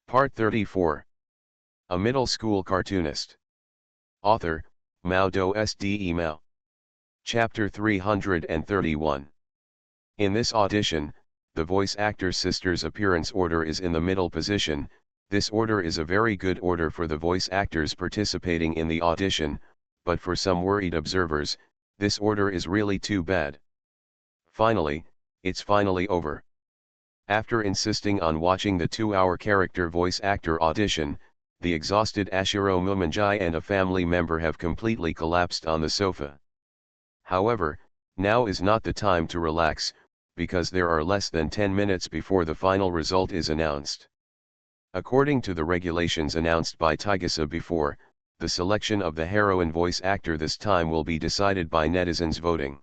Part 34. A Middle School Cartoonist. Author, Mao Do Sde Mao. Chapter 331. In this audition, the voice actor's sister's appearance order is in the middle position. This order is a very good order for the voice actors participating in the audition, but for some worried observers, this order is really too bad. Finally, it's finally over. After insisting on watching the 2-hour character voice actor audition, the exhausted Ashiro Mumanjai and a family member have completely collapsed on the sofa. However, now is not the time to relax, because there are less than 10 minutes before the final result is announced. According to the regulations announced by Taigasa before, the selection of the heroine voice actor this time will be decided by netizens voting.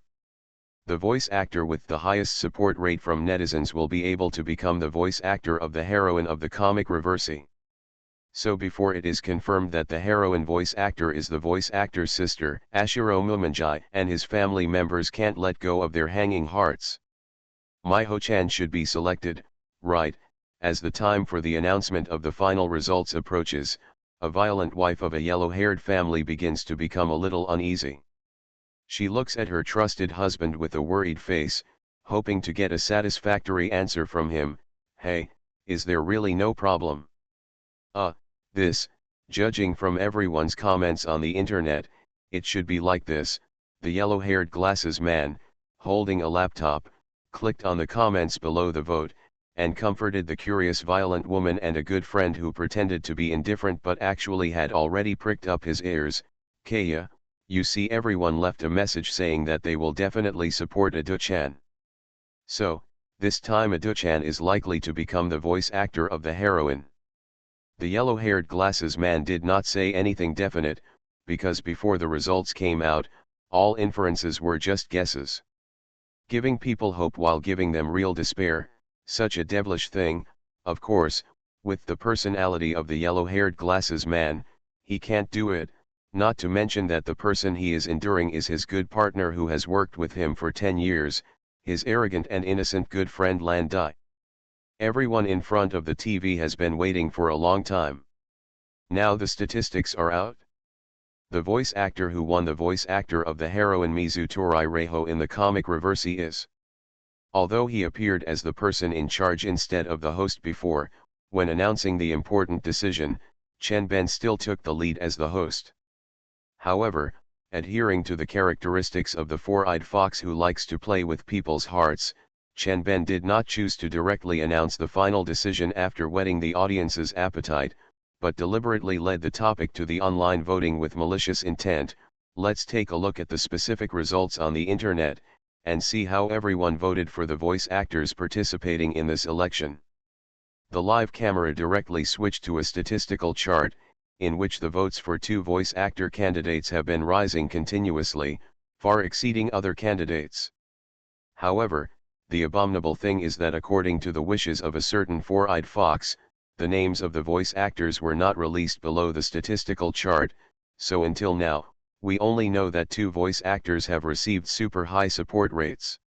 The voice actor with the highest support rate from netizens will be able to become the voice actor of the heroine of the comic Reversi. So before it is confirmed that the heroine voice actor is the voice actor's sister, Ashiro Mumanjai and his family members can't let go of their hanging hearts. Miho-chan should be selected, right, as the time for the announcement of the final results approaches. A violent wife of a yellow-haired family begins to become a little uneasy. She looks at her trusted husband with a worried face, hoping to get a satisfactory answer from him. Hey, is there really no problem? Judging from everyone's comments on the internet, it should be like this. The yellow-haired glasses man, holding a laptop, clicked on the comments below the vote, and comforted the curious violent woman and a good friend who pretended to be indifferent but actually had already pricked up his ears. Kaya, you see, everyone left a message saying that they will definitely support Adu-chan. So, this time Adu-chan is likely to become the voice actor of the heroine. The yellow-haired glasses man did not say anything definite, because before the results came out, all inferences were just guesses. Giving people hope while giving them real despair, such a devilish thing. Of course, with the personality of the yellow-haired glasses man, he can't do it, not to mention that the person he is enduring is his good partner who has worked with him for 10 years, his arrogant and innocent good friend Lan Dai. Everyone in front of the TV has been waiting for a long time. Now the statistics are out. The voice actor who won the voice actor of the heroine Mizutori Reiho in the comic Reversi is. Although he appeared as the person in charge instead of the host before, when announcing the important decision, Chen Ben still took the lead as the host. However, adhering to the characteristics of the four-eyed fox who likes to play with people's hearts, Chen Ben did not choose to directly announce the final decision after whetting the audience's appetite, but deliberately led the topic to the online voting with malicious intent. Let's take a look at the specific results on the internet, and see how everyone voted for the voice actors participating in this election. The live camera directly switched to a statistical chart, in which the votes for 2 voice actor candidates have been rising continuously, far exceeding other candidates. However, the abominable thing is that according to the wishes of a certain four-eyed fox, the names of the voice actors were not released below the statistical chart, so until now, we only know that 2 voice actors have received super high support rates.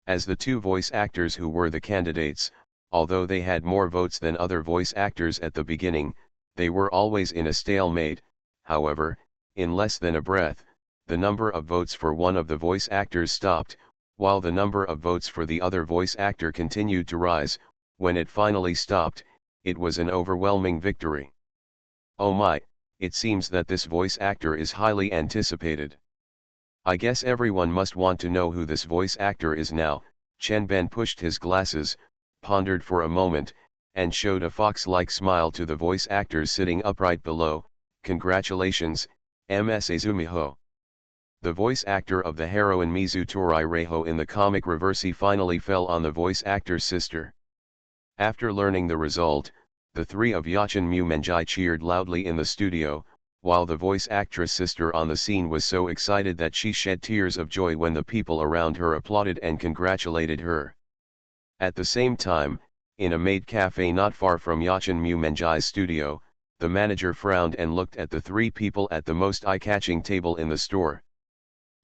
As the 2 voice actors who were the candidates, although they had more votes than other voice actors at the beginning, they were always in a stalemate. However, in less than a breath, the number of votes for one of the voice actors stopped, while the number of votes for the other voice actor continued to rise. When it finally stopped, it was an overwhelming victory. Oh my, it seems that this voice actor is highly anticipated. I guess everyone must want to know who this voice actor is now. Chen Ben pushed his glasses, pondered for a moment, and showed a fox-like smile to the voice actors sitting upright below. Congratulations, Ms. Azumiho. The voice actor of the heroine Mizutori Reiho in the comic Reversi finally fell on the voice actor's sister. After learning the result, the 3 of Yachin Mumanjai cheered loudly in the studio, while the voice actress sister on the scene was so excited that she shed tears of joy when the people around her applauded and congratulated her. At the same time, in a maid cafe not far from Yachin Mumanjai's studio, the manager frowned and looked at the 3 people at the most eye-catching table in the store.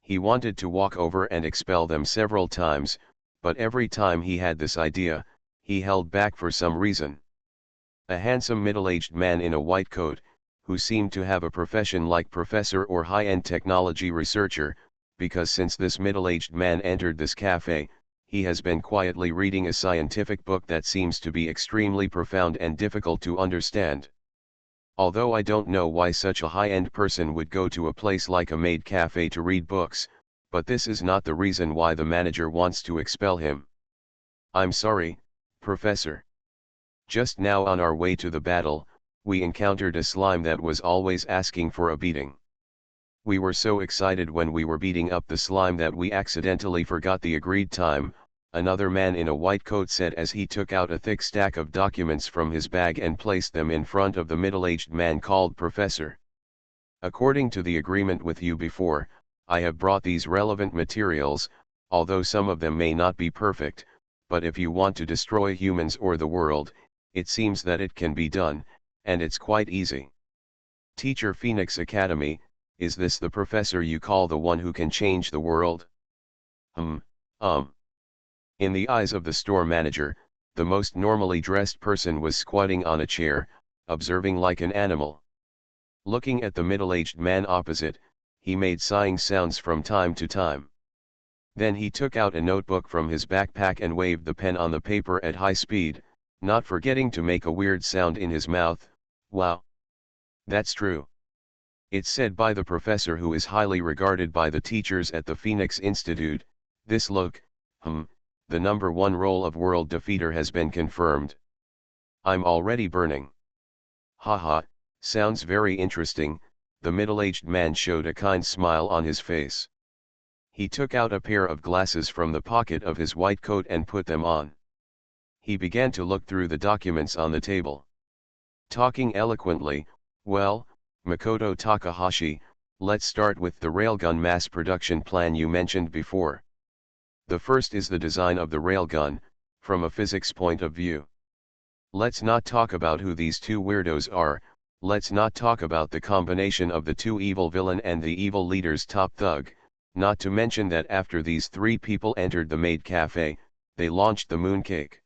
He wanted to walk over and expel them several times, but every time he had this idea, he held back for some reason. A handsome middle-aged man in a white coat, who seemed to have a profession like professor or high-end technology researcher, because since this middle-aged man entered this cafe, he has been quietly reading a scientific book that seems to be extremely profound and difficult to understand. Although I don't know why such a high-end person would go to a place like a maid cafe to read books, but this is not the reason why the manager wants to expel him. I'm sorry, Professor. Just now on our way to the battle, we encountered a slime that was always asking for a beating. We were so excited when we were beating up the slime that we accidentally forgot the agreed time, another man in a white coat said as he took out a thick stack of documents from his bag and placed them in front of the middle-aged man called Professor. According to the agreement with you before, I have brought these relevant materials, although some of them may not be perfect, but if you want to destroy humans or the world, it seems that it can be done, and it's quite easy. Teacher Phoenix Academy, is this the professor you call the one who can change the world? In the eyes of the store manager, the most normally dressed person was squatting on a chair, observing like an animal. Looking at the middle-aged man opposite, he made sighing sounds from time to time. Then he took out a notebook from his backpack and waved the pen on the paper at high speed, not forgetting to make a weird sound in his mouth. Wow! That's true. It's said by the professor who is highly regarded by the teachers at the Phoenix Institute. This look, the number one role of world defeater has been confirmed. I'm already burning. Haha, sounds very interesting. The middle-aged man showed a kind smile on his face. He took out a pair of glasses from the pocket of his white coat and put them on. He began to look through the documents on the table. Talking eloquently, well, Makoto Takahashi, let's start with the railgun mass production plan you mentioned before. The first is the design of the railgun, from a physics point of view. Let's not talk about who these two weirdos are, let's not talk about the combination of the two evil villain and the evil leader's top thug, not to mention that after these three people entered the maid cafe, they launched the mooncake.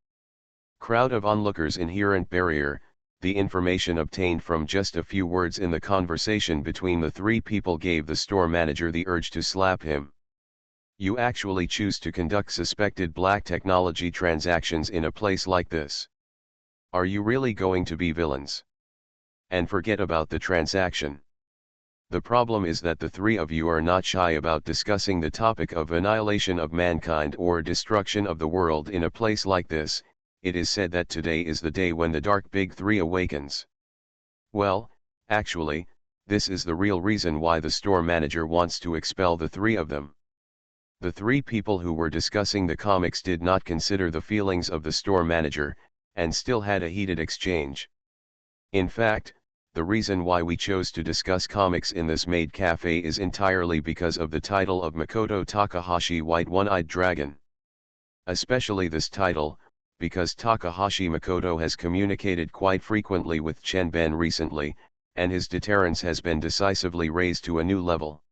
Crowd of onlookers inherent barrier, the information obtained from just a few words in the conversation between the three people gave the store manager the urge to slap him. You actually choose to conduct suspected black technology transactions in a place like this. Are you really going to be villains? And forget about the transaction. The problem is that the three of you are not shy about discussing the topic of annihilation of mankind or destruction of the world in a place like this. It is said that today is the day when the dark big three awakens. Well, actually, this is the real reason why the store manager wants to expel the three of them. The three people who were discussing the comics did not consider the feelings of the store manager, and still had a heated exchange. In fact, the reason why we chose to discuss comics in this maid cafe is entirely because of the title of Makoto Takahashi White One-Eyed Dragon. Especially this title, because Takahashi Makoto has communicated quite frequently with Chenben recently, and his deterrence has been decisively raised to a new level.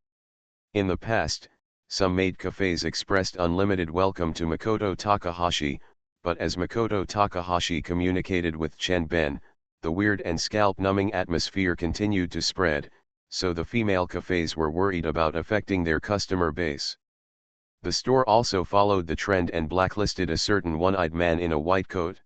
In the past, some maid cafes expressed unlimited welcome to Makoto Takahashi, but as Makoto Takahashi communicated with Chenben, the weird and scalp-numbing atmosphere continued to spread, so the female cafes were worried about affecting their customer base. The store also followed the trend and blacklisted a certain one-eyed man in a white coat.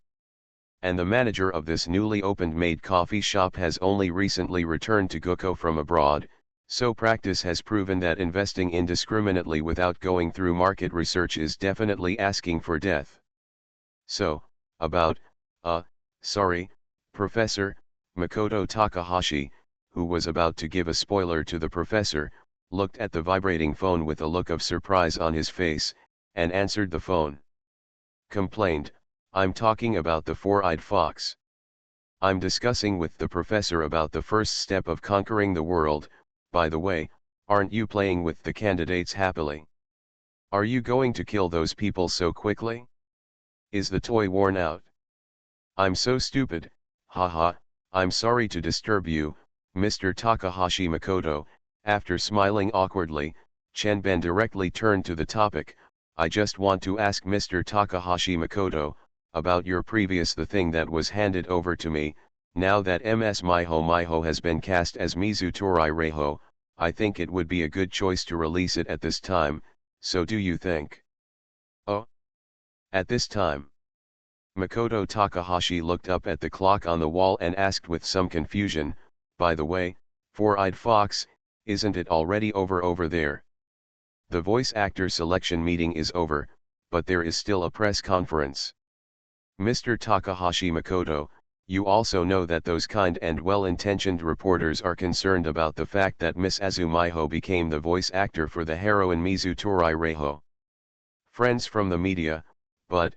And the manager of this newly opened maid coffee shop has only recently returned to Gokko from abroad, so practice has proven that investing indiscriminately without going through market research is definitely asking for death. So, sorry, Professor, Makoto Takahashi, who was about to give a spoiler to the professor, looked at the vibrating phone with a look of surprise on his face, and answered the phone. Complained, I'm talking about the four-eyed fox. I'm discussing with the professor about the first step of conquering the world. By the way, aren't you playing with the candidates happily? Are you going to kill those people so quickly? Is the toy worn out? I'm so stupid, haha, I'm sorry to disturb you, Mr. Takahashi Makoto. After smiling awkwardly, Chenben directly turned to the topic. I just want to ask Mr. Takahashi Makoto, about your previous the thing that was handed over to me, Now that MS Miho has been cast as Mizu Torai Reiho, I think it would be a good choice to release it at this time, so do you think? Oh? At this time? Makoto Takahashi looked up at the clock on the wall and asked with some confusion, by the way, Four-Eyed Fox, isn't it already over there? The voice actor selection meeting is over, but there is still a press conference. Mr. Takahashi Makoto, you also know that those kind and well-intentioned reporters are concerned about the fact that Miss Azumiho became the voice actor for the heroine Mizu Torai Reiho. Friends from the media, but,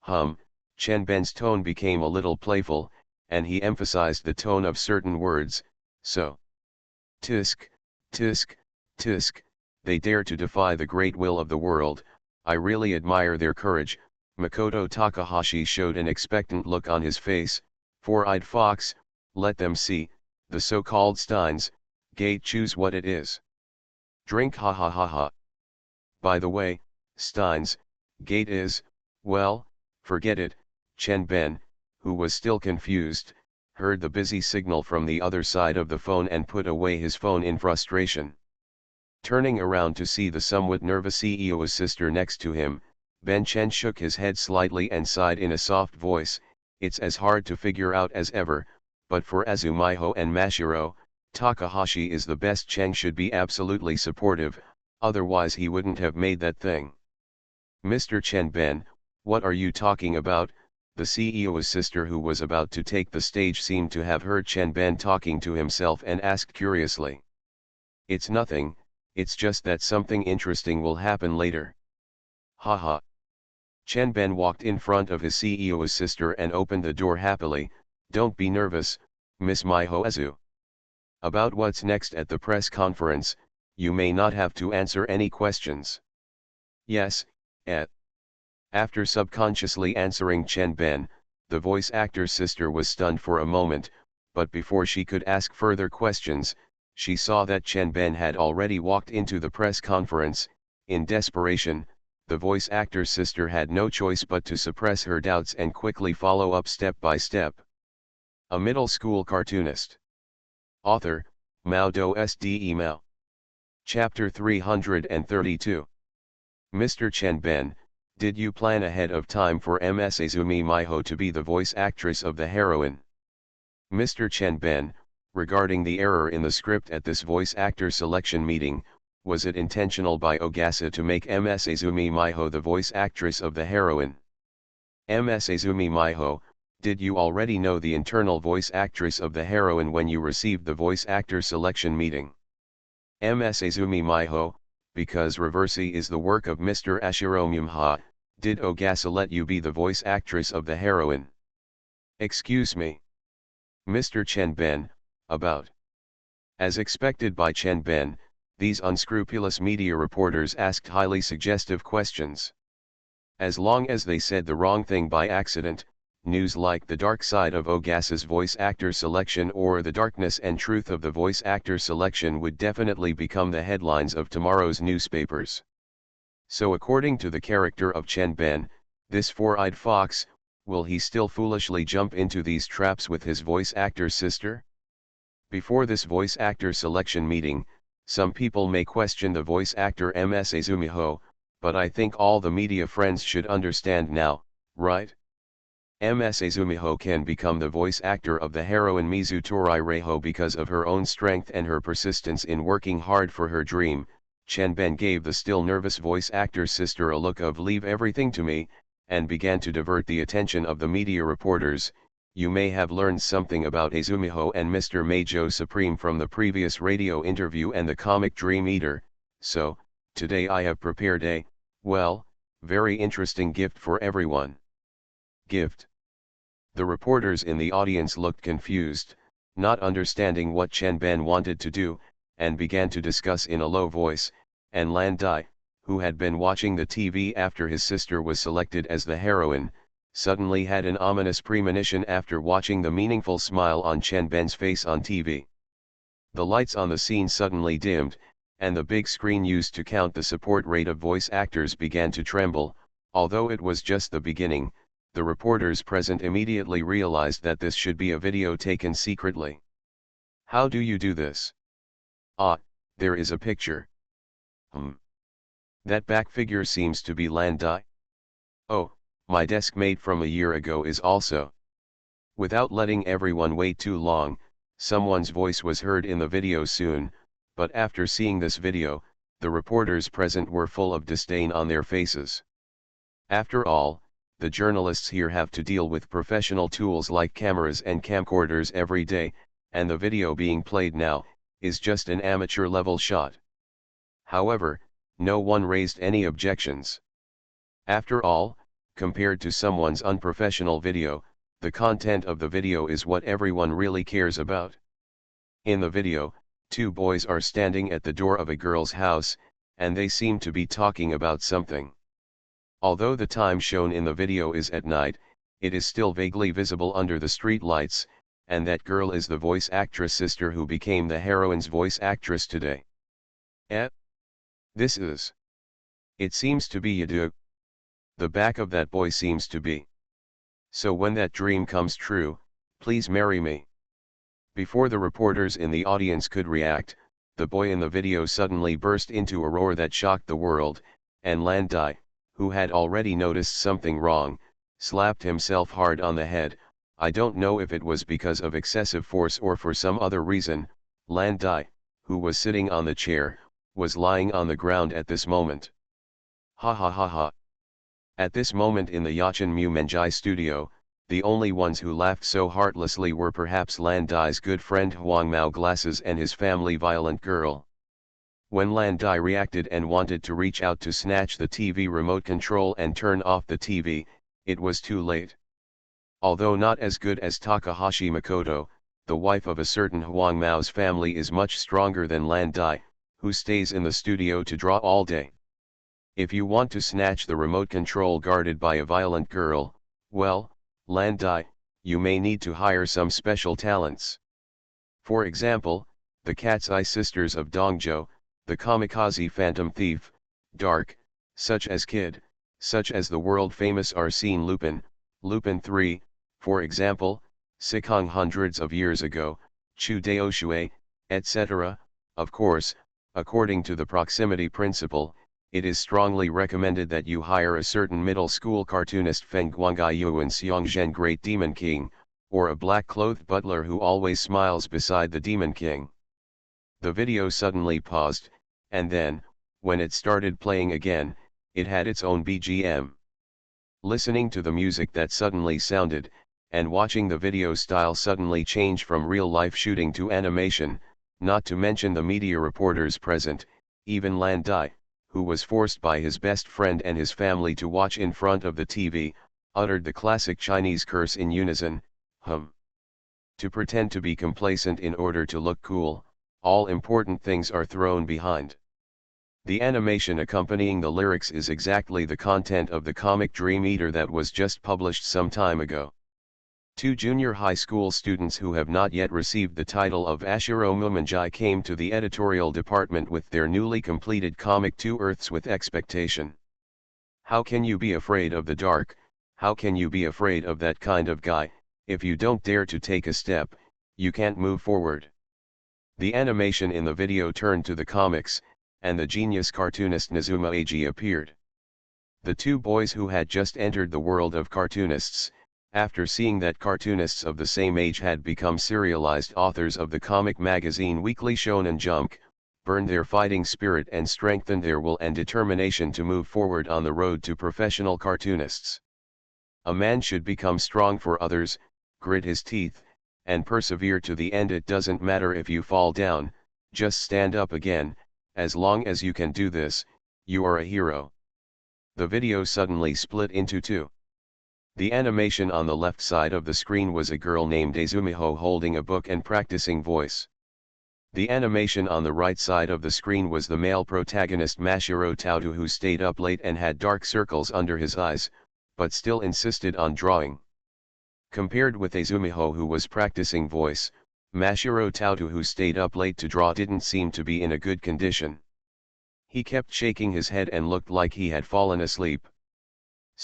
Chenben's tone became a little playful, and he emphasized the tone of certain words, so. Tisk, tisk, tisk, they dare to defy the great will of the world, I really admire their courage. Makoto Takahashi showed an expectant look on his face. Four-Eyed Fox, let them see, the so-called Steins, Gate choose what it is. Drink ha ha ha ha. By the way, Steins, Gate is, well, forget it. Chenben, who was still confused, heard the busy signal from the other side of the phone and put away his phone in frustration. Turning around to see the somewhat nervous CEO's sister next to him, Ben Chen shook his head slightly and sighed in a soft voice, it's as hard to figure out as ever, but for Azumiho and Mashiro, Takahashi is the best. Chen should be absolutely supportive, otherwise he wouldn't have made that thing. Mr. Chenben, what are you talking about? The CEO's sister, who was about to take the stage, seemed to have heard Chenben talking to himself and asked curiously. It's nothing, it's just that something interesting will happen later. Haha. Chenben walked in front of his CEO's sister and opened the door happily. Don't be nervous, Miss Miho-azu. About what's next at the press conference, you may not have to answer any questions. Yes, After subconsciously answering Chenben, the voice actor's sister was stunned for a moment, but before she could ask further questions, she saw that Chenben had already walked into the press conference. In desperation, the voice actor's sister had no choice but to suppress her doubts and quickly follow up step by step. A middle school cartoonist. Author, Mao Do Sde Mao. Chapter 332. Mr. Chenben, did you plan ahead of time for Ms. Azumi Miho to be the voice actress of the heroine? Mr. Chenben, regarding the error in the script at this voice actor selection meeting, was it intentional by Ogasa to make Ms. Azumi Miho the voice actress of the heroine? Ms. Azumi Miho, did you already know the internal voice actress of the heroine when you received the voice actor selection meeting? Ms. Azumi Miho, because Reversi is the work of Mr. Ashiro Mumha, did Ogasa let you be the voice actress of the heroine? Excuse me. Mr. Chenben, about. As expected by Chenben, these unscrupulous media reporters asked highly suggestive questions. As long as they said the wrong thing by accident, news like the dark side of Ogasa's voice actor selection or the darkness and truth of the voice actor selection would definitely become the headlines of tomorrow's newspapers. So according to the character of Chenben, this four-eyed fox, will he still foolishly jump into these traps with his voice actor's sister? Before this voice actor selection meeting, some people may question the voice actor Ms. Azumiho, but I think all the media friends should understand now, right? Ms. Azumiho can become the voice actor of the heroine Mizu Torai Reiho because of her own strength and her persistence in working hard for her dream. Chenben gave the still nervous voice actor's sister a look of "leave everything to me," and began to divert the attention of the media reporters. You may have learned something about Azumiho and Mr. Meijo Supreme from the previous radio interview and the comic Dream Eater, so, today I have prepared a, well, very interesting gift for everyone. Gift. The reporters in the audience looked confused, not understanding what Chenben wanted to do, and began to discuss in a low voice, and Landai, who had been watching the TV after his sister was selected as the heroine, suddenly had an ominous premonition after watching the meaningful smile on Chenben's face on TV. The lights on the scene suddenly dimmed, and the big screen used to count the support rate of voice actors began to tremble. Although it was just the beginning, The reporters present immediately realized that this should be a video taken secretly. How do you do this? Ah, there is a picture. That back figure seems to be Landai. Oh, my desk mate from a year ago is also. Without letting everyone wait too long, someone's voice was heard in the video soon, but after seeing this video, the reporters present were full of disdain on their faces. After all, the journalists here have to deal with professional tools like cameras and camcorders every day, and the video being played now, is just an amateur level shot. However, no one raised any objections. After all, compared to someone's unprofessional video, the content of the video is what everyone really cares about. In the video, two boys are standing at the door of a girl's house, and they seem to be talking about something. Although the time shown in the video is at night, it is still vaguely visible under the street lights, and that girl is the voice actress sister who became the heroine's voice actress today. This is. It seems to be Yadu. The back of that boy seems to be. So when that dream comes true, please marry me. Before the reporters in the audience could react, the boy in the video suddenly burst into a roar that shocked the world, and Landai, who had already noticed something wrong, slapped himself hard on the head. I don't know if it was because of excessive force or for some other reason. Landai, who was sitting on the chair, was lying on the ground at this moment. Ha ha ha ha. At this moment in the Yachin Mu Menjai studio, the only ones who laughed so heartlessly were perhaps Landai's good friend Huang Mao Glasses and his family Violent Girl. When Landai reacted and wanted to reach out to snatch the TV remote control and turn off the TV, it was too late. Although not as good as Takahashi Makoto, the wife of a certain Huang Mao's family is much stronger than Landai, who stays in the studio to draw all day. If you want to snatch the remote control guarded by a violent girl, well, Landai, you may need to hire some special talents. For example, the Cat's Eye sisters of Dongzhou, the kamikaze phantom thief, Dark, such as Kid, such as the world-famous Arsène Lupin, Lupin 3, for example, Sikong hundreds of years ago, Chu Daoshui, etc. Of course, according to the proximity principle, it is strongly recommended that you hire a certain middle school cartoonist Feng Guangai Yuan Xiongzhen Great Demon King, or a black-clothed butler who always smiles beside the Demon King. The video suddenly paused, and then, when it started playing again, it had its own BGM. Listening to the music that suddenly sounded, and watching the video style suddenly change from real-life shooting to animation, not to mention the media reporters present, even Landai, who was forced by his best friend and his family to watch in front of the TV, uttered the classic Chinese curse in unison, hum. To pretend to be complacent in order to look cool, all important things are thrown behind. The animation accompanying the lyrics is exactly the content of the comic Dream Eater that was just published some time ago. Two junior high school students who have not yet received the title of Ashiro Mumanjai came to the editorial department with their newly completed comic Two Earths with Expectation. How can you be afraid of the dark? How can you be afraid of that kind of guy? If you don't dare to take a step, you can't move forward. The animation in the video turned to the comics, and the genius cartoonist Nazuma Eiji appeared. The two boys who had just entered the world of cartoonists, after seeing that cartoonists of the same age had become serialized authors of the comic magazine Weekly Shonen Jump, burned their fighting spirit and strengthened their will and determination to move forward on the road to professional cartoonists. A man should become strong for others, grit his teeth, and persevere to the end. It doesn't matter if you fall down, just stand up again. As long as you can do this, you are a hero. The video suddenly split into two. The animation on the left side of the screen was a girl named Azumiho holding a book and practicing voice. The animation on the right side of the screen was the male protagonist Mashiro Tautu, who stayed up late and had dark circles under his eyes, but still insisted on drawing. Compared with Azumiho, who was practicing voice, Mashiro Tautu, who stayed up late to draw, didn't seem to be in a good condition. He kept shaking his head and looked like he had fallen asleep.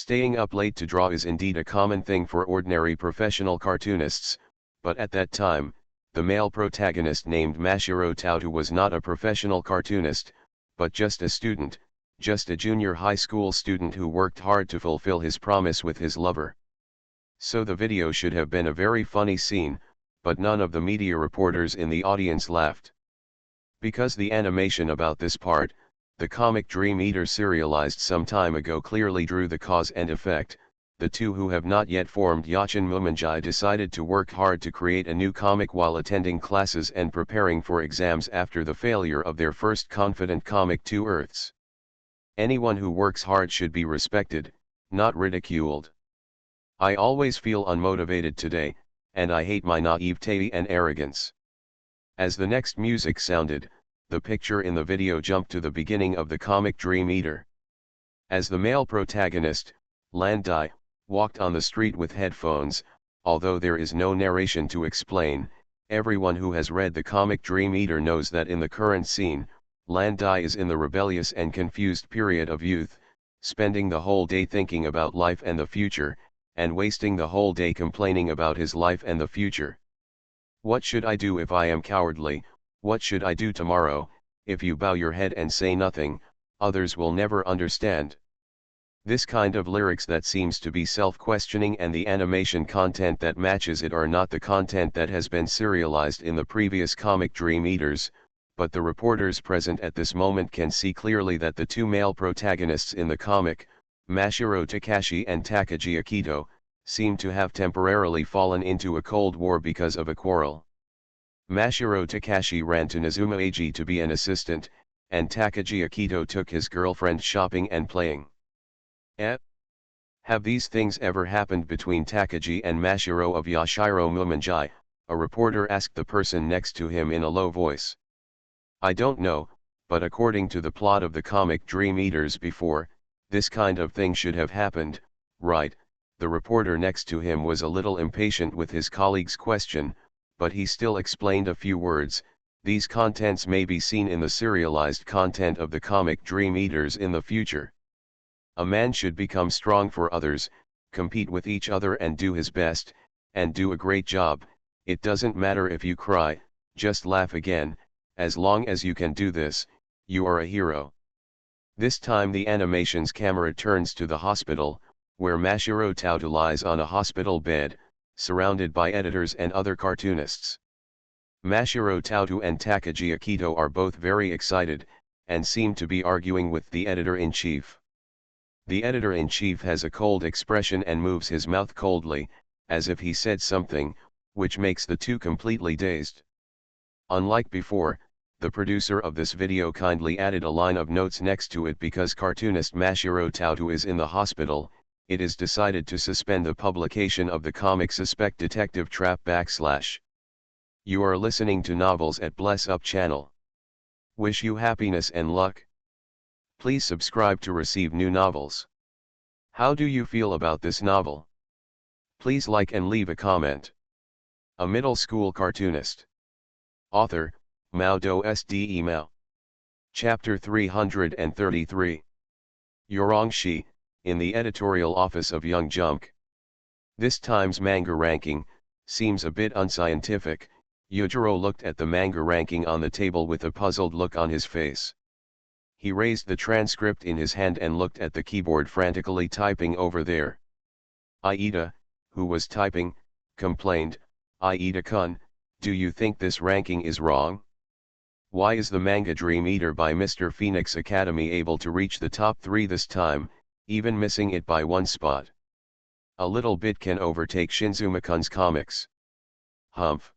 Staying up late to draw is indeed a common thing for ordinary professional cartoonists, but at that time, the male protagonist named Mashiro Tautu was not a professional cartoonist, but just a student, just a junior high school student who worked hard to fulfill his promise with his lover. So the video should have been a very funny scene, but none of the media reporters in the audience laughed. Because the animation about this part, the comic Dream Eater serialized some time ago, clearly drew the cause and effect, the two who have not yet formed Yachin Mumanjai decided to work hard to create a new comic while attending classes and preparing for exams after the failure of their first confident comic Two Earths. Anyone who works hard should be respected, not ridiculed. I always feel unmotivated today, and I hate my naivete and arrogance. As the next music sounded, the picture in the video jumped to the beginning of the comic Dream Eater. As the male protagonist, Landai, walked on the street with headphones, although there is no narration to explain, everyone who has read the comic Dream Eater knows that in the current scene, Landai is in the rebellious and confused period of youth, spending the whole day thinking about life and the future, and wasting the whole day complaining about his life and the future. What should I do if I am cowardly? What should I do tomorrow? If you bow your head and say nothing, others will never understand. This kind of lyrics that seems to be self-questioning, and the animation content that matches it are not the content that has been serialized in the previous comic Dream Eaters, but the reporters present at this moment can see clearly that the two male protagonists in the comic, Mashiro Takashi and Takagi Akito, seem to have temporarily fallen into a cold war because of a quarrel. Mashiro Takashi ran to Nazuma Eiji to be an assistant, and Takagi Akito took his girlfriend shopping and playing. Have these things ever happened between Takagi and Mashiro of Yashiro Mumanjai? A reporter asked the person next to him in a low voice. I don't know, but according to the plot of the comic Dream Eaters before, this kind of thing should have happened, right? The reporter next to him was a little impatient with his colleague's question, but he still explained a few words. These contents may be seen in the serialized content of the comic Dream Eaters in the future. A man should become strong for others, compete with each other and do his best, and do a great job. It doesn't matter if you cry, just laugh again. As long as you can do this, you are a hero. This time the animation's camera turns to the hospital, where Mashiro Tautu lies on a hospital bed, surrounded by editors and other cartoonists. Mashiro Tautu and Takagi Akito are both very excited, and seem to be arguing with the editor-in-chief. The editor-in-chief has a cold expression and moves his mouth coldly, as if he said something, which makes the two completely dazed. Unlike before, the producer of this video kindly added a line of notes next to it. Because cartoonist Mashiro Tautu is in the hospital, it is decided to suspend the publication of the comic Suspect Detective Trap /. You are listening to Novels at Bless Up channel. Wish you happiness and luck. Please subscribe to receive new novels. How do you feel about this novel? Please like and leave a comment. A middle school cartoonist. Author, Mao Do Sde Mao. Chapter 333. Yorong Shi, in the editorial office of Young Junk. This time's manga ranking seems a bit unscientific. Yujiro looked at the manga ranking on the table with a puzzled look on his face. He raised the transcript in his hand and looked at the keyboard frantically typing over there. Aida, who was typing, complained, Aida-kun, do you think this ranking is wrong? Why is the manga Dream Eater by Mr. Phoenix Academy able to reach the top 3 this time, even missing it by 1 spot? A little bit can overtake Shinzuma-kun's comics. Humph.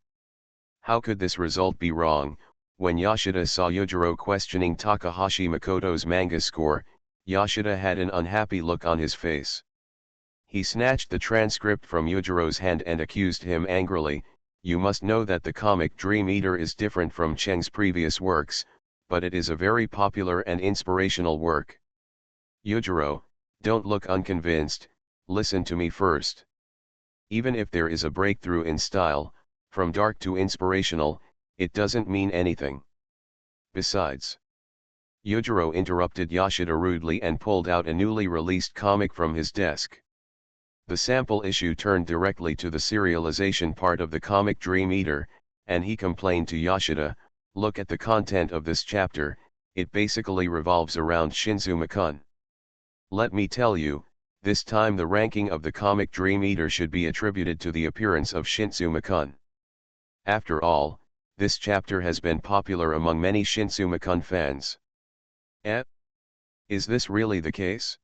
How could this result be wrong? When Yoshida saw Yujiro questioning Takahashi Makoto's manga score, Yoshida had an unhappy look on his face. He snatched the transcript from Yujiro's hand and accused him angrily, you must know that the comic Dream Eater is different from Cheng's previous works, but it is a very popular and inspirational work. Yujiro, don't look unconvinced, listen to me first. Even if there is a breakthrough in style, from dark to inspirational, it doesn't mean anything. Besides, Yujiro interrupted Yoshida rudely and pulled out a newly released comic from his desk. The sample issue turned directly to the serialization part of the comic Dream Eater, and he complained to Yoshida, "Look at the content of this chapter, it basically revolves around Shinzuma-kun. Let me tell you, this time the ranking of the comic Dream Eater should be attributed to the appearance of Shinzuma-kun. After all, this chapter has been popular among many Shinzuma-kun fans." Eh? Is this really the case?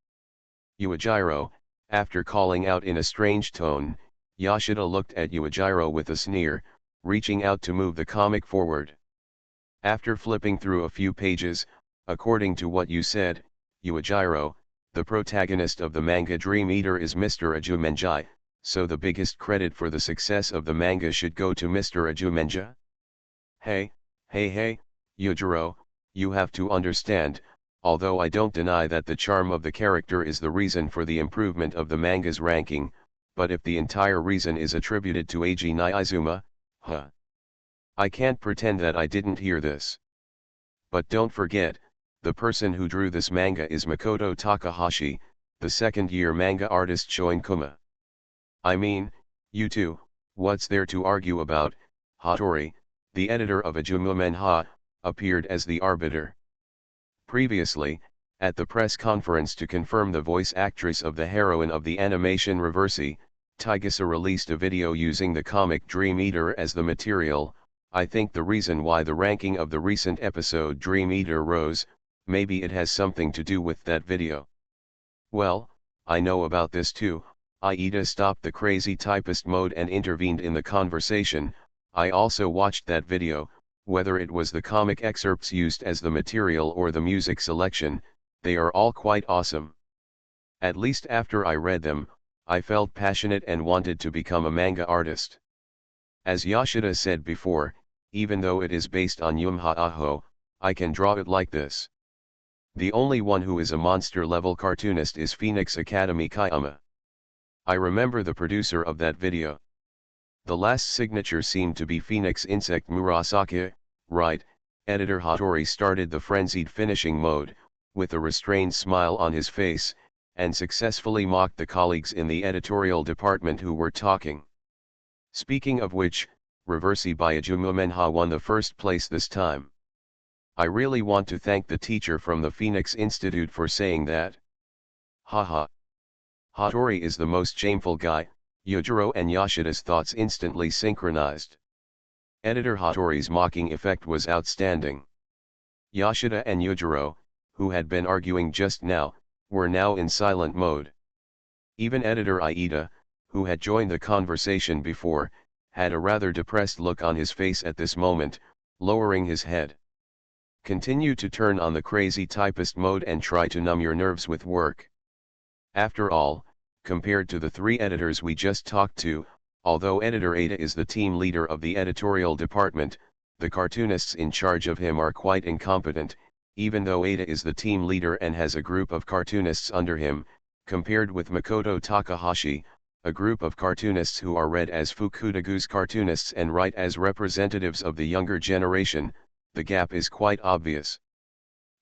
Yuichiro, after calling out in a strange tone, Yoshida looked at Yuichiro with a sneer, reaching out to move the comic forward. After flipping through a few pages, according to what you said, Yuichiro, the protagonist of the manga Dream Eater is Mr. Ajumenji, so the biggest credit for the success of the manga should go to Mr. Ajumenji? Hey, Yujiro, you have to understand, although I don't deny that the charm of the character is the reason for the improvement of the manga's ranking, but if the entire reason is attributed to Eiji Niizuma, I can't pretend that I didn't hear this. But don't forget, the person who drew this manga is Makoto Takahashi, the second-year manga artist Shoin Kuma. I mean, you two, what's there to argue about? Hattori, the editor of Ajumenha, appeared as the arbiter. Previously, at the press conference to confirm the voice actress of the heroine of the animation Reversi, Taigasa released a video using the comic Dream Eater as the material. I think the reason why the ranking of the recent episode Dream Eater rose, maybe it has something to do with that video. Well, I know about this too. Aida stopped the crazy typist mode and intervened in the conversation. I also watched that video. Whether it was the comic excerpts used as the material or the music selection, they are all quite awesome. At least after I read them, I felt passionate and wanted to become a manga artist. As Yoshida said before, even though it is based on Yumha Aho, I can draw it like this. The only one who is a monster-level cartoonist is Phoenix Academy Kayama. I remember the producer of that video. The last signature seemed to be Phoenix Insect Murasaki, right? Editor Hattori started the frenzied finishing mode, with a restrained smile on his face, and successfully mocked the colleagues in the editorial department who were talking. Speaking of which, Reversi by Ajumenha won the first place this time. I really want to thank the teacher from the Phoenix Institute for saying that. Haha. Hattori is the most shameful guy. Yujiro and Yoshida's thoughts instantly synchronized. Editor Hattori's mocking effect was outstanding. Yoshida and Yujiro, who had been arguing just now, were now in silent mode. Even editor Aida, who had joined the conversation before, had a rather depressed look on his face at this moment, lowering his head. Continue to turn on the crazy typist mode and try to numb your nerves with work. After all, compared to the three editors we just talked to, although editor Ada is the team leader of the editorial department, the cartoonists in charge of him are quite incompetent. Even though Ada is the team leader and has a group of cartoonists under him, compared with Makoto Takahashi, a group of cartoonists who are read as Fukudagu's cartoonists and write as representatives of the younger generation, the gap is quite obvious.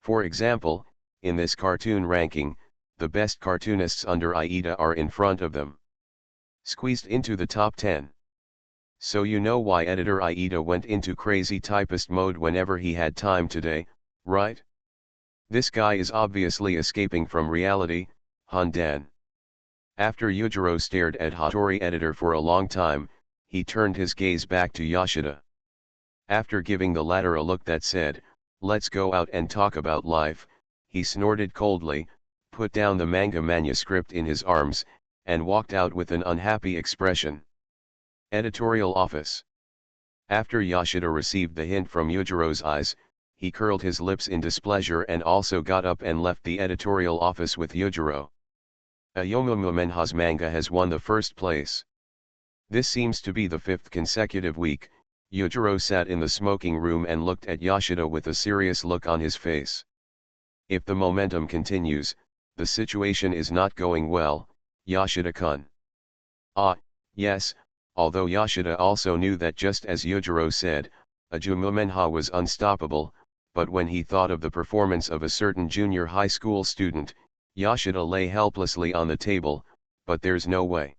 For example, in this cartoon ranking, the best cartoonists under Aida are in front of them, squeezed into the top 10. So you know why editor Aida went into crazy typist mode whenever he had time today, right? This guy is obviously escaping from reality, Hondan. After Yujiro stared at Hattori editor for a long time, he turned his gaze back to Yoshida. After giving the latter a look that said, "Let's go out and talk about life," he snorted coldly, put down the manga manuscript in his arms, and walked out with an unhappy expression. Editorial office. After Yoshida received the hint from Yujiro's eyes, he curled his lips in displeasure and also got up and left the editorial office with Yujiro. Ayomumenha's manga has won the first place. This seems to be the 5th consecutive week. Yujiro sat in the smoking room and looked at Yoshida with a serious look on his face. If the momentum continues, the situation is not going well, Yoshida-kun. Ah, yes, although Yoshida also knew that just as Yujiro said, Ajumenha was unstoppable, but when he thought of the performance of a certain junior high school student, Yoshida lay helplessly on the table, but there's no way.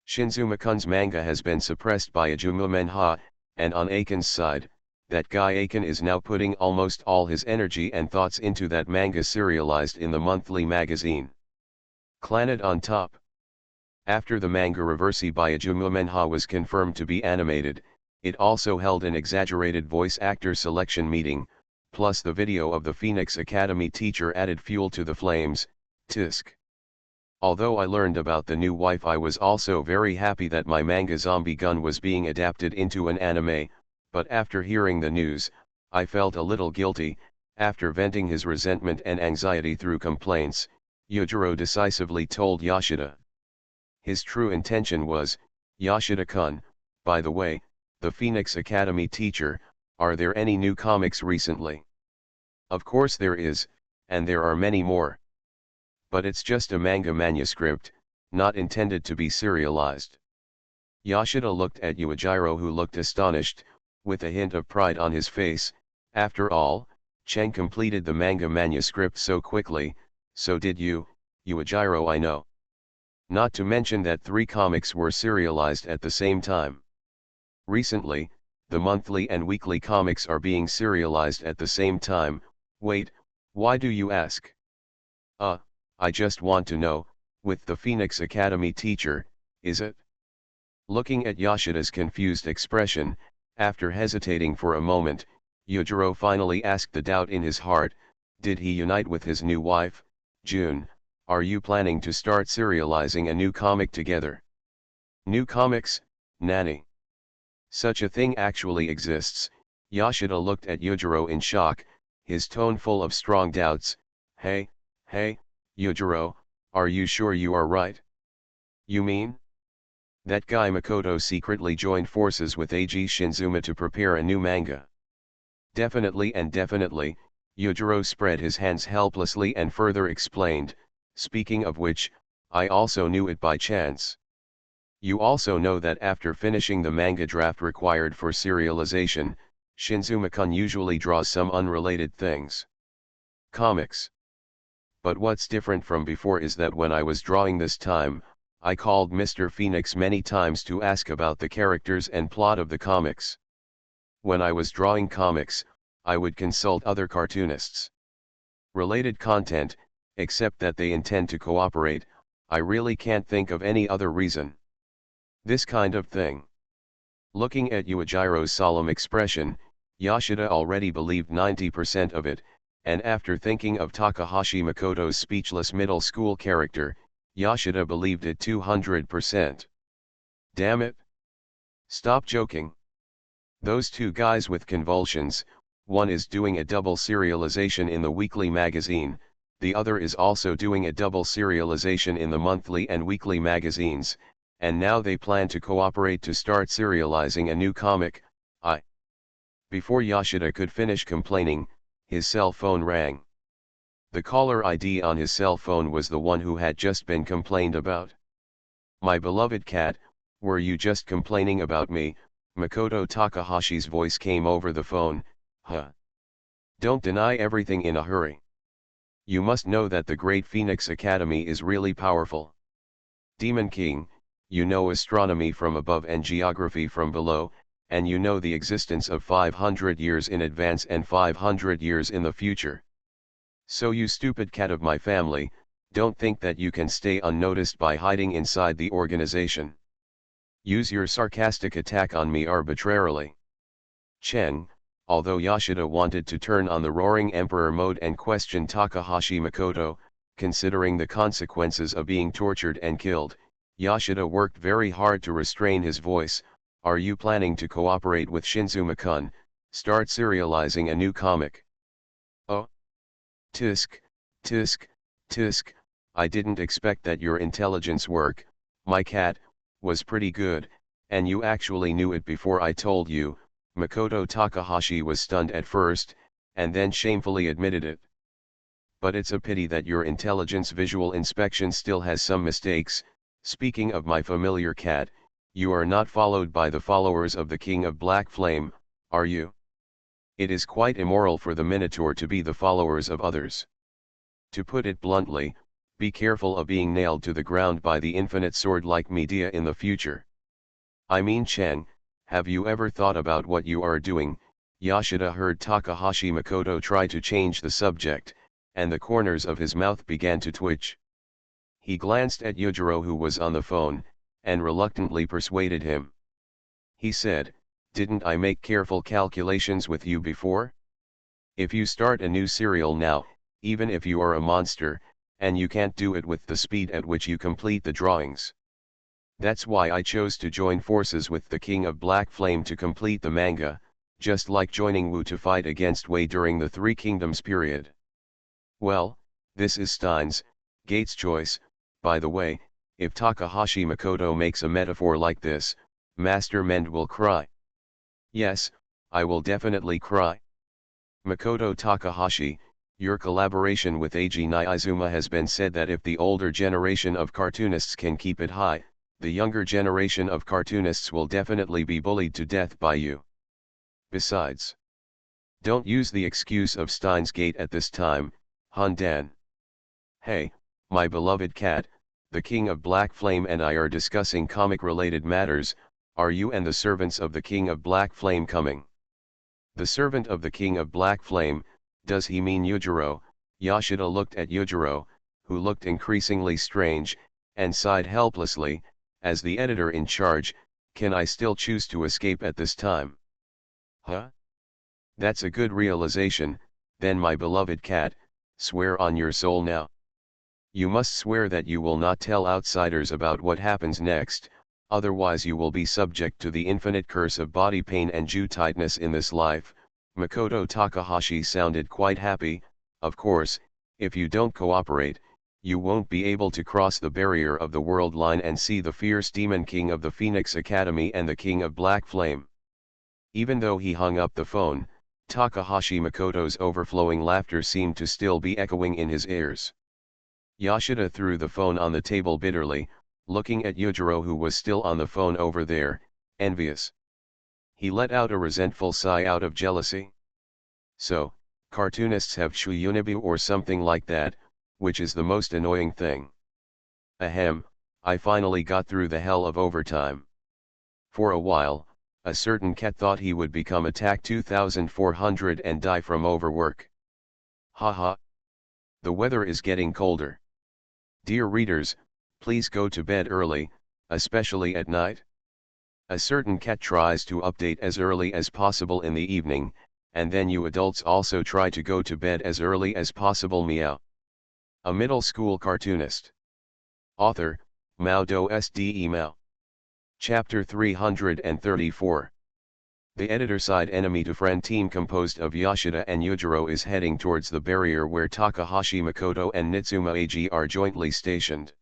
Shinzuma-kun's manga has been suppressed by Ajuma Menha, and on Aiken's side, that guy Aiken is now putting almost all his energy and thoughts into that manga serialized in the monthly magazine. Clannad on top. After the manga Reversi by Ajuma Menha was confirmed to be animated, it also held an exaggerated voice actor selection meeting, plus the video of the Phoenix Academy teacher added fuel to the flames. Tisk. Although I learned about the new wife, I was also very happy that my manga Zombie Gun was being adapted into an anime, but after hearing the news, I felt a little guilty. After venting his resentment and anxiety through complaints, Yujiro decisively told Yoshida. His true intention was, Yoshida-kun, by the way, the Phoenix Academy teacher, are there any new comics recently? Of course there is, and there are many more. But it's just a manga manuscript, not intended to be serialized. Yoshida looked at Yujiro, who looked astonished, with a hint of pride on his face. After all, Chen completed the manga manuscript so quickly, so did you, Yujiro, I know. Not to mention that 3 comics were serialized at the same time. Recently, the monthly and weekly comics are being serialized at the same time. Wait, why do you ask? I just want to know, with the Phoenix Academy teacher, is it? Looking at Yoshida's confused expression, after hesitating for a moment, Yujiro finally asked the doubt in his heart, did he unite with his new wife? June, are you planning to start serializing a new comic together? New comics, Nani? Such a thing actually exists. Yoshida looked at Yujiro in shock, his tone full of strong doubts. Hey, Yujiro, are you sure you are right? You mean? That guy Makoto secretly joined forces with AG Shinzuma to prepare a new manga. Definitely and definitely, Yujiro spread his hands helplessly and further explained, speaking of which, I also knew it by chance. You also know that after finishing the manga draft required for serialization, Shinzuma-kun usually draws some unrelated things. Comics. But what's different from before is that when I was drawing this time, I called Mr. Phoenix many times to ask about the characters and plot of the comics. When I was drawing comics, I would consult other cartoonists. Related content, except that they intend to cooperate, I really can't think of any other reason. This kind of thing. Looking at Yuichiro's solemn expression, Yoshida already believed 90% of it, and after thinking of Takahashi Makoto's speechless middle school character, Yoshida believed it 200%. Damn it! Stop joking. Those 2 guys with convulsions, one is doing a double serialization in the weekly magazine, the other is also doing a double serialization in the monthly and weekly magazines, and now they plan to cooperate to start serializing a new comic. Before Yoshida could finish complaining, his cell phone rang. The caller ID on his cell phone was the one who had just been complained about. My beloved cat, were you just complaining about me? Makoto Takahashi's voice came over the phone. Don't deny everything in a hurry. You must know that the Great Phoenix Academy is really powerful. Demon King, you know astronomy from above and geography from below, and you know the existence of 500 years in advance and 500 years in the future. So you stupid cat of my family, don't think that you can stay unnoticed by hiding inside the organization. Use your sarcastic attack on me arbitrarily. Chen, although Yoshida wanted to turn on the Roaring Emperor mode and question Takahashi Makoto, considering the consequences of being tortured and killed, Yoshida worked very hard to restrain his voice. Are you planning to cooperate with Shinzuma-kun, start serializing a new comic? Oh. Tisk, tisk, tisk, I didn't expect that your intelligence work, my cat, was pretty good, and you actually knew it before I told you. Makoto Takahashi was stunned at first, and then shamefully admitted it. But it's a pity that your intelligence visual inspection still has some mistakes. Speaking of my familiar cat, you are not followed by the followers of the King of Black Flame, are you? It is quite immoral for the Minotaur to be the followers of others. To put it bluntly, be careful of being nailed to the ground by the infinite sword like Medea in the future. I mean Chen, have you ever thought about what you are doing? Yoshida heard Takahashi Makoto try to change the subject, and the corners of his mouth began to twitch. He glanced at Yujiro who was on the phone, and reluctantly persuaded him. He said, "Didn't I make careful calculations with you before? If you start a new serial now, even if you are a monster, and you can't do it with the speed at which you complete the drawings. That's why I chose to join forces with the King of Black Flame to complete the manga, just like joining Wu to fight against Wei during the Three Kingdoms period." Well, this is Steins Gate's choice. By the way, if Takahashi Makoto makes a metaphor like this, Master Mend will cry. Yes, I will definitely cry. Makoto Takahashi, your collaboration with Eiji Niizuma has been said that if the older generation of cartoonists can keep it high, the younger generation of cartoonists will definitely be bullied to death by you. Besides, don't use the excuse of Steins Gate at this time, Hundan. Hey, my beloved cat, the King of Black Flame and I are discussing comic-related matters. Are you and the servants of the King of Black Flame coming? The servant of the King of Black Flame, does he mean Yujiro? Yoshida looked at Yujiro, who looked increasingly strange, and sighed helplessly. As the editor in charge, can I still choose to escape at this time? Huh? That's a good realization, then my beloved cat, swear on your soul now. You must swear that you will not tell outsiders about what happens next, otherwise you will be subject to the infinite curse of body pain and Jew tightness in this life. Makoto Takahashi sounded quite happy. Of course, if you don't cooperate, you won't be able to cross the barrier of the world line and see the fierce demon king of the Phoenix Academy and the King of Black Flame. Even though he hung up the phone, Takahashi Makoto's overflowing laughter seemed to still be echoing in his ears. Yoshida threw the phone on the table bitterly, looking at Yujiro who was still on the phone over there, envious. He let out a resentful sigh out of jealousy. So, cartoonists have shuyunibu or something like that, which is the most annoying thing. Ahem, I finally got through the hell of overtime. For a while, a certain cat thought he would become attack 2400 and die from overwork. Haha. The weather is getting colder. Dear readers, please go to bed early, especially at night. A certain cat tries to update as early as possible in the evening, and then you adults also try to go to bed as early as possible. Meow. A middle school cartoonist. Author, Mao Do Sde Mao. Chapter 334. The editor-side enemy-to-friend team composed of Yoshida and Yujiro is heading towards the barrier where Takahashi Makoto and Nitsuma Eiji are jointly stationed.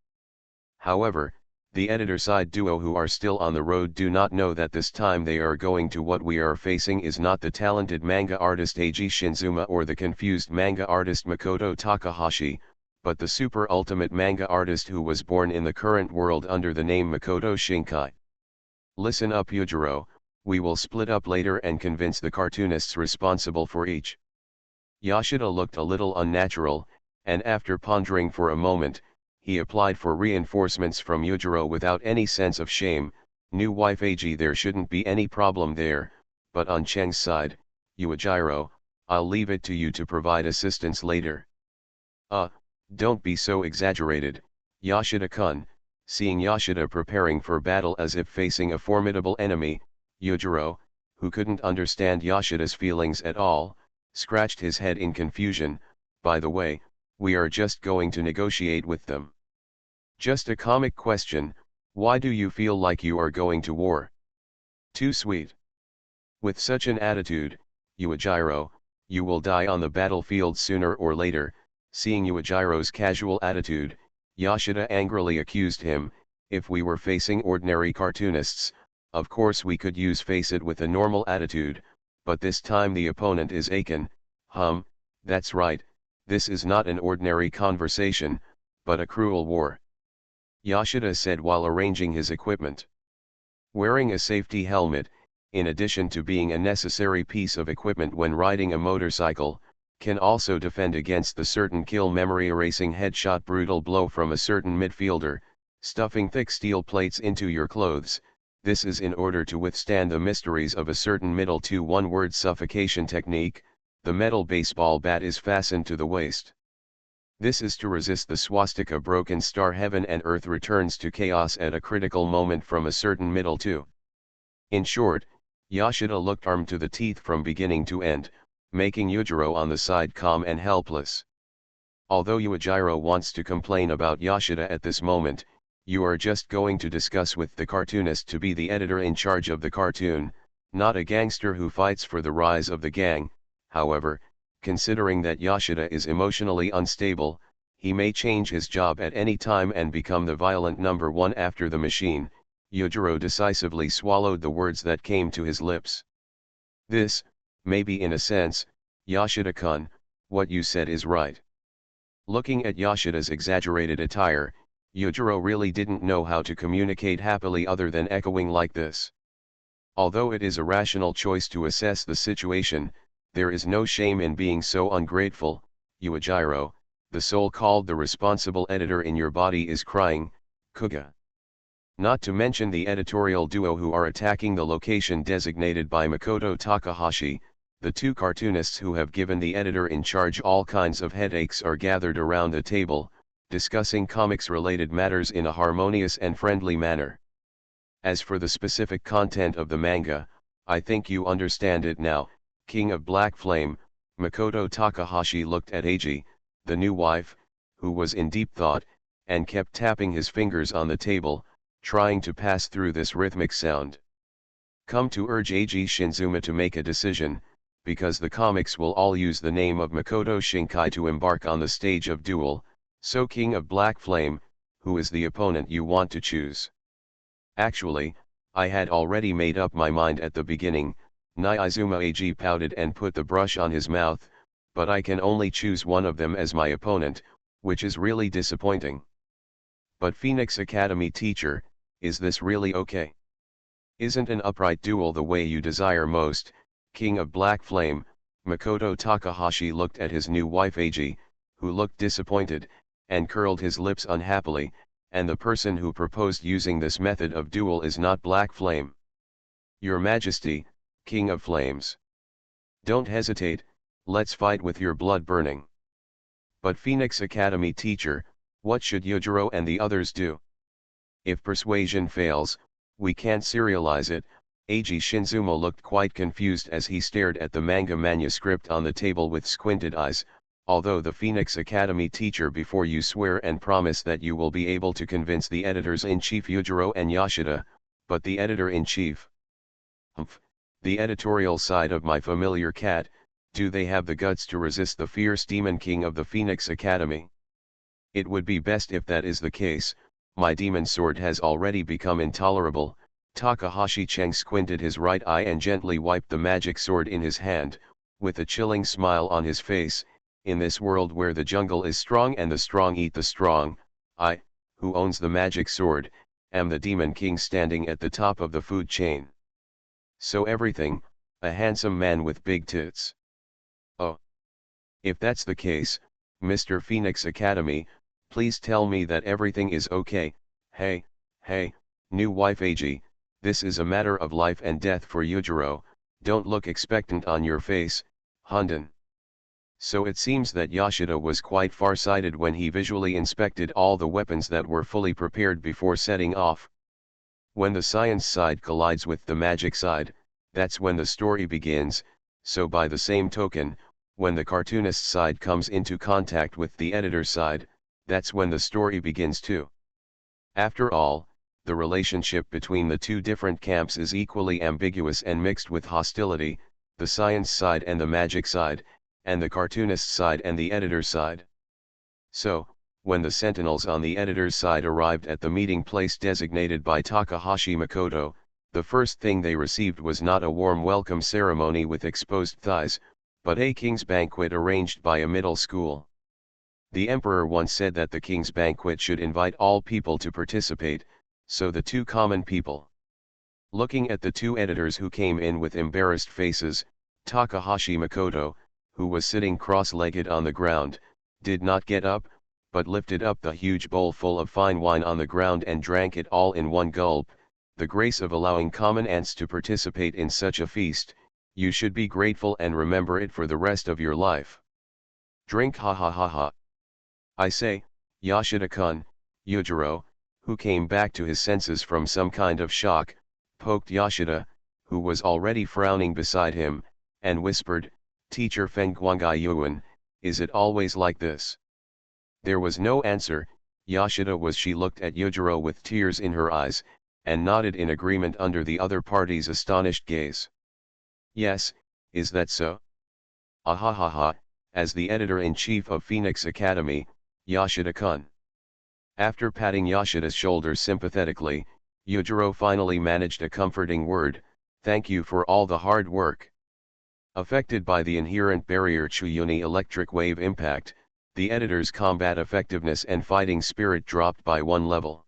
However, the editor-side duo who are still on the road do not know that this time they are going to what we are facing is not the talented manga artist Eiji Shinzuma or the confused manga artist Makoto Takahashi, but the super ultimate manga artist who was born in the current world under the name Makoto Shinkai. Listen up Yujiro, we will split up later and convince the cartoonists responsible for each. Yoshida looked a little unnatural, and after pondering for a moment, he applied for reinforcements from Yujiro without any sense of shame. New wife Eiji, there shouldn't be any problem there, but on Cheng's side, Yujiro, I'll leave it to you to provide assistance later. Don't be so exaggerated, Yoshida-kun. Seeing Yoshida preparing for battle as if facing a formidable enemy, Yujiro, who couldn't understand Yoshida's feelings at all, scratched his head in confusion. By the way, we are just going to negotiate with them. Just a comic question, why do you feel like you are going to war? Too sweet. With such an attitude, Yujiro, you will die on the battlefield sooner or later. Seeing Yujiro's casual attitude, Yoshida angrily accused him, if we were facing ordinary cartoonists, of course we could face it with a normal attitude, but this time the opponent is Aiken. That's right, this is not an ordinary conversation, but a cruel war. Yoshida said while arranging his equipment. Wearing a safety helmet, in addition to being a necessary piece of equipment when riding a motorcycle, can also defend against the certain kill memory erasing headshot brutal blow from a certain midfielder, stuffing thick steel plates into your clothes. This is in order to withstand the mysteries of a certain middle to one-word suffocation technique. The metal baseball bat is fastened to the waist. This is to resist the swastika broken star. Heaven and earth returns to chaos at a critical moment from a certain middle to. In short, Yoshida looked armed to the teeth from beginning to end, making Yujiro on the side calm and helpless. Although Yujiro wants to complain about Yoshida at this moment, you are just going to discuss with the cartoonist to be the editor in charge of the cartoon, not a gangster who fights for the rise of the gang. However, considering that Yoshida is emotionally unstable, he may change his job at any time and become the violent number one after the machine. Yujiro decisively swallowed the words that came to his lips. This, maybe in a sense, Yoshida-kun, what you said is right. Looking at Yoshida's exaggerated attire, Yujiro really didn't know how to communicate happily other than echoing like this. Although it is a rational choice to assess the situation, there is no shame in being so ungrateful. Yujiro, the soul called the responsible editor in your body is crying, Kuga. Not to mention the editorial duo who are attacking the location designated by Makoto Takahashi. The two cartoonists who have given the editor in charge all kinds of headaches are gathered around the table, discussing comics-related matters in a harmonious and friendly manner. As for the specific content of the manga, I think you understand it now. King of Black Flame, Makoto Takahashi looked at Eiji, the new wife, who was in deep thought, and kept tapping his fingers on the table, trying to pass through this rhythmic sound. Come to urge Eiji Shinzuma to make a decision, because the comics will all use the name of Makoto Shinkai to embark on the stage of duel. So King of Black Flame, who is the opponent you want to choose? Actually, I had already made up my mind at the beginning. Nyaizuma Eiji pouted and put the brush on his mouth, but I can only choose one of them as my opponent, which is really disappointing. But Phoenix Academy teacher, is this really okay? Isn't an upright duel the way you desire most? King of Black Flame, Makoto Takahashi looked at his new wife Eiji, who looked disappointed, and curled his lips unhappily, and the person who proposed using this method of duel is not Black Flame. Your Majesty, King of Flames. Don't hesitate, let's fight with your blood burning. But Phoenix Academy teacher, what should Yujiro and the others do? If persuasion fails, we can't serialize it. Eiji Shinzuma looked quite confused as he stared at the manga manuscript on the table with squinted eyes. Although the Phoenix Academy teacher, before you swear and promise that you will be able to convince the editors-in-chief Yujiro and Yoshida, but the editor-in-chief. The editorial side of my familiar cat, do they have the guts to resist the fierce demon king of the Phoenix Academy? It would be best if that is the case. My demon sword has already become intolerable. Takahashi Cheng squinted his right eye and gently wiped the magic sword in his hand, with a chilling smile on his face. In this world where the jungle is strong and the strong eat the strong, I, who owns the magic sword, am the demon king standing at the top of the food chain. So everything, a handsome man with big tits. Oh. If that's the case, Mr. Phoenix Academy, please tell me that everything is okay. Hey, new wife Eiji, this is a matter of life and death for Yujiro, don't look expectant on your face, Hunden. So it seems that Yoshida was quite far-sighted when he visually inspected all the weapons that were fully prepared before setting off. When the science side collides with the magic side, that's when the story begins. So by the same token, when the cartoonist side comes into contact with the editor side, that's when the story begins too. After all, the relationship between the two different camps is equally ambiguous and mixed with hostility, the science side and the magic side, and the cartoonist side and the editor side. So, when the sentinels on the editor's side arrived at the meeting place designated by Takahashi Makoto, the first thing they received was not a warm welcome ceremony with exposed thighs, but a king's banquet arranged by a middle school. The emperor once said that the king's banquet should invite all people to participate, so the two common people, Looking at the two editors who came in with embarrassed faces, Takahashi Makoto, who was sitting cross-legged on the ground, did not get up, but lifted up the huge bowl full of fine wine on the ground and drank it all in one gulp. The grace of allowing common ants to participate in such a feast, you should be grateful and remember it for the rest of your life. Drink, ha ha ha ha. I say, Yoshida-kun, Yujiro, who came back to his senses from some kind of shock, poked Yoshida, who was already frowning beside him, and whispered, "Teacher Fengguangai Yuan, is it always like this?" There was no answer. She looked at Yujiro with tears in her eyes, and nodded in agreement under the other party's astonished gaze. Yes, is that so? Ahahaha, as the editor-in-chief of Phoenix Academy, Yoshida-kun. After patting Yoshida's shoulders sympathetically, Yujiro finally managed a comforting word, "Thank you for all the hard work." Affected by the inherent barrier Chuyuni electric wave impact, the editor's combat effectiveness and fighting spirit dropped by one level.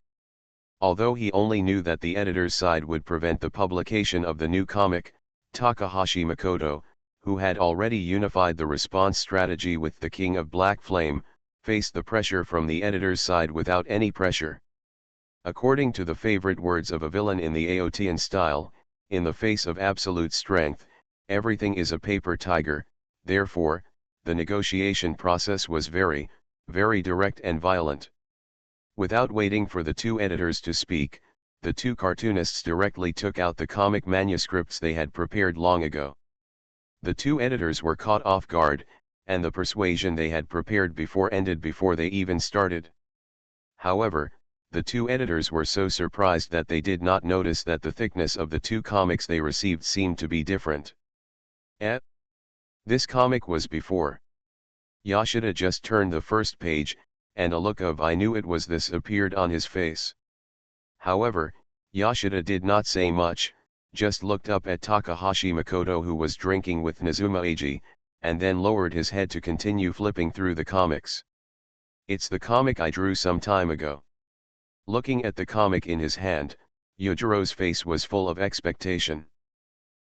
Although he only knew that the editor's side would prevent the publication of the new comic, Takahashi Makoto, who had already unified the response strategy with the King of Black Flame, faced the pressure from the editor's side without any pressure. According to the favorite words of a villain in the Aotean style, in the face of absolute strength, everything is a paper tiger. Therefore, the negotiation process was very, very direct and violent. Without waiting for the two editors to speak, the two cartoonists directly took out the comic manuscripts they had prepared long ago. The two editors were caught off guard, and the persuasion they had prepared before ended before they even started. However, the two editors were so surprised that they did not notice that the thickness of the two comics they received seemed to be different. This comic was before. Yoshida just turned the first page, and a look of "I knew it was this" appeared on his face. However, Yoshida did not say much, just looked up at Takahashi Makoto, who was drinking with Nazuma Eiji, and then lowered his head to continue flipping through the comics. "It's the comic I drew some time ago." Looking at the comic in his hand, Yujiro's face was full of expectation.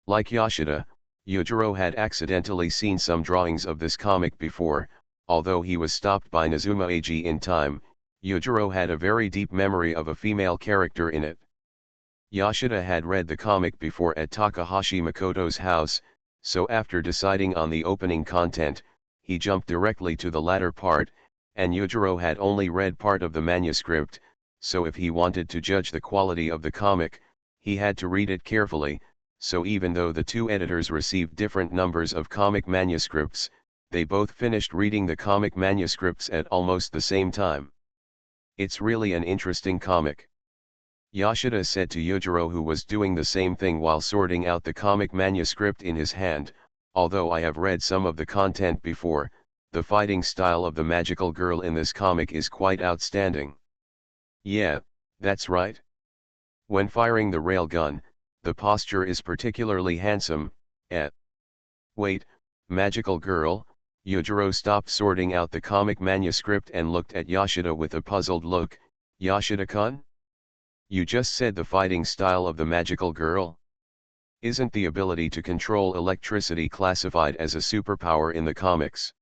Like Yoshida, Yujiro had accidentally seen some drawings of this comic before. Although he was stopped by Nazuma Eiji in time, Yujiro had a very deep memory of a female character in it. Yoshida had read the comic before at Takahashi Makoto's house, so after deciding on the opening content, he jumped directly to the latter part, and Yujiro had only read part of the manuscript, so if he wanted to judge the quality of the comic, he had to read it carefully. So even though the two editors received different numbers of comic manuscripts, they both finished reading the comic manuscripts at almost the same time. "It's really an interesting comic," Yoshida said to Yujiro, who was doing the same thing while sorting out the comic manuscript in his hand. "Although I have read some of the content before, the fighting style of the magical girl in this comic is quite outstanding." "Yeah, that's right. When firing the railgun, the posture is particularly handsome." Wait, magical girl? Yujiro stopped sorting out the comic manuscript and looked at Yoshida with a puzzled look. "Yoshida-kun? You just said the fighting style of the magical girl? Isn't the ability to control electricity classified as a superpower in the comics?"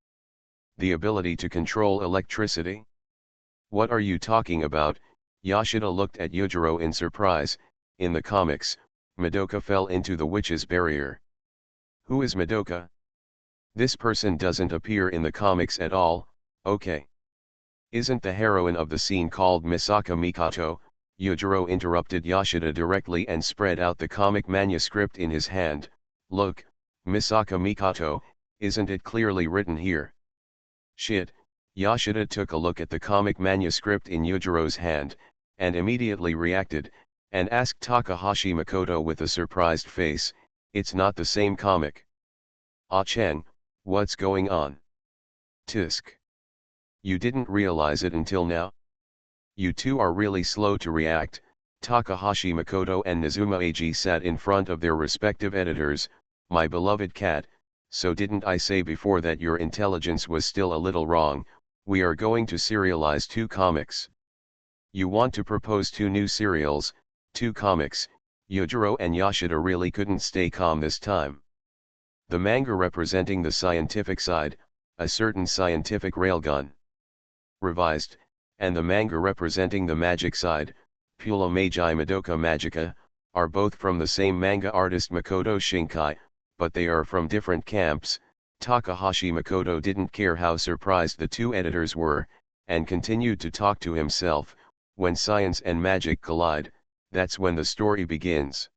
"The ability to control electricity? What are you talking about?" Yoshida looked at Yujiro in surprise. "In the comics, Madoka fell into the witch's barrier." "Who is Madoka? This person doesn't appear in the comics at all." "Okay. Isn't the heroine of the scene called Misaka Mikato?" Yujiro interrupted Yoshida directly and spread out the comic manuscript in his hand. "Look, Misaka Mikato, isn't it clearly written here?" "Shit." Yoshida took a look at the comic manuscript in Yujiro's hand, and immediately reacted, and asked Takahashi Makoto with a surprised face, "It's not the same comic." "Ah-Cheng, what's going on?" "Tisk. You didn't realize it until now? You two are really slow to react." Takahashi Makoto and Nazuma Eiji sat in front of their respective editors. "My beloved cat, so didn't I say before that your intelligence was still a little wrong? We are going to serialize 2 comics. You want to propose 2 new serials, 2 comics?" Yojiro and Yoshida really couldn't stay calm this time. The manga representing the scientific side, a certain scientific railgun. Revised, and the manga representing the magic side, Pulo Magi Madoka Magica, are both from the same manga artist Makoto Shinkai, but they are from different camps. Takahashi Makoto didn't care how surprised the two editors were, and continued to talk to himself. When science and magic collide, that's when the story begins.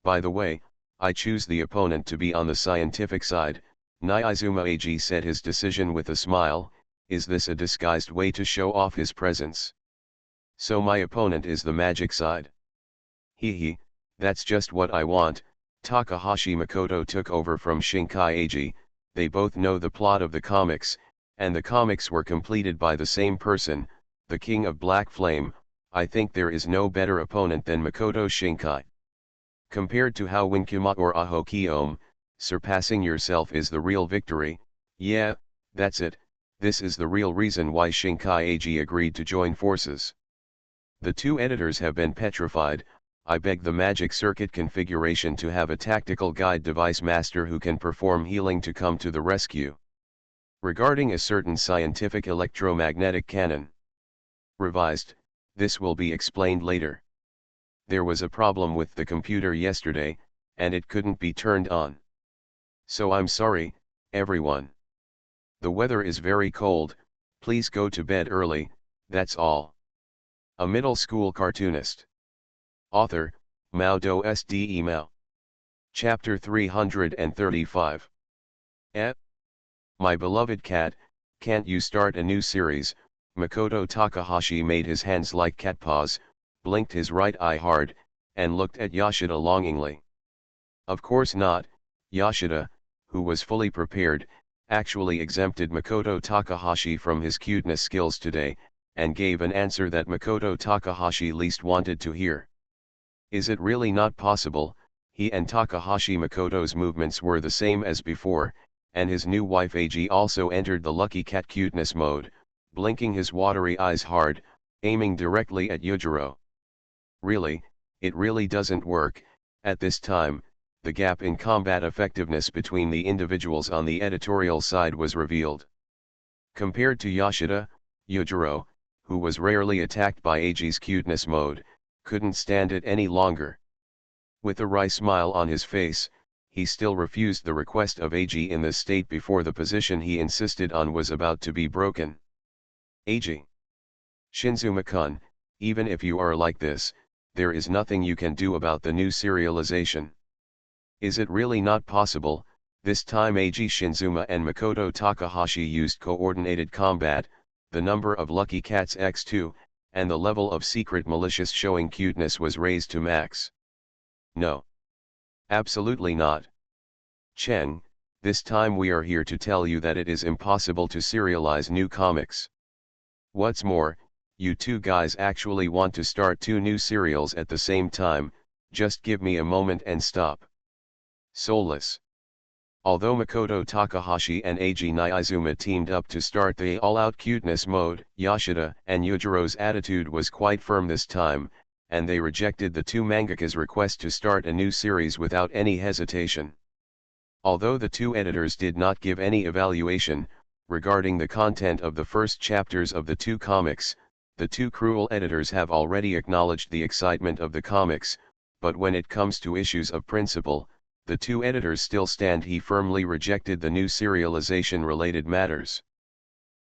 By the way, I choose the opponent to be on the scientific side. Nyaizuma Ag said his decision with a smile. Is this a disguised way to show off his presence? So my opponent is the magic side. Hee, that's just what I want. Takahashi Makoto took over from Shinkai Ag. They both know the plot of the comics, and the comics were completed by the same person, the King of Black Flame. I think there is no better opponent than Makoto Shinkai. Compared to how Winkuma or Aho Kiyome, surpassing yourself is the real victory. Yeah, that's it, this is the real reason why Shinkai Ag agreed to join forces. The two editors have been petrified. I beg the magic circuit configuration to have a tactical guide device master who can perform healing to come to the rescue. Regarding a certain scientific electromagnetic cannon. Revised, this will be explained later. There was a problem with the computer yesterday, and it couldn't be turned on. So I'm sorry, everyone. The weather is very cold, please go to bed early, that's all. A middle school cartoonist. Author, Mao Do Sde Mao. Chapter 335. My beloved cat, can't you start a new series? Makoto Takahashi made his hands like cat paws, blinked his right eye hard, and looked at Yoshida longingly. Of course not. Yoshida, who was fully prepared, actually exempted Makoto Takahashi from his cuteness skills today, and gave an answer that Makoto Takahashi least wanted to hear. Is it really not possible? He and Takahashi Makoto's movements were the same as before, and his new wife Ag also entered the lucky cat cuteness mode, blinking his watery eyes hard, aiming directly at Yojiro. Really, it really doesn't work. At this time, the gap in combat effectiveness between the individuals on the editorial side was revealed. Compared to Yoshida, Yojiro, who was rarely attacked by Ag's cuteness mode, couldn't stand it any longer. With a wry smile on his face, he still refused the request of Ag in this state before the position he insisted on was about to be broken. Ag. Shinzuma-kun, even if you are like this, there is nothing you can do about the new serialization. Is it really not possible? This time Ag Shinzuma and Makoto Takahashi used coordinated combat, the number of lucky cats x2, and the level of secret malicious showing cuteness was raised to max. No. Absolutely not. Cheng, this time we are here to tell you that it is impossible to serialize new comics. What's more, you two guys actually want to start two new serials at the same time, just give me a moment and stop. Soulless. Although Makoto Takahashi and Ag Nyaizuma teamed up to start the all-out cuteness mode, Yoshida and Yojiro's attitude was quite firm this time, and they rejected the two mangaka's request to start a new series without any hesitation. Although the two editors did not give any evaluation regarding the content of the first chapters of the two comics, the two cruel editors have already acknowledged the excitement of the comics, but when it comes to issues of principle, the two editors still stand. He firmly rejected the new serialization-related matters.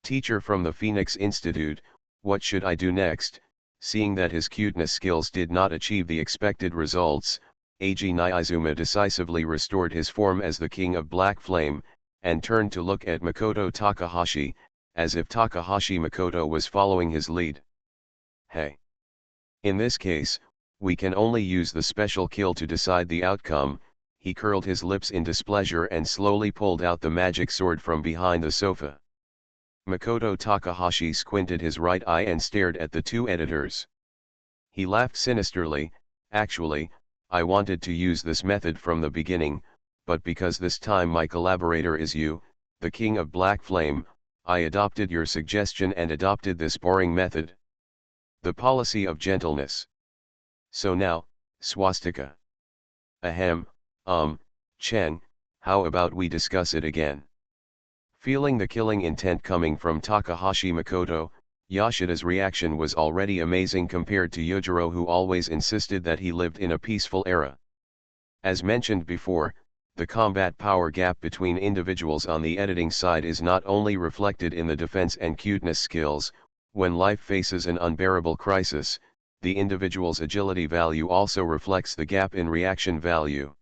Teacher from the Phoenix Institute, what should I do next? Seeing that his cuteness skills did not achieve the expected results, Ag Nyaizuma decisively restored his form as the King of Black Flame, and turned to look at Makoto Takahashi, as if Takahashi Makoto was following his lead. Hey! In this case, we can only use the special kill to decide the outcome. He curled his lips in displeasure and slowly pulled out the magic sword from behind the sofa. Makoto Takahashi squinted his right eye and stared at the two editors. He laughed sinisterly. Actually, I wanted to use this method from the beginning, but because this time my collaborator is you, the King of Black Flame, I adopted your suggestion and adopted this boring method. The policy of gentleness. So now, Swastika. Ahem, Chen, how about we discuss it again? Feeling the killing intent coming from Takahashi Makoto, Yoshida's reaction was already amazing compared to Yojiro, who always insisted that he lived in a peaceful era. As mentioned before, the combat power gap between individuals on the editing side is not only reflected in the defense and cuteness skills. When life faces an unbearable crisis, the individual's agility value also reflects the gap in reaction value.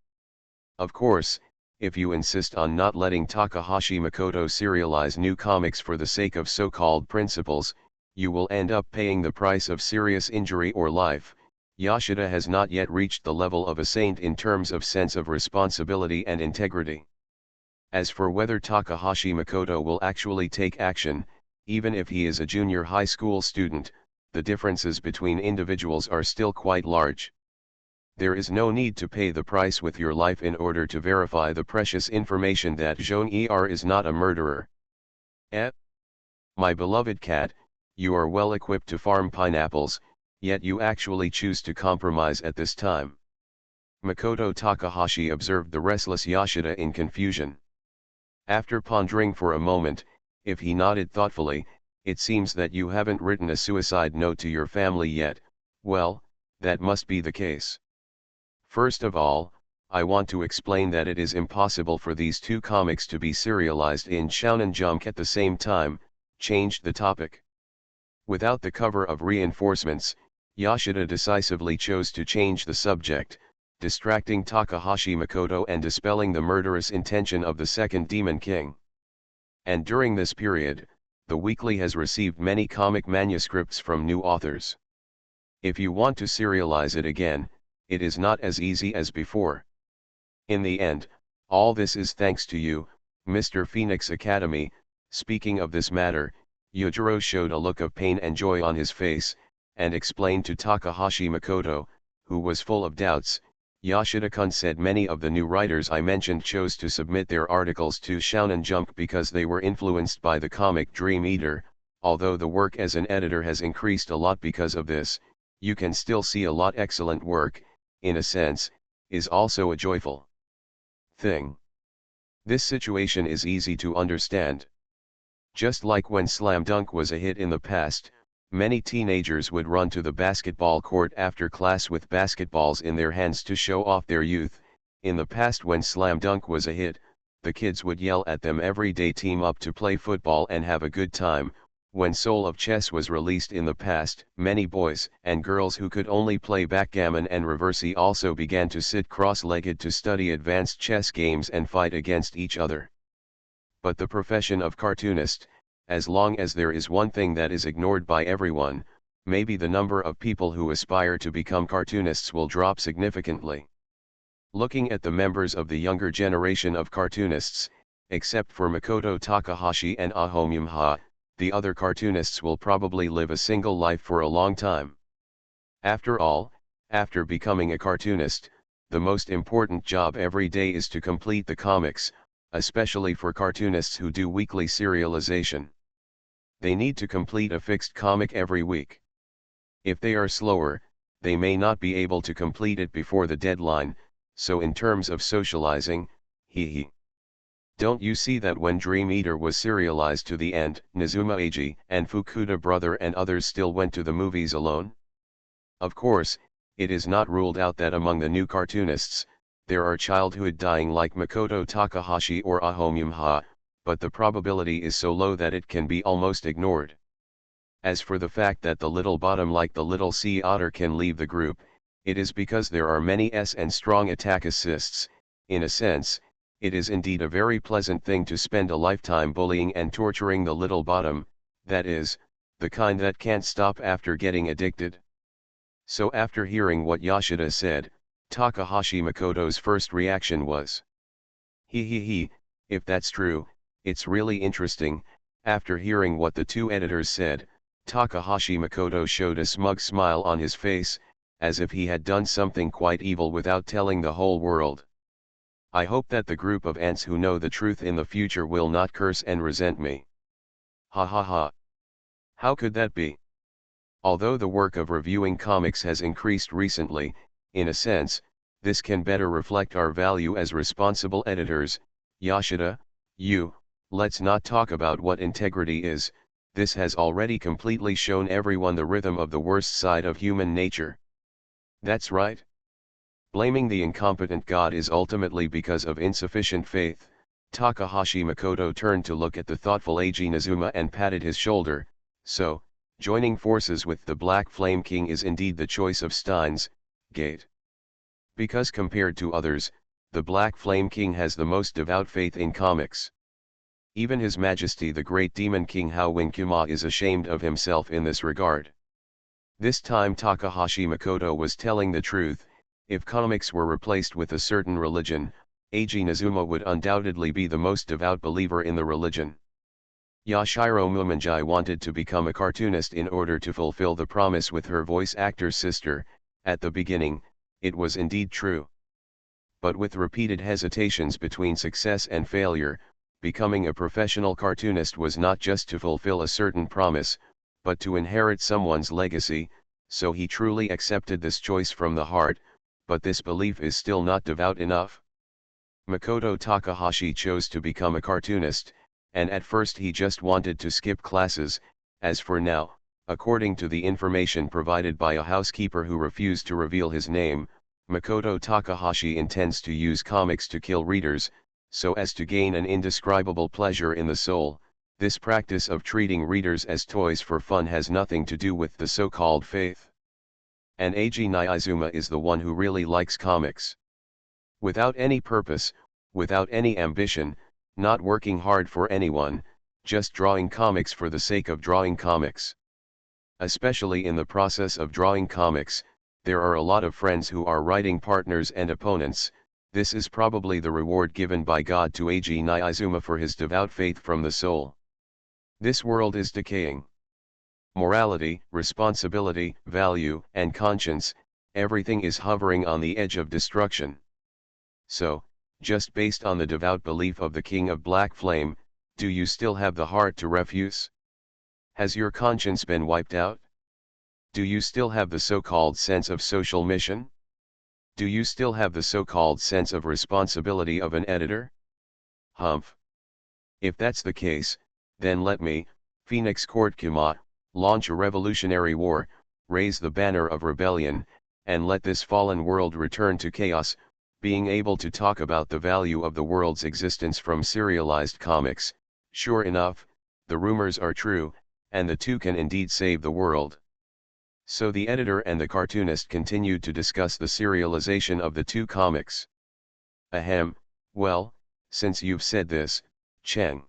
Of course, if you insist on not letting Takahashi Makoto serialize new comics for the sake of so-called principles, you will end up paying the price of serious injury or life. Yoshida has not yet reached the level of a saint in terms of sense of responsibility and integrity. As for whether Takahashi Makoto will actually take action, even if he is a junior high school student, the differences between individuals are still quite large. There is no need to pay the price with your life in order to verify the precious information that Jean-Er is not a murderer. My beloved cat, you are well equipped to farm pineapples, yet you actually choose to compromise at this time. Makoto Takahashi observed the restless Yoshida in confusion. After pondering for a moment, if he nodded thoughtfully, it seems that you haven't written a suicide note to your family yet. Well, that must be the case. First of all, I want to explain that it is impossible for these two comics to be serialized in Shonen Jump at the same time. Changed the topic. Without the cover of reinforcements, Yoshida decisively chose to change the subject, distracting Takahashi Makoto and dispelling the murderous intention of the second Demon King. And during this period, the weekly has received many comic manuscripts from new authors. If you want to serialize it again, it is not as easy as before. In the end, all this is thanks to you, Mr. Phoenix Academy. Speaking of this matter, Yojiro showed a look of pain and joy on his face, and explained to Takahashi Makoto, who was full of doubts. Yoshida-kun said many of the new writers I mentioned chose to submit their articles to Shonen Jump because they were influenced by the comic Dream Eater. Although the work as an editor has increased a lot because of this, you can still see a lot excellent work, in a sense, is also a joyful thing. This situation is easy to understand. Just like when Slam Dunk was a hit in the past, many teenagers would run to the basketball court after class with basketballs in their hands to show off their youth. In the past, when Slam Dunk was a hit, the kids would yell at them every day, team up to play football and have a good time. When Soul of Chess was released in the past, many boys and girls who could only play backgammon and reverse also began to sit cross-legged to study advanced chess games and fight against each other. But the profession of cartoonist, as long as there is one thing that is ignored by everyone, maybe the number of people who aspire to become cartoonists will drop significantly. Looking at the members of the younger generation of cartoonists, except for Makoto Takahashi and Ahomyumha, the other cartoonists will probably live a single life for a long time. After all, after becoming a cartoonist, the most important job every day is to complete the comics, especially for cartoonists who do weekly serialization. They need to complete a fixed comic every week. If they are slower, they may not be able to complete it before the deadline, so in terms of socializing, Don't you see that when Dream Eater was serialized to the end, Nizuma Eiji and Fukuda brother and others still went to the movies alone? Of course, it is not ruled out that among the new cartoonists, there are childhood dying like Makoto Takahashi or Ahomyumha, but the probability is so low that it can be almost ignored. As for the fact that the little bottom like the little sea otter can leave the group, it is because there are many S and strong attack assists. In a sense, it is indeed a very pleasant thing to spend a lifetime bullying and torturing the little bottom, that is, the kind that can't stop after getting addicted. So after hearing what Yoshida said, Takahashi Makoto's first reaction was, if that's true, it's really interesting. After hearing what the two editors said, Takahashi Makoto showed a smug smile on his face, as if he had done something quite evil without telling the whole world. I hope that the group of ants who know the truth in the future will not curse and resent me. Ha ha ha. How could that be? Although the work of reviewing comics has increased recently, in a sense, this can better reflect our value as responsible editors. Yoshida, let's not talk about what integrity is, this has already completely shown everyone the rhythm of the worst side of human nature. That's right. Blaming the incompetent god is ultimately because of insufficient faith. Takahashi Makoto turned to look at the thoughtful Eiji Nizuma and patted his shoulder. So, joining forces with the Black Flame King is indeed the choice of Steins Gate. Because compared to others, the Black Flame King has the most devout faith in comics. Even His Majesty the Great Demon King Howin Kuma is ashamed of himself in this regard. This time Takahashi Makoto was telling the truth. If comics were replaced with a certain religion, Eiji Nizuma would undoubtedly be the most devout believer in the religion. Yashiro Mumanji wanted to become a cartoonist in order to fulfill the promise with her voice actor's sister. At the beginning, it was indeed true. But with repeated hesitations between success and failure, becoming a professional cartoonist was not just to fulfill a certain promise, but to inherit someone's legacy, so he truly accepted this choice from the heart, but this belief is still not devout enough. Makoto Takahashi chose to become a cartoonist, and at first he just wanted to skip classes. As for now, according to the information provided by a housekeeper who refused to reveal his name, Makoto Takahashi intends to use comics to kill readers, so as to gain an indescribable pleasure in the soul. This practice of treating readers as toys for fun has nothing to do with the so-called faith. And Eiji Nizuma is the one who really likes comics. Without any purpose, without any ambition, not working hard for anyone, just drawing comics for the sake of drawing comics. Especially in the process of drawing comics, there are a lot of friends who are writing partners and opponents. This is probably the reward given by God to Eiji Nizuma for his devout faith from the soul. This world is decaying. Morality, responsibility, value, and conscience, everything is hovering on the edge of destruction. So, just based on the devout belief of the King of Black Flame, do you still have the heart to refuse? Has your conscience been wiped out? Do you still have the so-called sense of social mission? Do you still have the so-called sense of responsibility of an editor? Humph. If that's the case, then let me, Phoenix Court Kuma, launch a revolutionary war, raise the banner of rebellion, and let this fallen world return to chaos. Being able to talk about the value of the world's existence from serialized comics, sure enough, the rumors are true, and the two can indeed save the world. So the editor and the cartoonist continued to discuss the serialization of the two comics. Ahem, well, since you've said this, Cheng.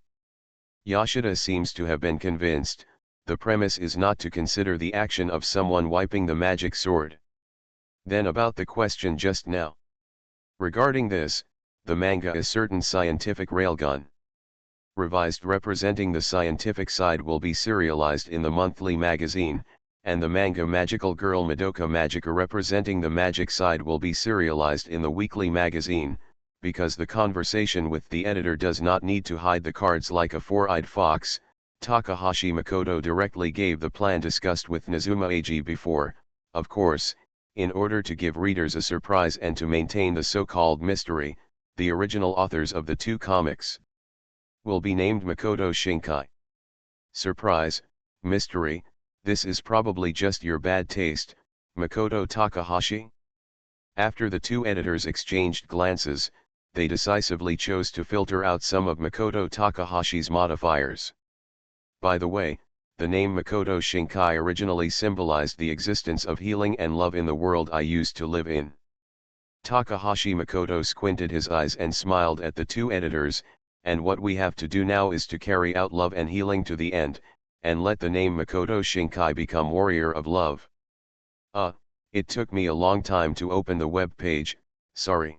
Yoshida seems to have been convinced. The premise is not to consider the action of someone wiping the magic sword. Then about the question just now. Regarding this, the manga A Certain Scientific Railgun revised representing the scientific side will be serialized in the monthly magazine, and the manga Magical Girl Madoka Magica representing the magic side will be serialized in the weekly magazine, because the conversation with the editor does not need to hide the cards like a four-eyed fox. Takahashi Makoto directly gave the plan discussed with Nizuma Eiji before, of course, in order to give readers a surprise and to maintain the so-called mystery. The original authors of the two comics will be named Makoto Shinkai. Surprise, mystery, this is probably just your bad taste, Makoto Takahashi? After the two editors exchanged glances, they decisively chose to filter out some of Makoto Takahashi's modifiers. By the way, the name Makoto Shinkai originally symbolized the existence of healing and love in the world I used to live in. Takahashi Makoto squinted his eyes and smiled at the two editors, and what we have to do now is to carry out love and healing to the end, and let the name Makoto Shinkai become Warrior of Love. It took me a long time to open the web page, sorry.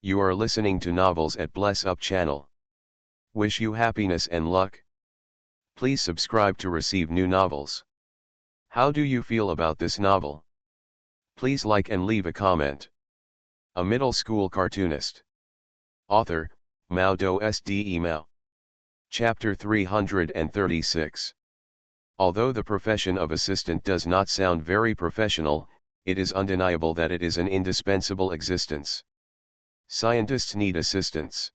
You are listening to Novels at Bless Up channel. Wish you happiness and luck. Please subscribe to receive new novels. How do you feel about this novel? Please like and leave a comment. A middle school cartoonist. Author, Mao Do Sde Mao. Chapter 336. Although the profession of assistant does not sound very professional, it is undeniable that it is an indispensable existence. Scientists need assistants.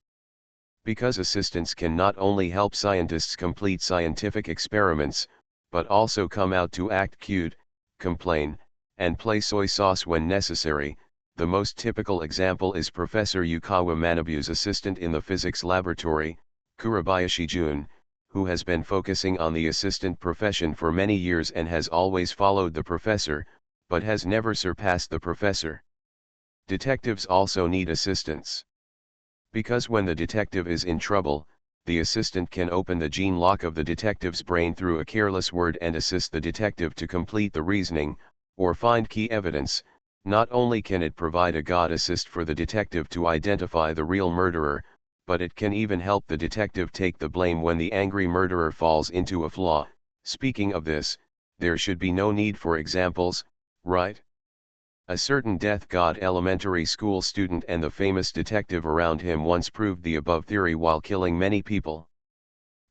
Because assistants can not only help scientists complete scientific experiments, but also come out to act cute, complain, and play soy sauce when necessary. The most typical example is Professor Yukawa Manabu's assistant in the physics laboratory, Kurabayashi Jun, who has been focusing on the assistant profession for many years and has always followed the professor, but has never surpassed the professor. Detectives also need assistants. Because when the detective is in trouble, the assistant can open the gene lock of the detective's brain through a careless word and assist the detective to complete the reasoning, or find key evidence. Not only can it provide a god assist for the detective to identify the real murderer, but it can even help the detective take the blame when the angry murderer falls into a flaw. Speaking of this, there should be no need for examples, right? A certain death god elementary school student and the famous detective around him once proved the above theory while killing many people.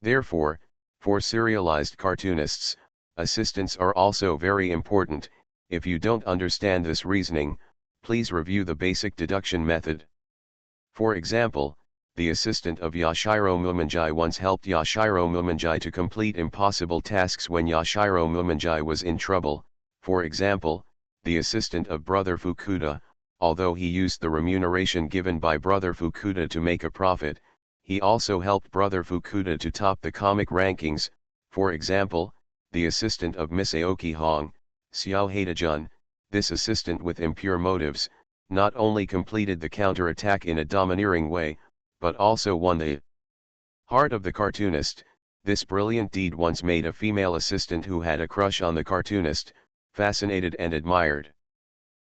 Therefore, for serialized cartoonists, assistants are also very important. If you don't understand this reasoning, please review the basic deduction method. For example, the assistant of Yashiro Mumanjai once helped Yashiro Mumanjai to complete impossible tasks when Yashiro Mumanjai was in trouble. For example, the assistant of Brother Fukuda, although he used the remuneration given by Brother Fukuda to make a profit, he also helped Brother Fukuda to top the comic rankings. For example, the assistant of Miss Aoki Hong, Xiao Haidajun, this assistant with impure motives, not only completed the counter-attack in a domineering way, but also won the heart of the cartoonist. This brilliant deed once made a female assistant who had a crush on the cartoonist, fascinated and admired.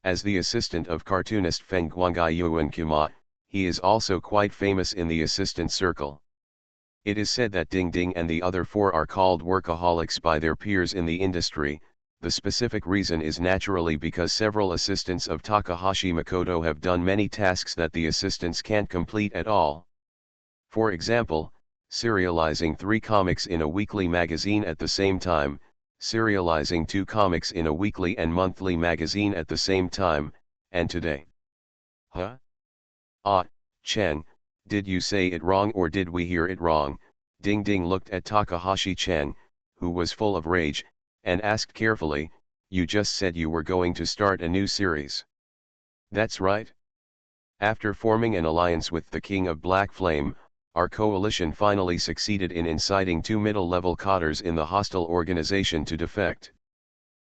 As the assistant of cartoonist Feng Guangai Yuan Kuma, he is also quite famous in the assistant circle. It is said that Ding Ding and the other four are called workaholics by their peers in the industry. The specific reason is naturally because several assistants of Takahashi Makoto have done many tasks that the assistants can't complete at all. For example, serializing 3 comics in a weekly magazine at the same time, serializing 2 comics in a weekly and monthly magazine at the same time, and today. Huh? Chang, did you say it wrong or did we hear it wrong? Ding Ding looked at Takahashi Chang, who was full of rage, and asked carefully, you just said you were going to start a new series. That's right. After forming an alliance with the King of Black Flame, our coalition finally succeeded in inciting 2 middle-level codders in the hostile organization to defect.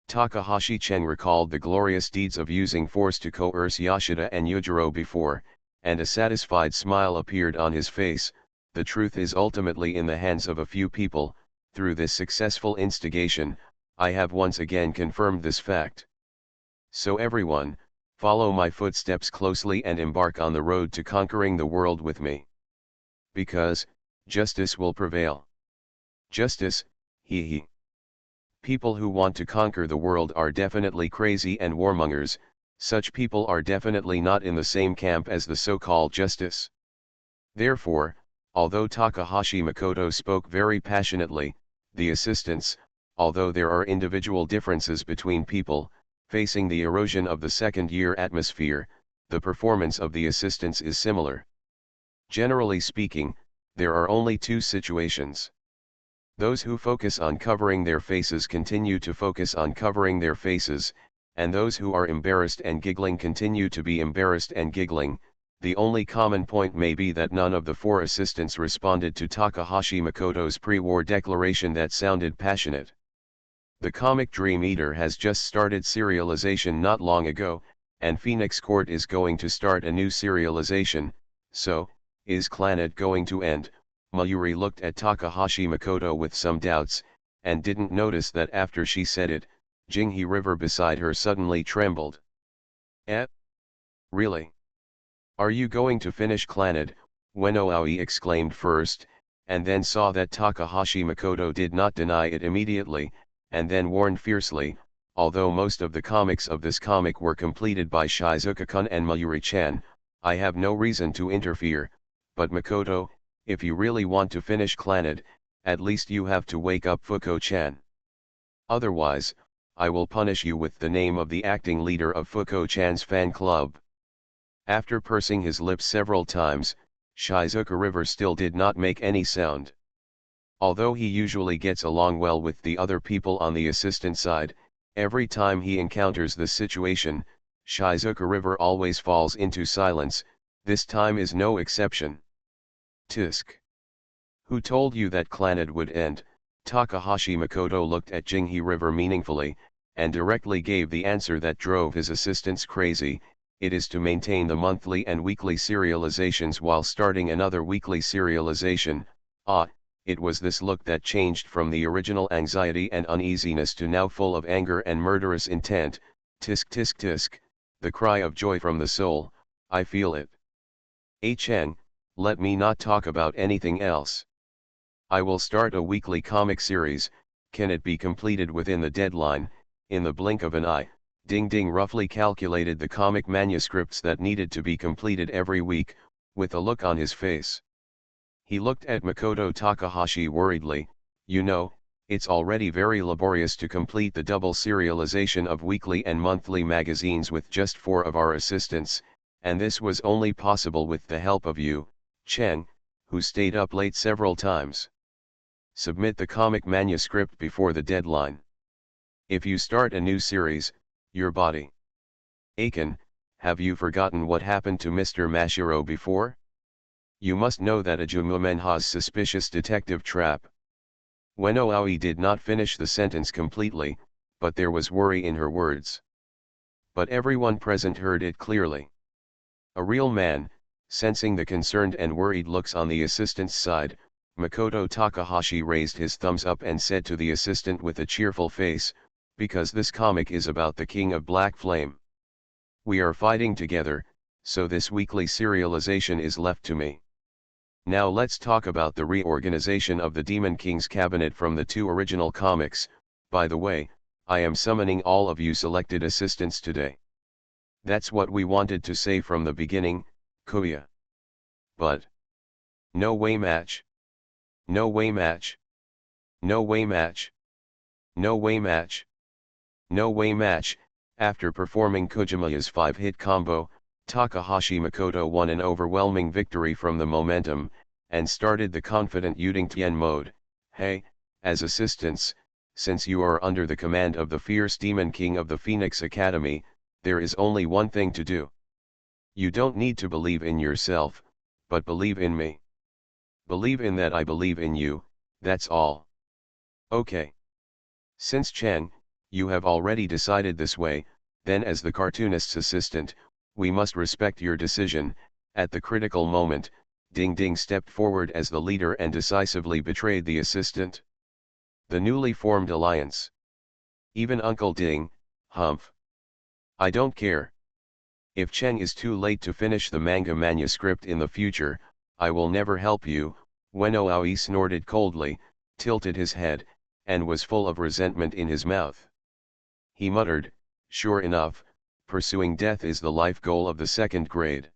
Takahashi Cheng recalled the glorious deeds of using force to coerce Yoshida and Yujiro before, and a satisfied smile appeared on his face. The truth is ultimately in the hands of a few people. Through this successful instigation, I have once again confirmed this fact. So everyone, follow my footsteps closely and embark on the road to conquering the world with me. Because, justice will prevail. Justice, he. People who want to conquer the world are definitely crazy and warmongers. Such people are definitely not in the same camp as the so-called justice. Therefore, although Takahashi Makoto spoke very passionately, the assistants, although there are individual differences between people, facing the erosion of the second-year atmosphere, the performance of the assistants is similar. Generally speaking, there are only 2 situations. Those who focus on covering their faces continue to focus on covering their faces, and those who are embarrassed and giggling continue to be embarrassed and giggling. The only common point may be that none of the 4 assistants responded to Takahashi Makoto's pre-war declaration that sounded passionate. The comic Dream Eater has just started serialization not long ago, and Phoenix Court is going to start a new serialization. So, is Clannad going to end? Mayuri looked at Takahashi Makoto with some doubts, and didn't notice that after she said it, Jinghe River beside her suddenly trembled. Really? Are you going to finish Clannad? Wenoaoi exclaimed first, and then saw that Takahashi Makoto did not deny it immediately, and then warned fiercely, although most of the comics of this comic were completed by Shizuka-kun and Mayuri-chan, I have no reason to interfere, but Makoto, if you really want to finish Clannad, at least you have to wake up Fuko-chan. Otherwise, I will punish you with the name of the acting leader of Fuko-chan's fan club. After pursing his lips several times, Shizuka River still did not make any sound. Although he usually gets along well with the other people on the assistant side, every time he encounters this situation, Shizuka River always falls into silence. This time is no exception. Tisk. Who told you that Clannad would end? Takahashi Makoto looked at Jinghe River meaningfully, and directly gave the answer that drove his assistants crazy. It is to maintain the monthly and weekly serializations while starting another weekly serialization. It was this look that changed from the original anxiety and uneasiness to now full of anger and murderous intent. Tisk tisk tisk, the cry of joy from the soul, I feel it. Cheng, let me not talk about anything else. I will start a weekly comic series. Can it be completed within the deadline? In the blink of an eye, Ding Ding roughly calculated the comic manuscripts that needed to be completed every week, with a look on his face. He looked at Makoto Takahashi worriedly. You know, it's already very laborious to complete the double serialization of weekly and monthly magazines with just 4 of our assistants, and this was only possible with the help of you, Cheng, who stayed up late several times. Submit the comic manuscript before the deadline. If you start a new series, your body. Aiken, have you forgotten what happened to Mr. Mashiro before? You must know that Ajumu-menha's suspicious detective trap. Ueno Aoi did not finish the sentence completely, but there was worry in her words. But everyone present heard it clearly. A real man, sensing the concerned and worried looks on the assistant's side, Makoto Takahashi raised his thumbs up and said to the assistant with a cheerful face, because this comic is about the King of Black Flame. We are fighting together, so this weekly serialization is left to me. Now let's talk about the reorganization of the Demon King's cabinet from the 2 original comics. By the way, I am summoning all of you selected assistants today. That's what we wanted to say from the beginning, Kuya. But no way match. No way match. No way match. No way match. No way match. After performing Kojimaya's 5-hit combo, Takahashi Makoto won an overwhelming victory from the momentum, and started the confident Yuding mode. Hey, as assistants, since you are under the command of the fierce Demon King of the Phoenix Academy, there is only one thing to do. You don't need to believe in yourself, but believe in me. Believe in that I believe in you, that's all. Okay. Since Cheng, you have already decided this way, then as the cartoonist's assistant, we must respect your decision. At the critical moment, Ding Ding stepped forward as the leader and decisively betrayed the assistant. The newly formed alliance. Even Uncle Ding, humph. I don't care. If Cheng is too late to finish the manga manuscript in the future, I will never help you. Ueno Aoi snorted coldly, tilted his head, and was full of resentment in his mouth. He muttered, sure enough, pursuing death is the life goal of the 2nd grade.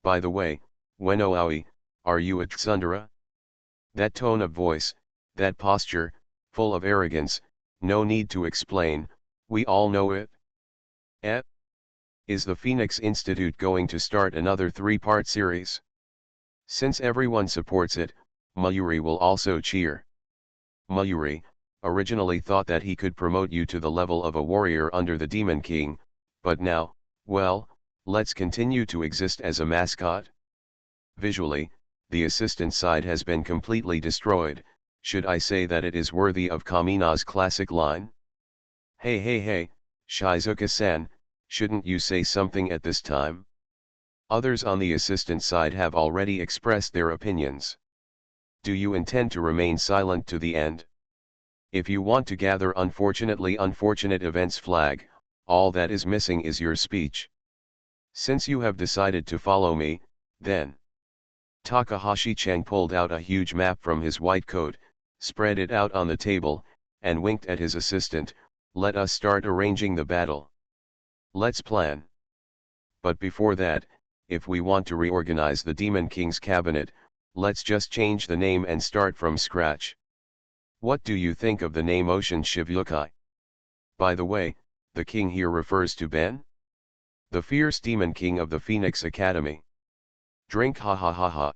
By the way, Ueno Aoi, are you a tsundere? That tone of voice, that posture, full of arrogance, no need to explain, we all know it. Is the Phoenix Institute going to start another 3-part series? Since everyone supports it, Mayuri will also cheer. Mayuri, originally thought that he could promote you to the level of a warrior under the Demon King, but now, well, let's continue to exist as a mascot. Visually, the assistant side has been completely destroyed. Should I say that it is worthy of Kamina's classic line? Hey, Shizuka-san, shouldn't you say something at this time? Others on the assistant side have already expressed their opinions. Do you intend to remain silent to the end? If you want to gather unfortunate events flag, all that is missing is your speech. Since you have decided to follow me, then. Takahashi Cheng pulled out a huge map from his white coat, spread it out on the table, and winked at his assistant. Let us start arranging the battle. Let's plan. But before that, if we want to reorganize the Demon King's cabinet, let's just change the name and start from scratch. What do you think of the name Ocean Shivyukai? By the way, the king here refers to Ben? The fierce demon king of the Phoenix Academy. Drink ha ha ha ha.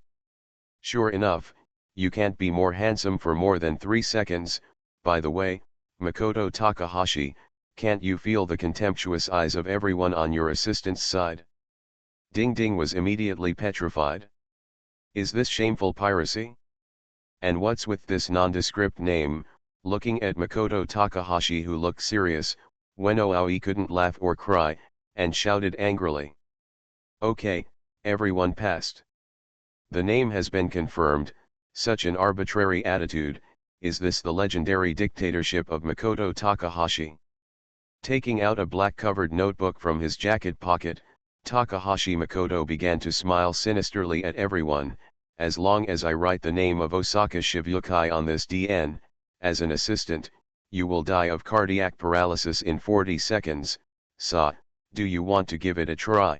Sure enough, you can't be more handsome for more than 3 seconds. By the way, Makoto Takahashi, can't you feel the contemptuous eyes of everyone on your assistant's side? Ding Ding was immediately petrified. Is this shameful piracy? And what's with this nondescript name? Looking at Makoto Takahashi, who looked serious, Ueno Aoi couldn't laugh or cry, and shouted angrily. Okay, everyone passed. The name has been confirmed. Such an arbitrary attitude. Is this the legendary dictatorship of Makoto Takahashi? Taking out a black-covered notebook from his jacket pocket, Takahashi Makoto began to smile sinisterly at everyone. As long as I write the name of Osaka Shibukai on this DN, as an assistant, you will die of cardiac paralysis in 40 seconds, do you want to give it a try?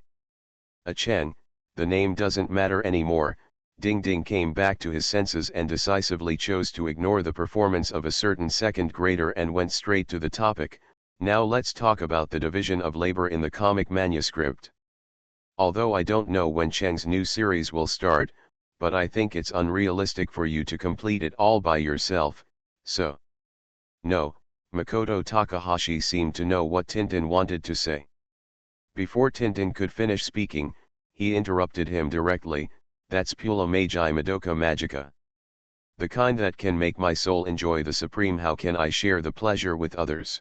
Acheng, the name doesn't matter anymore. Ding Ding came back to his senses and decisively chose to ignore the performance of a certain second grader and went straight to the topic. Now let's talk about the division of labor in the comic manuscript. Although I don't know when Cheng's new series will start, but I think it's unrealistic for you to complete it all by yourself, so. No, Makoto Takahashi seemed to know what Tintin wanted to say. Before Tintin could finish speaking, he interrupted him directly. That's Pula Magi Madoka Magica. The kind that can make my soul enjoy the supreme. How can I share the pleasure with others?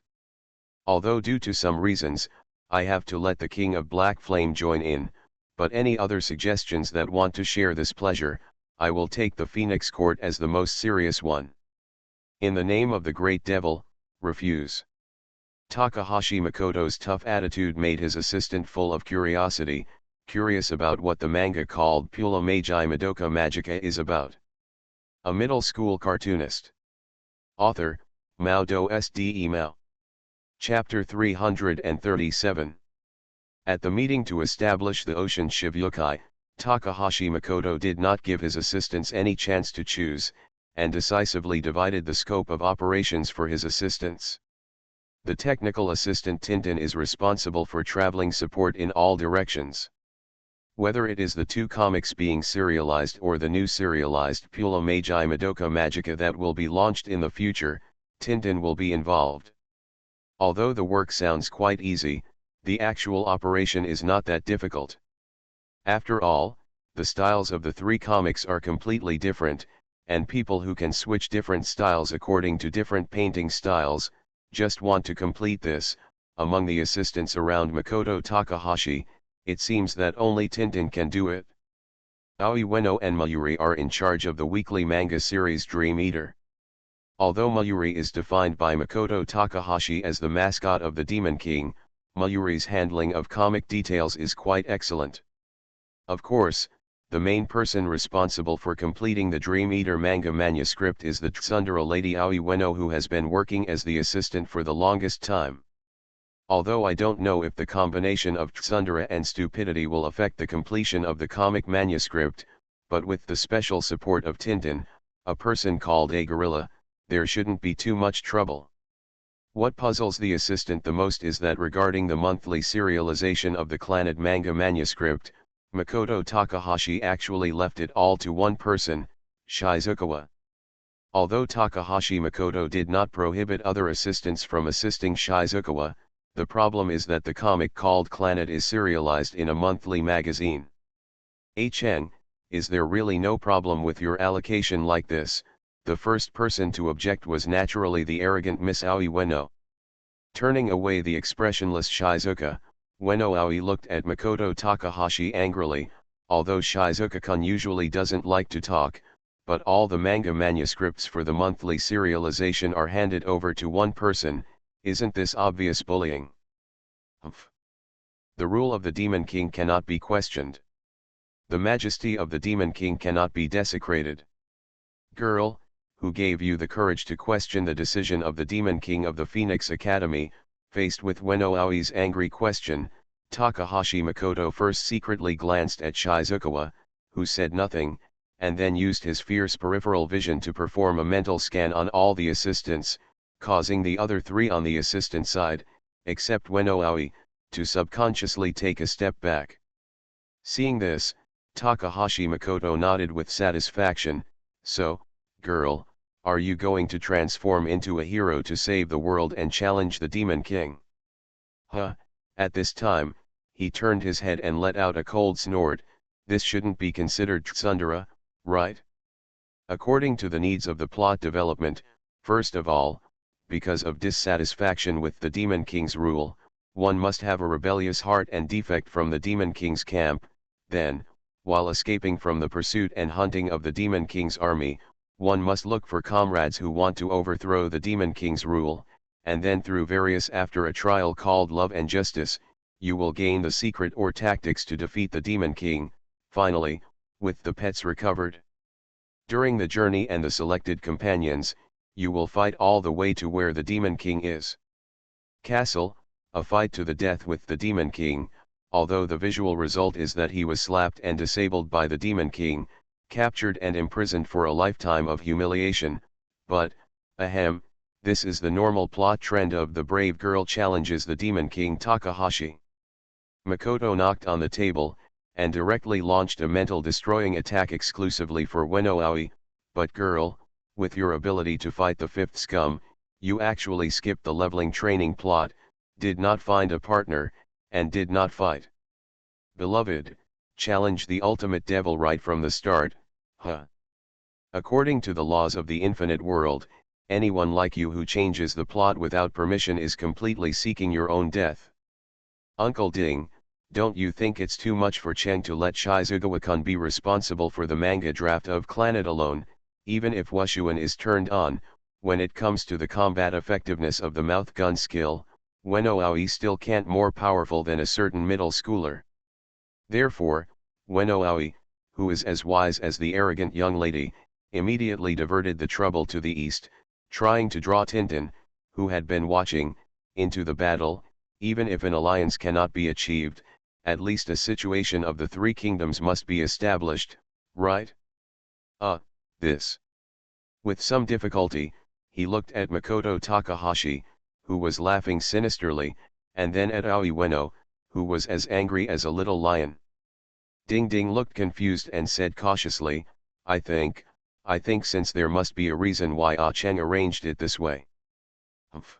Although due to some reasons, I have to let the King of Black Flame join in, but any other suggestions that want to share this pleasure, I will take the Phoenix Court as the most serious one. In the name of the Great Devil, refuse. Takahashi Makoto's tough attitude made his assistant full of curiosity, curious about what the manga called Pula Magi Madoka Magica is about. A middle school cartoonist. Author, Mao Do Sde Mao. Chapter 337. At the meeting to establish the Ocean Shibukai, Takahashi Makoto did not give his assistants any chance to choose, and decisively divided the scope of operations for his assistants. The technical assistant Tintin is responsible for traveling support in all directions. Whether it is the 2 comics being serialized or the new serialized Pula Magi Madoka Magica that will be launched in the future, Tintin will be involved. Although the work sounds quite easy, the actual operation is not that difficult. After all, the styles of the 3 comics are completely different, and people who can switch different styles according to different painting styles, just want to complete this. Among the assistants around Makoto Takahashi, it seems that only Tintin can do it. Aoi Ueno and Mayuri are in charge of the weekly manga series Dream Eater. Although Mayuri is defined by Makoto Takahashi as the mascot of the Demon King, Mayuri's handling of comic details is quite excellent. Of course, the main person responsible for completing the Dream Eater manga manuscript is the tsundere lady Aoi Ueno, who has been working as the assistant for the longest time. Although I don't know if the combination of tsundere and stupidity will affect the completion of the comic manuscript, but with the special support of Tintin, a person called a gorilla, there shouldn't be too much trouble. What puzzles the assistant the most is that regarding the monthly serialization of the Clannad manga manuscript, Makoto Takahashi actually left it all to one person, Shizukawa. Although Takahashi Makoto did not prohibit other assistants from assisting Shizukawa, the problem is that the comic called Clannad is serialized in a monthly magazine. Cheng, is there really no problem with your allocation like this? The first person to object was naturally the arrogant Miss Aoi Ueno. Turning away the expressionless Shizuka, Ueno Aoi looked at Makoto Takahashi angrily. Although Shizuka-kun usually doesn't like to talk, but all the manga manuscripts for the monthly serialization are handed over to one person. Isn't this obvious bullying? Humph. The rule of the Demon King cannot be questioned. The majesty of the Demon King cannot be desecrated. Girl, who gave you the courage to question the decision of the Demon King of the Phoenix Academy? Faced with Ueno Aoi's angry question, Takahashi Makoto first secretly glanced at Shizukawa, who said nothing, and then used his fierce peripheral vision to perform a mental scan on all the assistants, causing the other three on the assistant side, except Weno-Aoi, to subconsciously take a step back. Seeing this, Takahashi Makoto nodded with satisfaction. So, girl, are you going to transform into a hero to save the world and challenge the Demon King? Huh, at this time, he turned his head and let out a cold snort. This shouldn't be considered tsundere, right? According to the needs of the plot development, first of all, because of dissatisfaction with the Demon King's rule, one must have a rebellious heart and defect from the Demon King's camp. Then, while escaping from the pursuit and hunting of the Demon King's army, one must look for comrades who want to overthrow the Demon King's rule, and then through various after a trial called love and justice, you will gain the secret or tactics to defeat the Demon King. Finally, with the pets recovered during the journey and the selected companions, you will fight all the way to where the Demon King is. Castle, a fight to the death with the Demon King, although the visual result is that he was slapped and disabled by the Demon King, captured and imprisoned for a lifetime of humiliation, but, ahem, this is the normal plot trend of the brave girl challenges the Demon King Takahashi. Makoto knocked on the table, and directly launched a mental destroying attack exclusively for Weno-Aoi, but girl, with your ability to fight the fifth scum, you actually skipped the leveling training plot, did not find a partner, and did not fight. Beloved, challenge the ultimate devil right from the start, huh? According to the laws of the infinite world, anyone like you who changes the plot without permission is completely seeking your own death. Uncle Ding, don't you think it's too much for Cheng to let Shizugawa-kun be responsible for the manga draft of Clannad alone, even if Wushuan is turned on? When it comes to the combat effectiveness of the mouth gun skill, Weno-Aoi still can't more powerful than a certain middle schooler. Therefore, Weno-Aoi, who is as wise as the arrogant young lady, immediately diverted the trouble to the east, trying to draw Tintin, who had been watching, into the battle. Even if an alliance cannot be achieved, at least a situation of the three kingdoms must be established, right? This. With some difficulty, he looked at Makoto Takahashi, who was laughing sinisterly, and then at Aoi Ueno, who was as angry as a little lion. Ding Ding looked confused and said cautiously, I think since there must be a reason why Ah Cheng arranged it this way. Humph.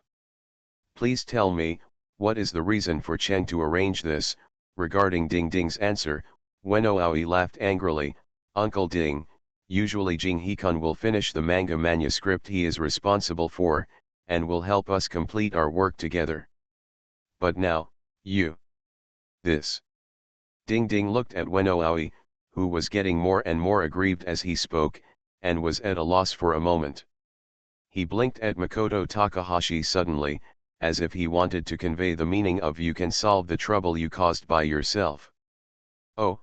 Please tell me, what is the reason for Cheng to arrange this? Regarding Ding Ding's answer, Weno-Aoi laughed angrily. Uncle Ding, usually Jing He-kun will finish the manga manuscript he is responsible for, and will help us complete our work together. But now, you. This. Ding Ding looked at Weno-Aoi, who was getting more and more aggrieved as he spoke, and was at a loss for a moment. He blinked at Makoto Takahashi suddenly, as if he wanted to convey the meaning of you can solve the trouble you caused by yourself. Oh,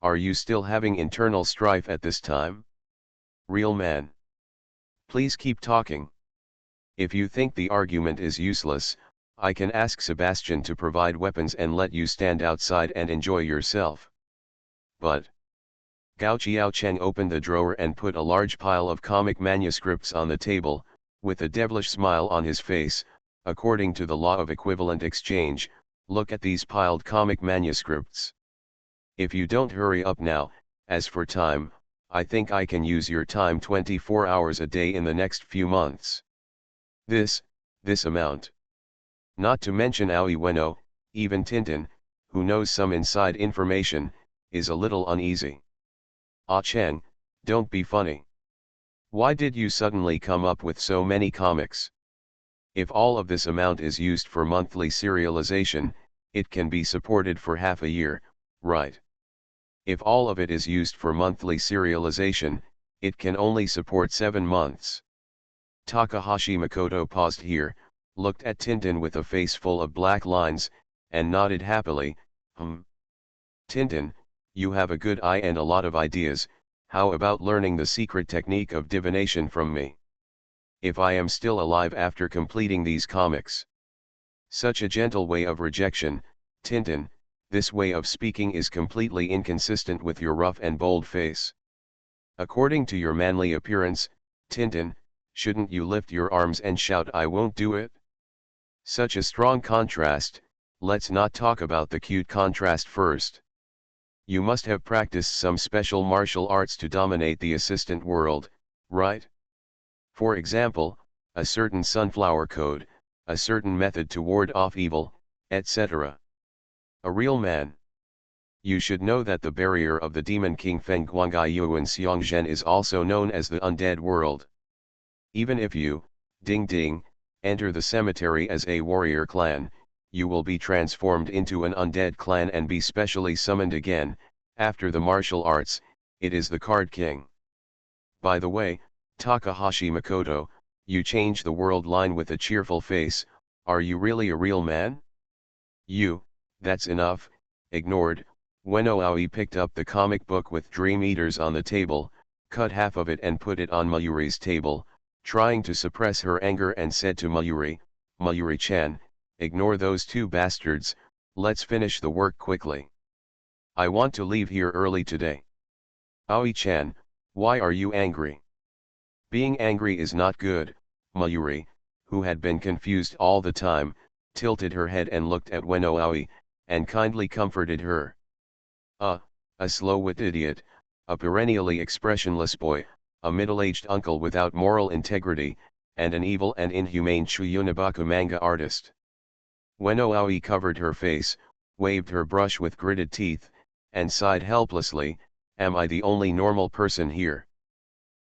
are you still having internal strife at this time? Real man. Please keep talking. If you think the argument is useless, I can ask Sebastian to provide weapons and let you stand outside and enjoy yourself. But Gao Qiaocheng opened the drawer and put a large pile of comic manuscripts on the table, with a devilish smile on his face. According to the law of equivalent exchange, look at these piled comic manuscripts. If you don't hurry up now, as for time, I think I can use your time 24 hours a day in the next few months. This amount. Not to mention Aoi Ueno, even Tintin, who knows some inside information, is a little uneasy. Ah Cheng, don't be funny. Why did you suddenly come up with so many comics? If all of this amount is used for monthly serialization, it can be supported for half a year, right? If all of it is used for monthly serialization, it can only support 7 months. Takahashi Makoto paused here, looked at Tintin with a face full of black lines, and nodded happily. Tintin, you have a good eye and a lot of ideas. How about learning the secret technique of divination from me? If I am still alive after completing these comics. Such a gentle way of rejection, Tintin. This way of speaking is completely inconsistent with your rough and bold face. According to your manly appearance, Tintin, shouldn't you lift your arms and shout I won't do it? Such a strong contrast. Let's not talk about the cute contrast first. You must have practiced some special martial arts to dominate the assistant world, right? For example, a certain sunflower code, a certain method to ward off evil, etc. A real man. You should know that the barrier of the Demon King Feng Guangai Yuan Xiongzhen is also known as the undead world. Even if you, ding ding, enter the cemetery as a warrior clan, you will be transformed into an undead clan and be specially summoned again. After the martial arts, it is the Card King. By the way, Takahashi Makoto, you change the world line with a cheerful face. Are you really a real man? That's enough, ignored. When Aoi picked up the comic book with Dream Eaters on the table, cut half of it and put it on Mayuri's table, trying to suppress her anger, and said to Mayuri-chan, ignore those two bastards, let's finish the work quickly. I want to leave here early today. Aoi-chan, why are you angry? Being angry is not good. Mayuri, who had been confused all the time, tilted her head and looked at Ueno Aoi, and kindly comforted her. A slow-witted idiot, a perennially expressionless boy, a middle-aged uncle without moral integrity, and an evil and inhumane Chuyunabaku manga artist. Ueno Aoi covered her face, waved her brush with gritted teeth, and sighed helplessly, am I the only normal person here?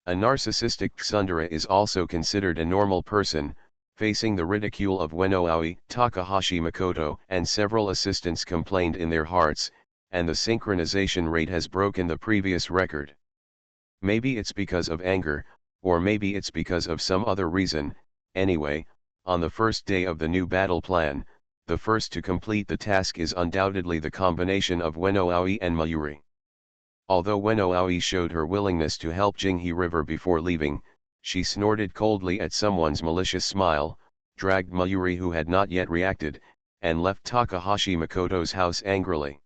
A narcissistic tsundere is also considered a normal person, facing the ridicule of Ueno Aoi. Takahashi Makoto and several assistants complained in their hearts, and the synchronization rate has broken the previous record. Maybe it's because of anger, or maybe it's because of some other reason. Anyway, on the first day of the new battle plan, the first to complete the task is undoubtedly the combination of Ueno Aoi and Mayuri. Although Ueno Aoi showed her willingness to help Jinghe River before leaving, she snorted coldly at someone's malicious smile, dragged Mayuri, who had not yet reacted, and left Takahashi Makoto's house angrily.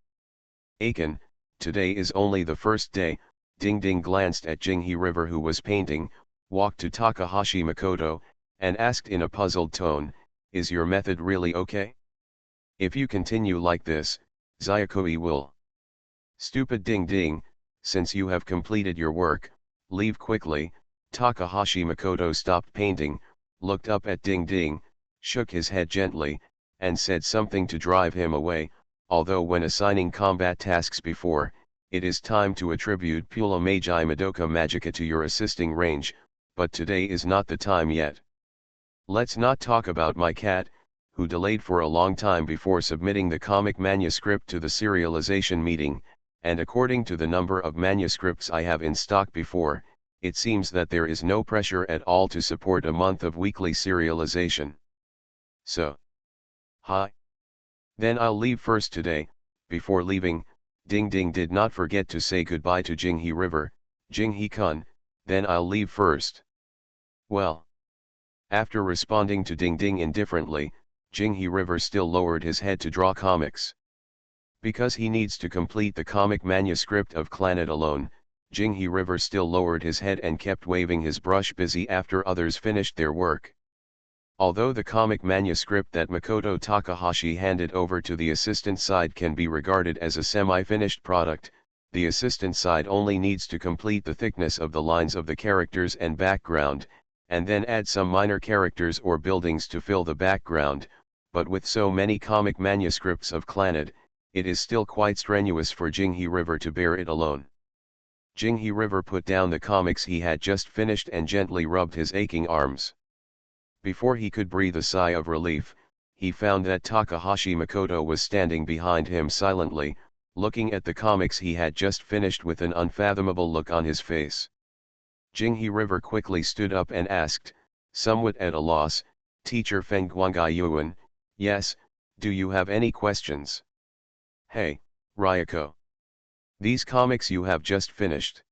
Aiken, today is only the first day. Ding Ding glanced at Jinghe River, who was painting, walked to Takahashi Makoto, and asked in a puzzled tone, is your method really okay? If you continue like this, Zayakoi will. Stupid Ding Ding, since you have completed your work, leave quickly. Takahashi Makoto stopped painting, looked up at Ding Ding, shook his head gently, and said something to drive him away. Although when assigning combat tasks before, it is time to attribute Pula Magi Madoka Magica to your assisting range, but today is not the time yet. Let's not talk about my cat, who delayed for a long time before submitting the comic manuscript to the serialization meeting, and according to the number of manuscripts I have in stock before, it seems that there is no pressure at all to support a month of weekly serialization. So. Hi. Then I'll leave first today. Before leaving, Ding Ding did not forget to say goodbye to Jinghe River. Jinghe-kun, then I'll leave first. Well. After responding to Ding Ding indifferently, Jinghe River still lowered his head to draw comics. Because he needs to complete the comic manuscript of Clannad alone, Jinghe River still lowered his head and kept waving his brush busy after others finished their work. Although the comic manuscript that Makoto Takahashi handed over to the assistant side can be regarded as a semi-finished product, the assistant side only needs to complete the thickness of the lines of the characters and background, and then add some minor characters or buildings to fill the background. But with so many comic manuscripts of Clannad, it is still quite strenuous for Jinghe River to bear it alone. Jinghe River put down the comics he had just finished and gently rubbed his aching arms. Before he could breathe a sigh of relief, he found that Takahashi Makoto was standing behind him silently, looking at the comics he had just finished with an unfathomable look on his face. Jinghe River quickly stood up and asked, somewhat at a loss, Teacher Feng Guangai Yuan, yes, do you have any questions? Hey, Ryoko. These comics you have just finished.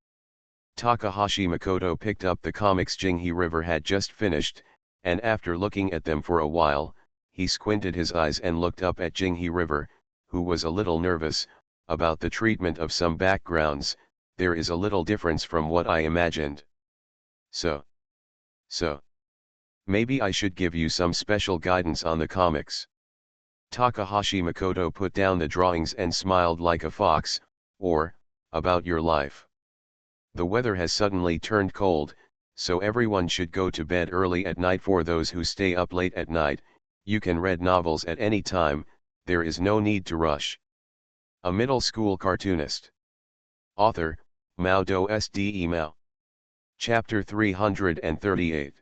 Takahashi Makoto picked up the comics Jinghe River had just finished, and after looking at them for a while, he squinted his eyes and looked up at Jinghe River, who was a little nervous about the treatment of some backgrounds. There is a little difference from what I imagined. So, Maybe I should give you some special guidance on the comics. Takahashi Makoto put down the drawings and smiled like a fox, or, about your life. The weather has suddenly turned cold, so everyone should go to bed early at night. For those who stay up late at night, you can read novels at any time, there is no need to rush. A middle school cartoonist. Author, Mao Do Sde Mao. Chapter 338.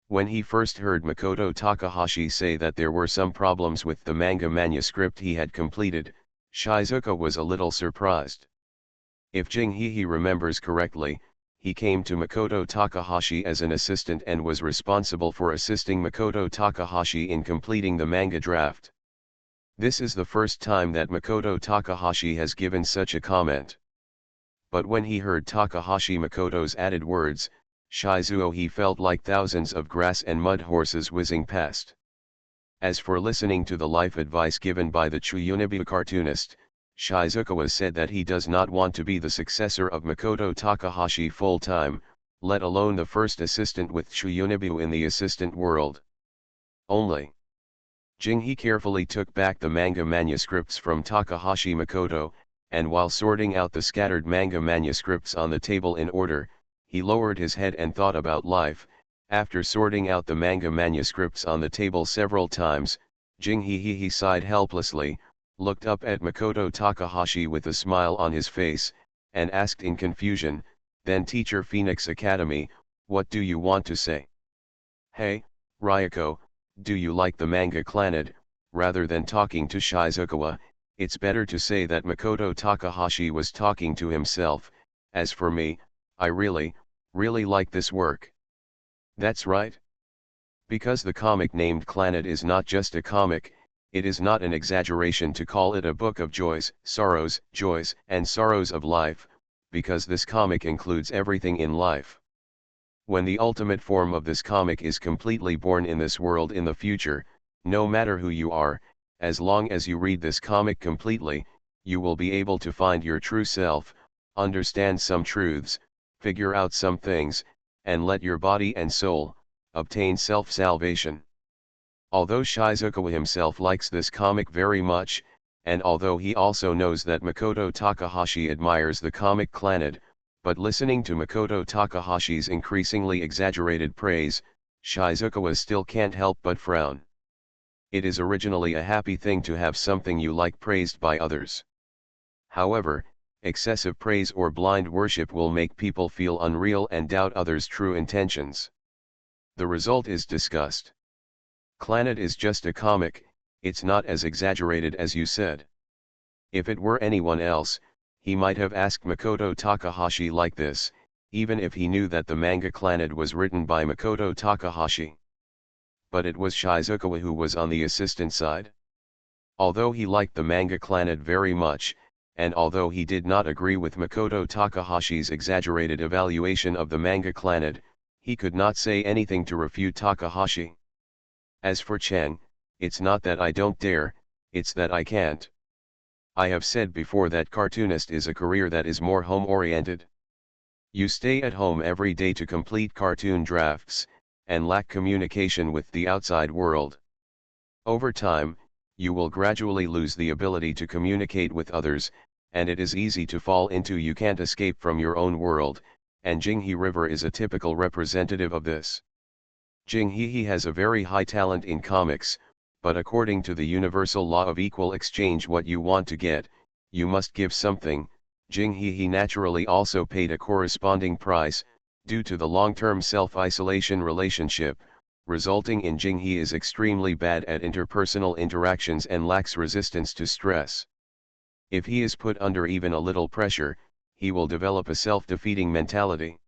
When he first heard Makoto Takahashi say that there were some problems with the manga manuscript he had completed, Shizuka was a little surprised. If Jing He remembers correctly, he came to Makoto Takahashi as an assistant and was responsible for assisting Makoto Takahashi in completing the manga draft. This is the first time that Makoto Takahashi has given such a comment. But when he heard Takahashi Makoto's added words, Shizuo he felt like thousands of grass and mud horses whizzing past. As for listening to the life advice given by the Chuyunibu cartoonist, Shizukawa said that he does not want to be the successor of Makoto Takahashi full-time, let alone the first assistant with Chuyunibu in the assistant world. Only. Jing-hee carefully took back the manga manuscripts from Takahashi Makoto, and while sorting out the scattered manga manuscripts on the table in order, he lowered his head and thought about life. After sorting out the manga manuscripts on the table several times, Jing-hee sighed helplessly, looked up at Makoto Takahashi with a smile on his face, and asked in confusion, "Then Teacher Phoenix Academy, what do you want to say?" "Hey, Ryoko, do you like the manga Clannad?" Rather than talking to Shizukawa, it's better to say that Makoto Takahashi was talking to himself. "As for me, I really like this work." "That's right. Because the comic named Clannad is not just a comic, it is not an exaggeration to call it a book of joys, and sorrows of life, because this comic includes everything in life. When the ultimate form of this comic is completely born in this world in the future, no matter who you are, as long as you read this comic completely, you will be able to find your true self, understand some truths, figure out some things, and let your body and soul obtain self-salvation." Although Shizukawa himself likes this comic very much, and although he also knows that Makoto Takahashi admires the comic Clannad, but listening to Makoto Takahashi's increasingly exaggerated praise, Shizukawa still can't help but frown. It is originally a happy thing to have something you like praised by others. However, excessive praise or blind worship will make people feel unreal and doubt others' true intentions. The result is disgust. Clannad is just a comic, it's not as exaggerated as you said. If it were anyone else, he might have asked Makoto Takahashi like this, even if he knew that the manga Clannad was written by Makoto Takahashi. But it was Shizukawa who was on the assistant side. Although he liked the manga Clannad very much, and although he did not agree with Makoto Takahashi's exaggerated evaluation of the manga Clannad, he could not say anything to refute Takahashi. "As for Chang, it's not that I don't dare, it's that I can't. I have said before that cartoonist is a career that is more home-oriented. You stay at home every day to complete cartoon drafts, and lack communication with the outside world. Over time, you will gradually lose the ability to communicate with others, and it is easy to fall into you can't escape from your own world, and Jing-hee River is a typical representative of this. Jing-hee has a very high talent in comics, but according to the universal law of equal exchange, what you want to get, you must give something. Jing-hee naturally also paid a corresponding price, due to the long-term self-isolation relationship, resulting in Jing-hee is extremely bad at interpersonal interactions and lacks resistance to stress. If he is put under even a little pressure, he will develop a self-defeating mentality.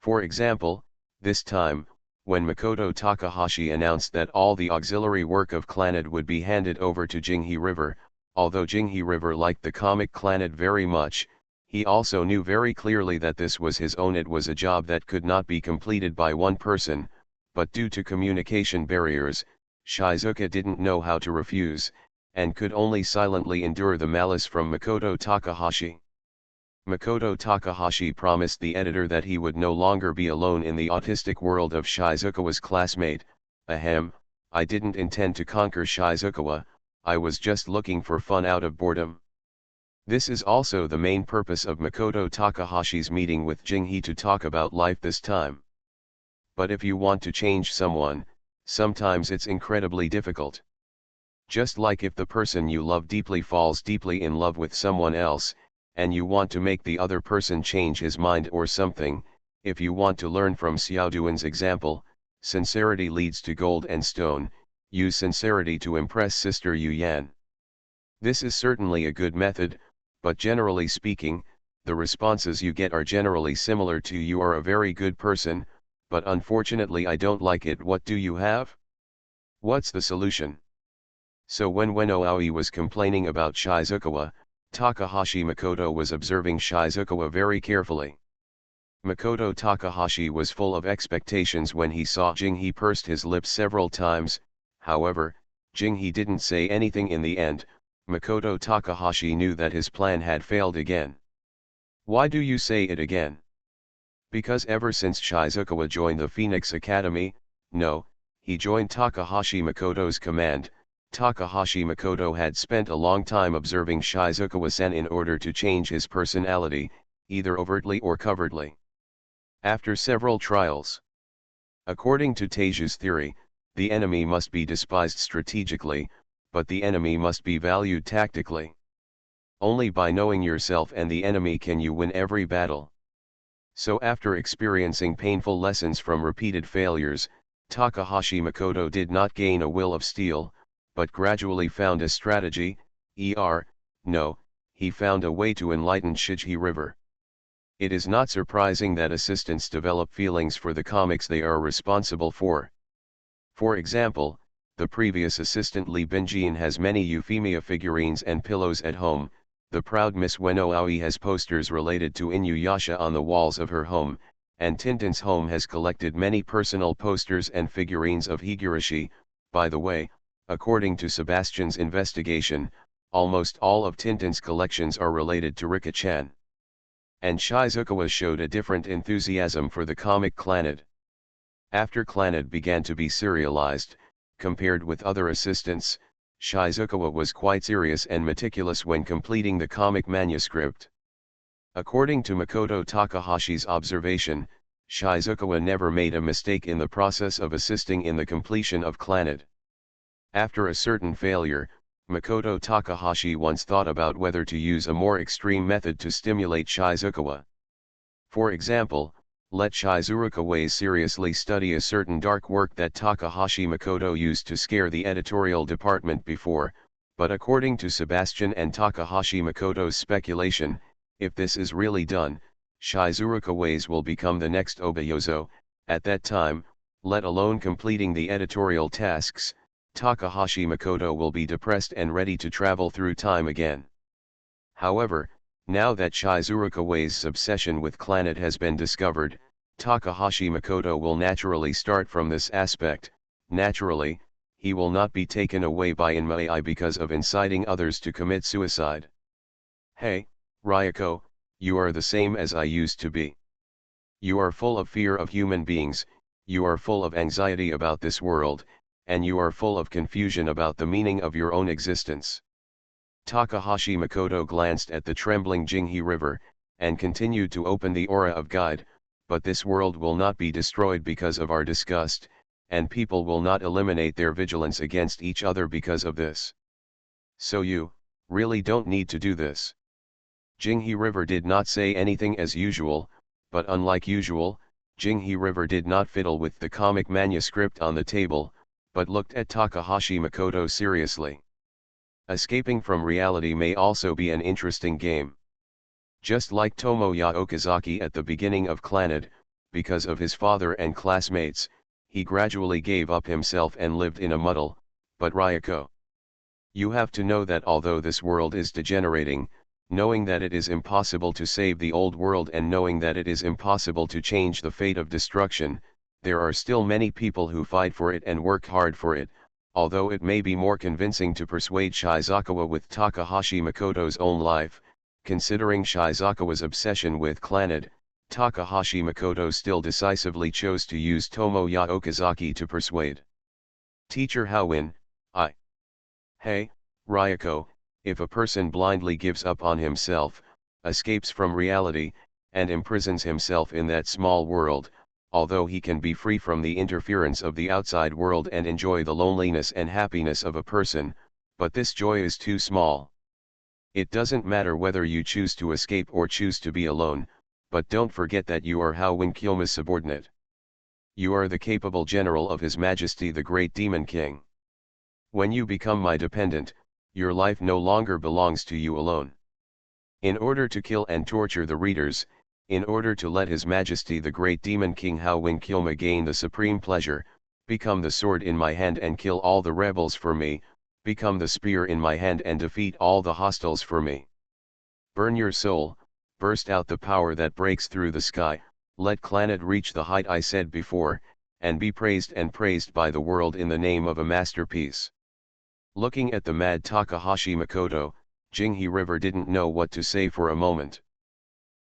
For example, this time, when Makoto Takahashi announced that all the auxiliary work of Clannad would be handed over to Jing-hee River, although Jing-hee River liked the comic Clannad very much, he also knew very clearly that this was his own. It was a job that could not be completed by one person, but due to communication barriers, Shizuka didn't know how to refuse, and could only silently endure the malice from Makoto Takahashi. Makoto Takahashi promised the editor that he would no longer be alone in the autistic world of Shizukawa's classmate. Ahem, I didn't intend to conquer Shizukawa, I was just looking for fun out of boredom. This is also the main purpose of Makoto Takahashi's meeting with Jinhee, to talk about life this time. But if you want to change someone, sometimes it's incredibly difficult. Just like if the person you love deeply falls deeply in love with someone else, and you want to make the other person change his mind or something. If you want to learn from Xiaoduan's example, sincerity leads to gold and stone, use sincerity to impress Sister Yu Yan. This is certainly a good method, but generally speaking, the responses you get are generally similar to "you are a very good person, but unfortunately I don't like it." What do you have? What's the solution? So when Aoi was complaining about Shizukawa, Takahashi Makoto was observing Shizukawa very carefully. Makoto Takahashi was full of expectations when he saw Jinhee pursed his lips several times. However, Jinhee didn't say anything in the end. Makoto Takahashi knew that his plan had failed again. Why do you say it again? Because ever since Shizukawa joined the Phoenix Academy, no, he joined Takahashi Makoto's command, Takahashi Makoto had spent a long time observing Shizukawa-san in order to change his personality, either overtly or covertly. After several trials. According to Teiju's theory, the enemy must be despised strategically, but the enemy must be valued tactically. Only by knowing yourself and the enemy can you win every battle. So after experiencing painful lessons from repeated failures, Takahashi Makoto did not gain a will of steel, but gradually found a strategy. No, he found a way to enlighten Shiji River. It is not surprising that assistants develop feelings for the comics they are responsible for. For example, the previous assistant Lee Binjin has many Euphemia figurines and pillows at home. The proud Miss Aoi has posters related to Inuyasha on the walls of her home, and Tintin's home has collected many personal posters and figurines of Higurashi. By the way, according to Sebastian's investigation, almost all of Tintin's collections are related to Rika-chan. And Shizukawa showed a different enthusiasm for the comic Clannad. After Clannad began to be serialized, compared with other assistants, Shizukawa was quite serious and meticulous when completing the comic manuscript. According to Makoto Takahashi's observation, Shizukawa never made a mistake in the process of assisting in the completion of Clannad. After a certain failure, Makoto Takahashi once thought about whether to use a more extreme method to stimulate Shizukawa. For example, let Shizukawa seriously study a certain dark work that Takahashi Makoto used to scare the editorial department before, but according to Sebastian and Takahashi Makoto's speculation, if this is really done, Shizukawa will become the next Obayozo. At that time, let alone completing the editorial tasks, Takahashi Makoto will be depressed and ready to travel through time again. However, now that Shizukawa's obsession with Clannad has been discovered, Takahashi Makoto will naturally start from this aspect. Naturally, he will not be taken away by Inmai because of inciting others to commit suicide. Hey, Ryoko, you are the same as I used to be. You are full of fear of human beings, you are full of anxiety about this world, and you are full of confusion about the meaning of your own existence. Takahashi Makoto glanced at the trembling Jinhee River, and continued to open the aura of guide, but this world will not be destroyed because of our disgust, and people will not eliminate their vigilance against each other because of this. So you, really don't need to do this. Jinhee River did not say anything as usual, but unlike usual, Jinhee River did not fiddle with the comic manuscript on the table, but looked at Takahashi Makoto seriously. Escaping from reality may also be an interesting game. Just like Tomoya Okazaki at the beginning of Clannad, because of his father and classmates, he gradually gave up himself and lived in a muddle. But Ryoko, you have to know that although this world is degenerating, knowing that it is impossible to save the old world and knowing that it is impossible to change the fate of destruction, there are still many people who fight for it and work hard for it. Although it may be more convincing to persuade Shizukawa with Takahashi Makoto's own life, Considering Shizukawa's obsession with Clannad, Takahashi Makoto still decisively chose to use Tomoya Okazaki to persuade. Teacher Howin, Hey, Ryoko, if a person blindly gives up on himself, escapes from reality, and imprisons himself in that small world, although he can be free from the interference of the outside world and enjoy the loneliness and happiness of a person, but this joy is too small. It doesn't matter whether you choose to escape or choose to be alone, but don't forget that you are Howin Kyoma's subordinate. You are the capable general of His Majesty the Great Demon King. When you become my dependent, your life no longer belongs to you alone. In order to kill and torture the readers, in order to let His Majesty the Great Demon King Howin Kyoma gain the supreme pleasure, become the sword in my hand and kill all the rebels for me, become the spear in my hand and defeat all the hostiles for me. Burn your soul, burst out the power that breaks through the sky, let Clannad reach the height I said before, and be praised by the world in the name of a masterpiece. Looking at the mad Takahashi Makoto, Jinghe River didn't know what to say for a moment.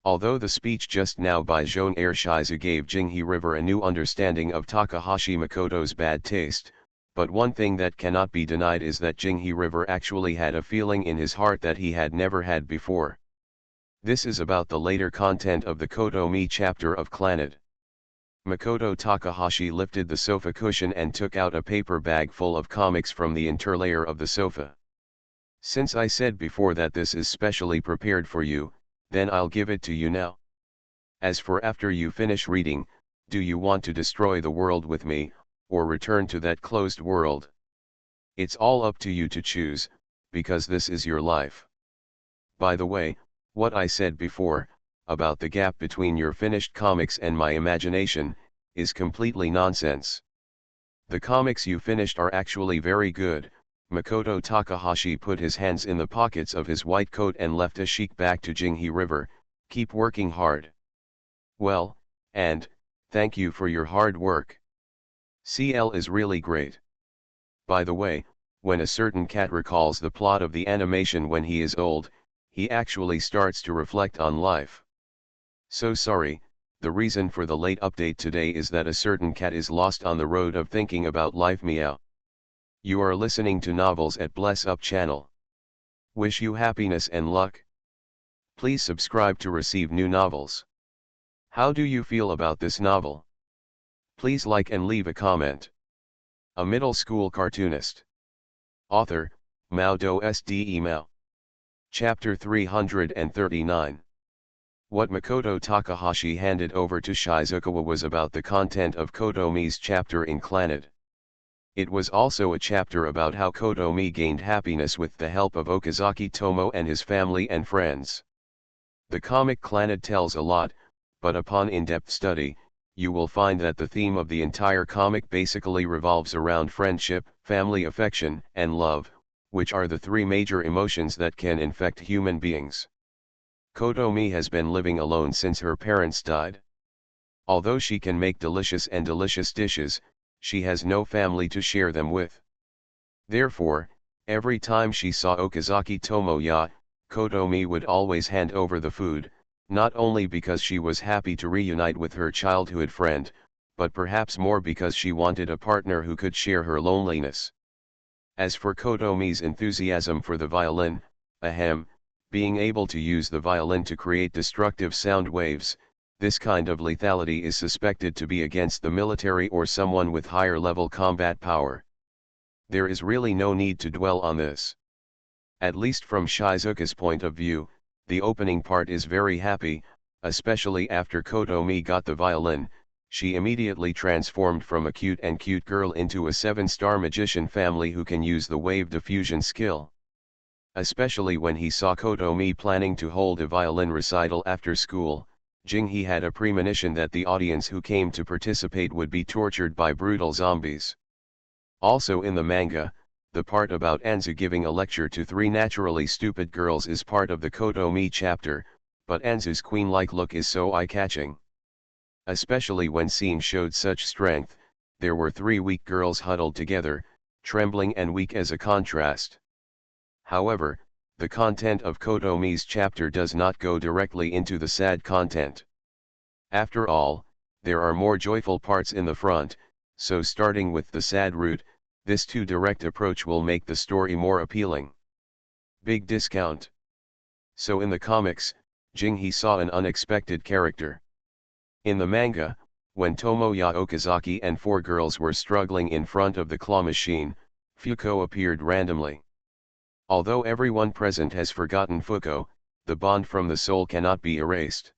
Although the speech just now by Jean Shizu gave Jinghe River a new understanding of Takahashi Makoto's bad taste, but one thing that cannot be denied is that Jinghe River actually had a feeling in his heart that he had never had before. This is about the later content of the Kotomi chapter of Clannad. Makoto Takahashi lifted the sofa cushion and took out a paper bag full of comics from the interlayer of the sofa. Since I said before that this is specially prepared for you, then I'll give it to you now. As for after you finish reading, do you want to destroy the world with me, or return to that closed world? It's all up to you to choose, because this is your life. By the way, what I said before, about the gap between your finished comics and my imagination, is completely nonsense. The comics you finished are actually very good. Makoto Takahashi put his hands in the pockets of his white coat and left a cheek back to Jinghe River. Keep working hard. Well, and, thank you for your hard work. CL is really great. By the way, when a certain cat recalls the plot of the animation when he is old, he actually starts to reflect on life. So sorry, the reason for the late update today is that a certain cat is lost on the road of thinking about life. Meow. You are listening to Novels at Bless Up channel. Wish you happiness and luck. Please subscribe to receive new novels. How do you feel about this novel? Please like and leave a comment. A middle school cartoonist. Author, Mao Do Sde Mao. Chapter 339. What Makoto Takahashi handed over to Shizukawa was about the content of Kotomi's chapter in Clannad. It was also a chapter about how Kotomi gained happiness with the help of Okazaki Tomo and his family and friends. The comic Clannad tells a lot, but upon in-depth study, you will find that the theme of the entire comic basically revolves around friendship, family affection, and love, which are the three major emotions that can infect human beings. Kotomi has been living alone since her parents died. Although she can make delicious dishes, she has no family to share them with. Therefore, every time she saw Okazaki Tomoya, Kotomi would always hand over the food, not only because she was happy to reunite with her childhood friend, but perhaps more because she wanted a partner who could share her loneliness. As for Kotomi's enthusiasm for the violin, being able to use the violin to create destructive sound waves, this kind of lethality is suspected to be against the military or someone with higher level combat power. There is really no need to dwell on this. At least from Shizuka's point of view, the opening part is very happy, especially after Kotomi got the violin. She immediately transformed from a cute girl into a 7-star magician family who can use the wave diffusion skill. Especially when he saw Kotomi planning to hold a violin recital after school, Jinghe had a premonition that the audience who came to participate would be tortured by brutal zombies. Also in the manga, the part about Anzu giving a lecture to 3 naturally stupid girls is part of the Kotomi chapter, but Anzu's queen-like look is so eye-catching. Especially when scene showed such strength, there were 3 weak girls huddled together, trembling and weak as a contrast. However, the content of Kotomi's chapter does not go directly into the sad content. After all, there are more joyful parts in the front, so starting with the sad route, this too direct approach will make the story more appealing. Big discount. So in the comics, Jing-Hee saw an unexpected character. In the manga, when Tomoya Okazaki and 4 girls were struggling in front of the claw machine, Fuko appeared randomly. Although everyone present has forgotten Fuko, the bond from the soul cannot be erased.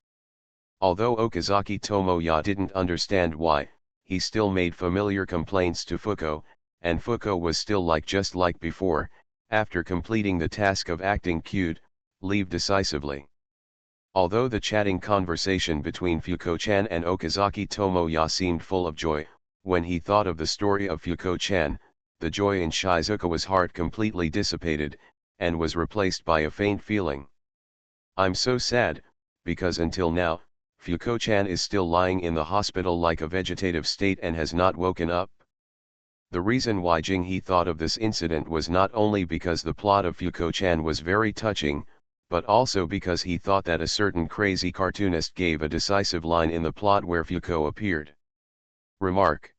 Although Okazaki Tomoya didn't understand why, he still made familiar complaints to Fuko, and Fuko was still just like before, after completing the task of acting cute, leave decisively. Although the chatting conversation between Fuko-chan and Okazaki Tomoya seemed full of joy, when he thought of the story of Fuko-chan, the joy in Shizukawa's heart completely dissipated, and was replaced by a faint feeling. I'm so sad, because until now, Fuko-chan is still lying in the hospital like a vegetative state and has not woken up. The reason why Jing-Hee thought of this incident was not only because the plot of Fuko-chan was very touching, but also because he thought that a certain crazy cartoonist gave a decisive line in the plot where Fuko appeared. Remark.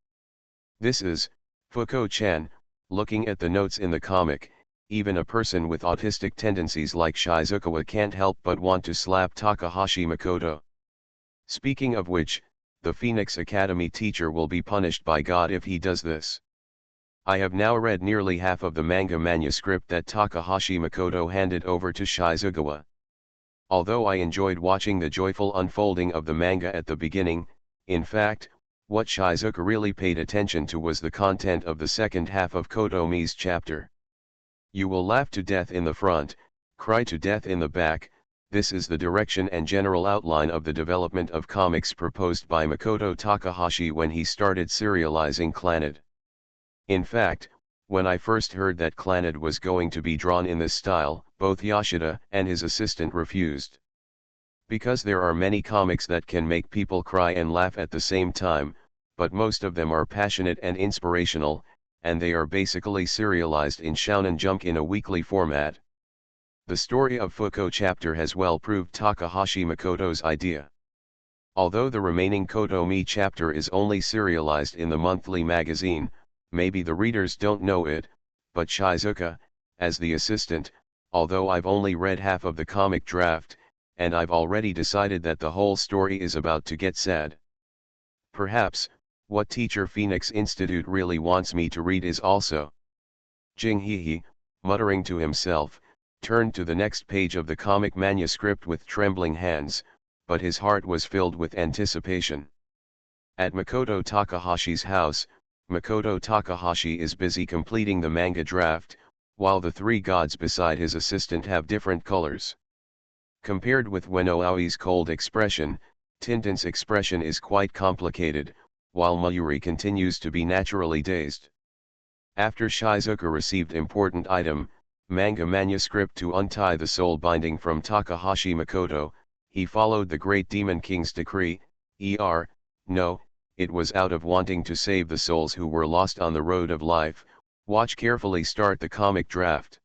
This is, Fuko-chan, looking at the notes in the comic, even a person with autistic tendencies like Shizukawa can't help but want to slap Takahashi Makoto. Speaking of which, the Phoenix Academy teacher will be punished by God if he does this. I have now read nearly half of the manga manuscript that Takahashi Makoto handed over to Shizukawa. Although I enjoyed watching the joyful unfolding of the manga at the beginning, in fact, what Shizuka really paid attention to was the content of the second half of Kotomi's chapter. You will laugh to death in the front, cry to death in the back. This is the direction and general outline of the development of comics proposed by Makoto Takahashi when he started serializing Clannad. In fact, when I first heard that Clannad was going to be drawn in this style, both Yoshida and his assistant refused. Because there are many comics that can make people cry and laugh at the same time, but most of them are passionate and inspirational, and they are basically serialized in Shonen Jump in a weekly format. The story of Fuko chapter has well proved Takahashi Makoto's idea. Although the remaining Kotomi chapter is only serialized in the monthly magazine, maybe the readers don't know it, but Shizuka, as the assistant, although I've only read half of the comic draft, and I've already decided that the whole story is about to get sad. Perhaps, what Teacher Phoenix Institute really wants me to read is also. Jing-Hee, muttering to himself, turned to the next page of the comic manuscript with trembling hands, but his heart was filled with anticipation. At Makoto Takahashi's house, Makoto Takahashi is busy completing the manga draft, while the 3 gods beside his assistant have different colors. Compared with Ueno Aoi's cold expression, Tintin's expression is quite complicated, while Mayuri continues to be naturally dazed. After Shizuka received important item, manga manuscript to untie the soul binding from Takahashi Makoto, he followed the Great Demon King's decree, no, it was out of wanting to save the souls who were lost on the road of life. Watch carefully start the comic draft.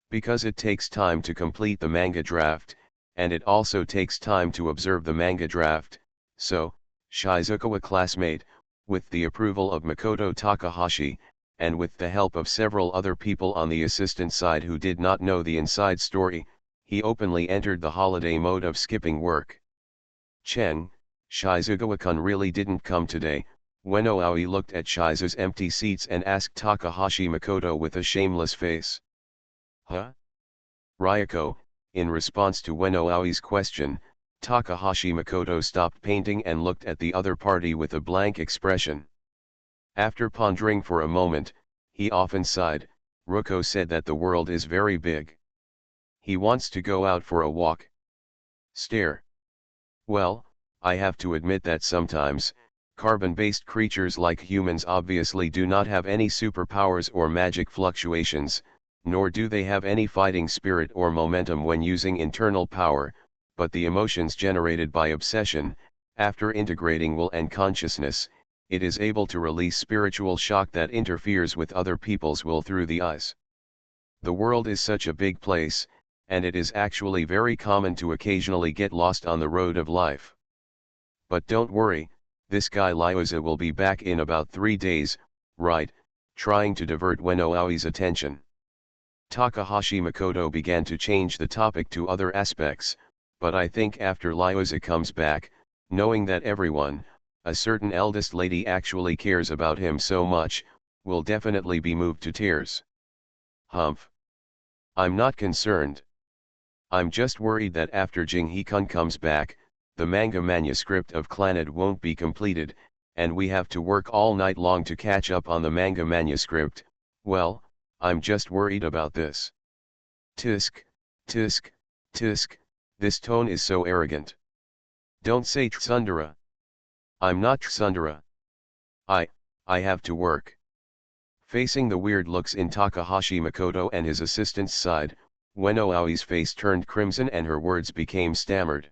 Because it takes time to complete the manga draft, and it also takes time to observe the manga draft, so, Shizukawa classmate, with the approval of Makoto Takahashi, and with the help of several other people on the assistant side who did not know the inside story, he openly entered the holiday mode of skipping work. Chen, Shizukawa-kun really didn't come today. Ueno Aoi looked at Shizu's empty seats and asked Takahashi Makoto with a shameless face. Huh? Ryoko, in response to Ueno Aoi's question, Takahashi Makoto stopped painting and looked at the other party with a blank expression. After pondering for a moment, he often sighed. Ryoko said that the world is very big. He wants to go out for a walk. Stare. Well, I have to admit that sometimes, carbon-based creatures like humans obviously do not have any superpowers or magic fluctuations, nor do they have any fighting spirit or momentum when using internal power, but the emotions generated by obsession, after integrating will and consciousness, it is able to release spiritual shock that interferes with other people's will through the eyes. The world is such a big place, and it is actually very common to occasionally get lost on the road of life. But don't worry, this guy Lyoza will be back in about 3 days, right, trying to divert Ueno Aoi's attention. Takahashi Makoto began to change the topic to other aspects, but I think after Lyoza comes back, knowing that everyone, a certain eldest lady actually cares about him so much, will definitely be moved to tears. Humph. I'm not concerned. I'm just worried that after Jing He-kun comes back, the manga manuscript of Clannad won't be completed, and we have to work all night long to catch up on the manga manuscript. Well, I'm just worried about this. Tisk, tisk, tisk, this tone is so arrogant. Don't say tsundere. I'm not tsundere. I have to work. Facing the weird looks in Takahashi Makoto and his assistant's side, Ueno Aoi's face turned crimson and her words became stammered.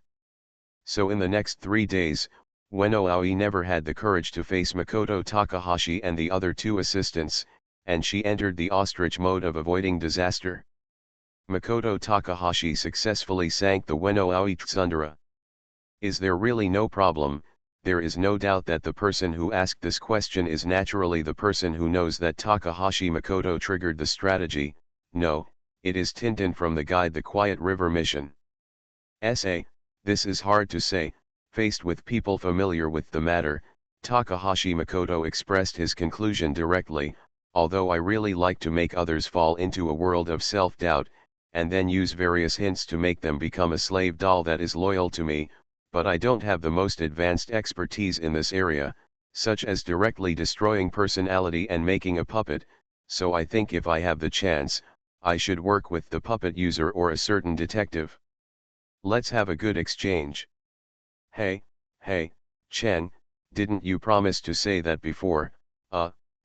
So in the next 3 days, Ueno Aoi never had the courage to face Makoto Takahashi and the other 2 assistants, and she entered the ostrich mode of avoiding disaster. Makoto Takahashi successfully sank the Ueno Aoi tsundere. Is there really no problem? There is no doubt that the person who asked this question is naturally the person who knows that Takahashi Makoto triggered the strategy. No, it is Tintin from the guide The Quiet River Mission. Essay, this is hard to say. Faced with people familiar with the matter, Takahashi Makoto expressed his conclusion directly, although I really like to make others fall into a world of self-doubt, and then use various hints to make them become a slave doll that is loyal to me, but I don't have the most advanced expertise in this area, such as directly destroying personality and making a puppet, so I think if I have the chance, I should work with the puppet user or a certain detective. Let's have a good exchange. Hey, Chen, didn't you promise to say that before?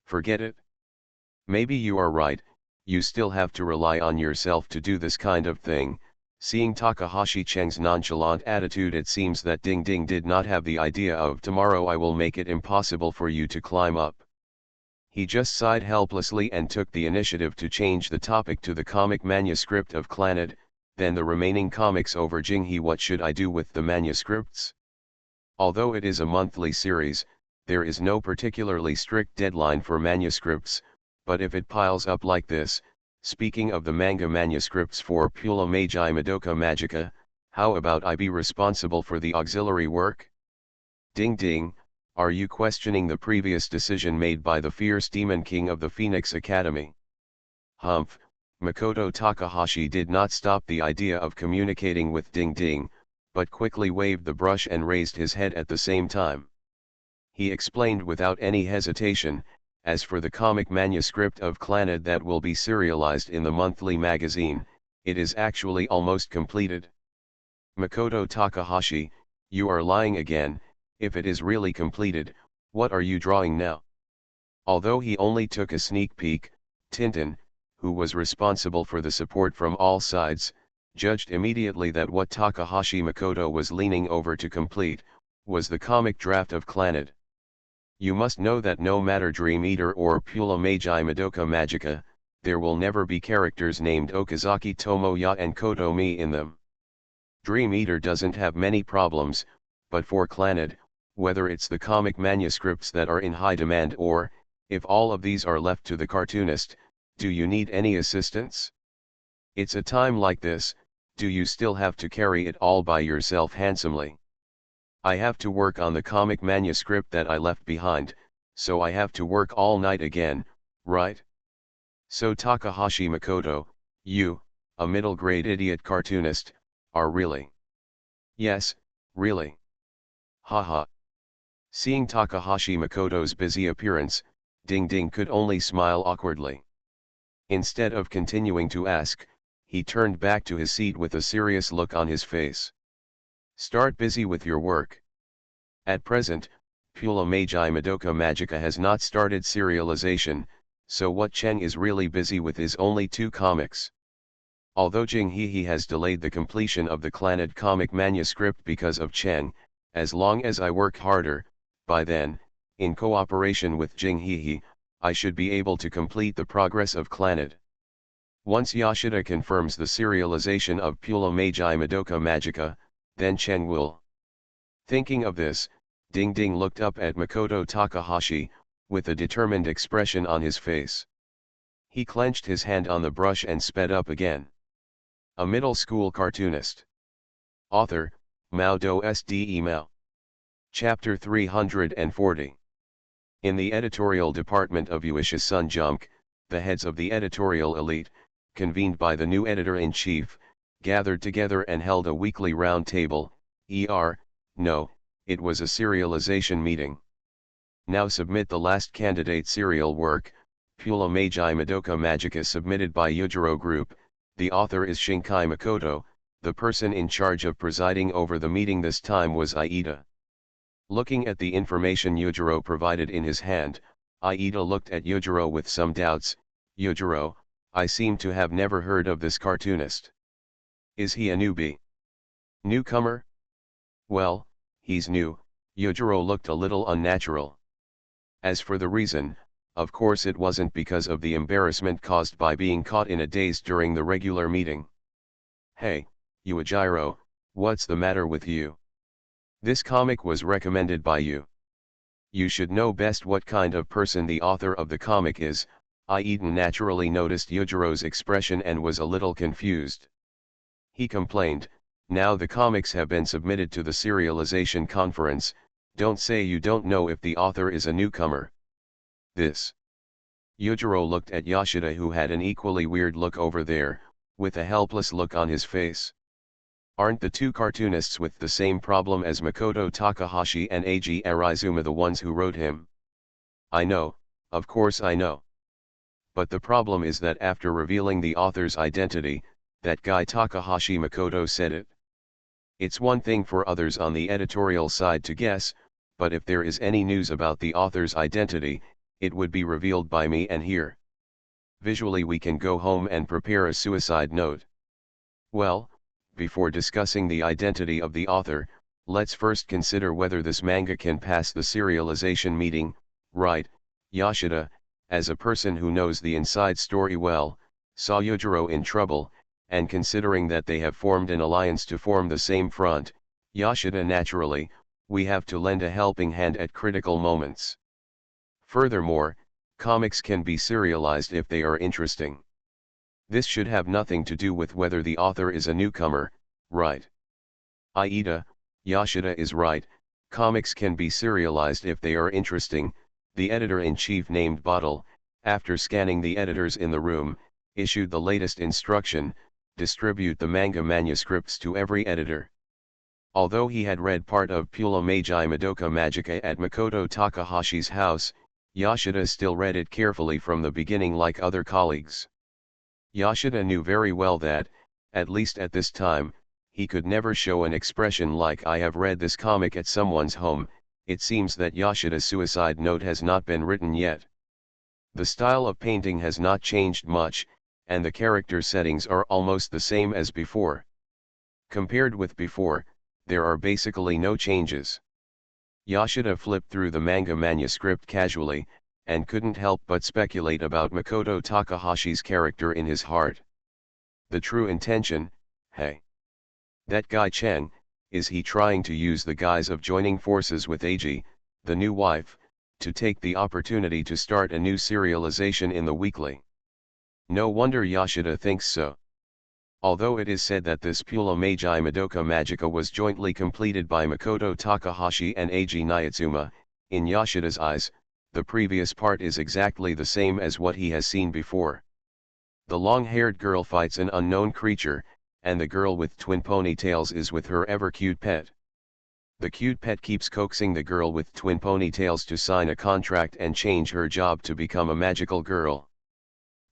Forget it. Maybe you are right, you still have to rely on yourself to do this kind of thing. Seeing Takahashi Cheng's nonchalant attitude, it seems that Ding Ding did not have the idea of tomorrow I will make it impossible for you to climb up. He just sighed helplessly and took the initiative to change the topic to the comic manuscript of Clannad, then the remaining comics over Jing He. What should I do with the manuscripts? Although it is a monthly series, there is no particularly strict deadline for manuscripts, but if it piles up like this, speaking of the manga manuscripts for Pula Magi Madoka Magica, how about I be responsible for the auxiliary work? Ding Ding, are you questioning the previous decision made by the fierce demon king of the Phoenix Academy? Humph, Makoto Takahashi did not stop the idea of communicating with Ding Ding, but quickly waved the brush and raised his head at the same time. He explained without any hesitation, as for the comic manuscript of Clannad that will be serialized in the monthly magazine, it is actually almost completed. Makoto Takahashi, you are lying again. If it is really completed, what are you drawing now? Although he only took a sneak peek, Tintin, who was responsible for the support from all sides, judged immediately that what Takahashi Makoto was leaning over to complete, was the comic draft of Clannad. You must know that no matter Dream Eater or Pula Magi Madoka Magica, there will never be characters named Okazaki Tomoya and Kotomi in them. Dream Eater doesn't have many problems, but for Clannad, whether it's the comic manuscripts that are in high demand or, if all of these are left to the cartoonist, do you need any assistance? It's a time like this, do you still have to carry it all by yourself handsomely? I have to work on the comic manuscript that I left behind, so I have to work all night again, right? So Takahashi Makoto, you, a middle-grade idiot cartoonist, are really? Yes, really. Haha. Seeing Takahashi Makoto's busy appearance, Ding Ding could only smile awkwardly. Instead of continuing to ask, he turned back to his seat with a serious look on his face. Start busy with your work. At present, Pula Magi Madoka Magica has not started serialization, so what Cheng is really busy with is only 2 comics. Although Jing He has delayed the completion of the Clannad comic manuscript because of Cheng, as long as I work harder, by then, in cooperation with Jing He, I should be able to complete the progress of Clannad. Once Yoshida confirms the serialization of Pula Magi Madoka Magica, then Cheng will. Thinking of this, Ding Ding looked up at Makoto Takahashi, with a determined expression on his face. He clenched his hand on the brush and sped up again. A middle school cartoonist. Author, Mao Do Sde Mao. Chapter 340. In the editorial department of Yuisha Sun Jump, the heads of the editorial elite, convened by the new editor-in-chief, gathered together and held a weekly round table. No, it was a serialization meeting. Now submit the last candidate serial work, Pula Magi Madoka Magica, submitted by Yujiro Group. The author is Shinkai Makoto. The person in charge of presiding over the meeting this time was Aida. Looking at the information Yujiro provided in his hand, Aida looked at Yujiro with some doubts. Yujiro, I seem to have never heard of this cartoonist. Is he a newbie? Newcomer? Well, he's new. Yujiro looked a little unnatural. As for the reason, of course it wasn't because of the embarrassment caused by being caught in a daze during the regular meeting. Hey, Yujiro, what's the matter with you? This comic was recommended by you. You should know best what kind of person the author of the comic is. Aida naturally noticed Yujiro's expression and was a little confused. He complained, now the comics have been submitted to the serialization conference, don't say you don't know if the author is a newcomer. This. Yujiro looked at Yoshida, who had an equally weird look over there, with a helpless look on his face. Aren't the two cartoonists with the same problem as Makoto Takahashi and Eiji Arizuma the ones who wrote him? I know, of course I know. But the problem is that after revealing the author's identity, that guy Takahashi Makoto said it. It's one thing for others on the editorial side to guess, but if there is any news about the author's identity, it would be revealed by me and here. Visually we can go home and prepare a suicide note. Well, before discussing the identity of the author, let's first consider whether this manga can pass the serialization meeting, right? Yoshida, as a person who knows the inside story well, saw Yujiro in trouble, and considering that they have formed an alliance to form the same front, Yoshida naturally, we have to lend a helping hand at critical moments. Furthermore, comics can be serialized if they are interesting. This should have nothing to do with whether the author is a newcomer, right? Aida, Yoshida is right, comics can be serialized if they are interesting. The editor-in-chief named Bottle, after scanning the editors in the room, issued the latest instruction, distribute the manga manuscripts to every editor. Although he had read part of Pula Magi Madoka Magica at Makoto Takahashi's house, Yoshida still read it carefully from the beginning like other colleagues. Yoshida knew very well that, at least at this time, he could never show an expression like I have read this comic at someone's home. It seems that Yoshida's suicide note has not been written yet. The style of painting has not changed much, and the character settings are almost the same as before. Compared with before, there are basically no changes. Yoshida flipped through the manga manuscript casually, and couldn't help but speculate about Makoto Takahashi's character in his heart. The true intention, hey. That guy Cheng, is he trying to use the guise of joining forces with Eiji, the new wife, to take the opportunity to start a new serialization in the weekly? No wonder Yoshida thinks so. Although it is said that this Pula Magi Madoka Magica was jointly completed by Makoto Takahashi and Eiji Niitsuma, in Yoshida's eyes, the previous part is exactly the same as what he has seen before. The long-haired girl fights an unknown creature, and the girl with twin ponytails is with her ever-cute pet. The cute pet keeps coaxing the girl with twin ponytails to sign a contract and change her job to become a magical girl.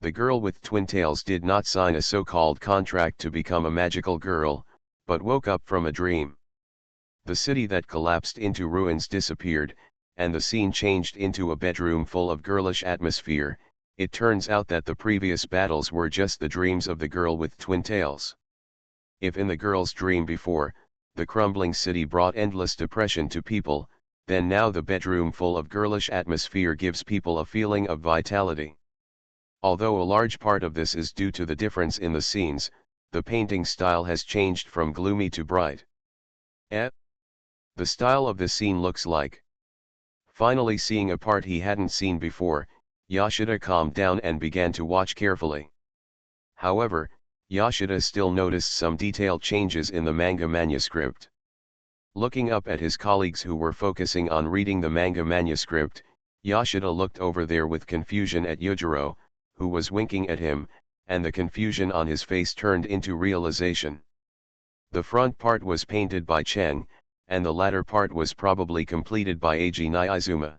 The girl with twin tails did not sign a so-called contract to become a magical girl, but woke up from a dream. The city that collapsed into ruins disappeared, and the scene changed into a bedroom full of girlish atmosphere. It turns out that the previous battles were just the dreams of the girl with twin tails. If in the girl's dream before, the crumbling city brought endless depression to people, then now the bedroom full of girlish atmosphere gives people a feeling of vitality. Although a large part of this is due to the difference in the scenes, the painting style has changed from gloomy to bright. The style of the scene looks like. Finally seeing a part he hadn't seen before, Yoshida calmed down and began to watch carefully. However, Yoshida still noticed some detailed changes in the manga manuscript. Looking up at his colleagues who were focusing on reading the manga manuscript, Yoshida looked over there with confusion at Yujiro, who was winking at him, and the confusion on his face turned into realization. The front part was painted by Cheng, and the latter part was probably completed by Eiji Niizuma.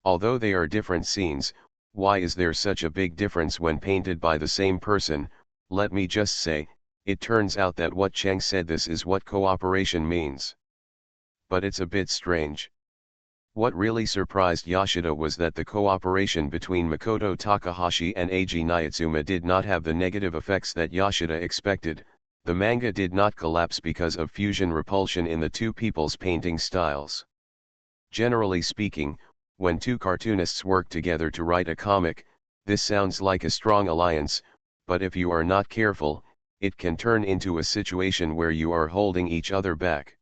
Although they are different scenes, why is there such a big difference when painted by the same person? Let me just say, it turns out that what Cheng said, this is what cooperation means. But it's a bit strange. What really surprised Yoshida was that the cooperation between Makoto Takahashi and Eiji Niizuma did not have the negative effects that Yoshida expected. The manga did not collapse because of fusion repulsion in the two people's painting styles. Generally speaking, when two cartoonists work together to write a comic, this sounds like a strong alliance, but if you are not careful, it can turn into a situation where you are holding each other back.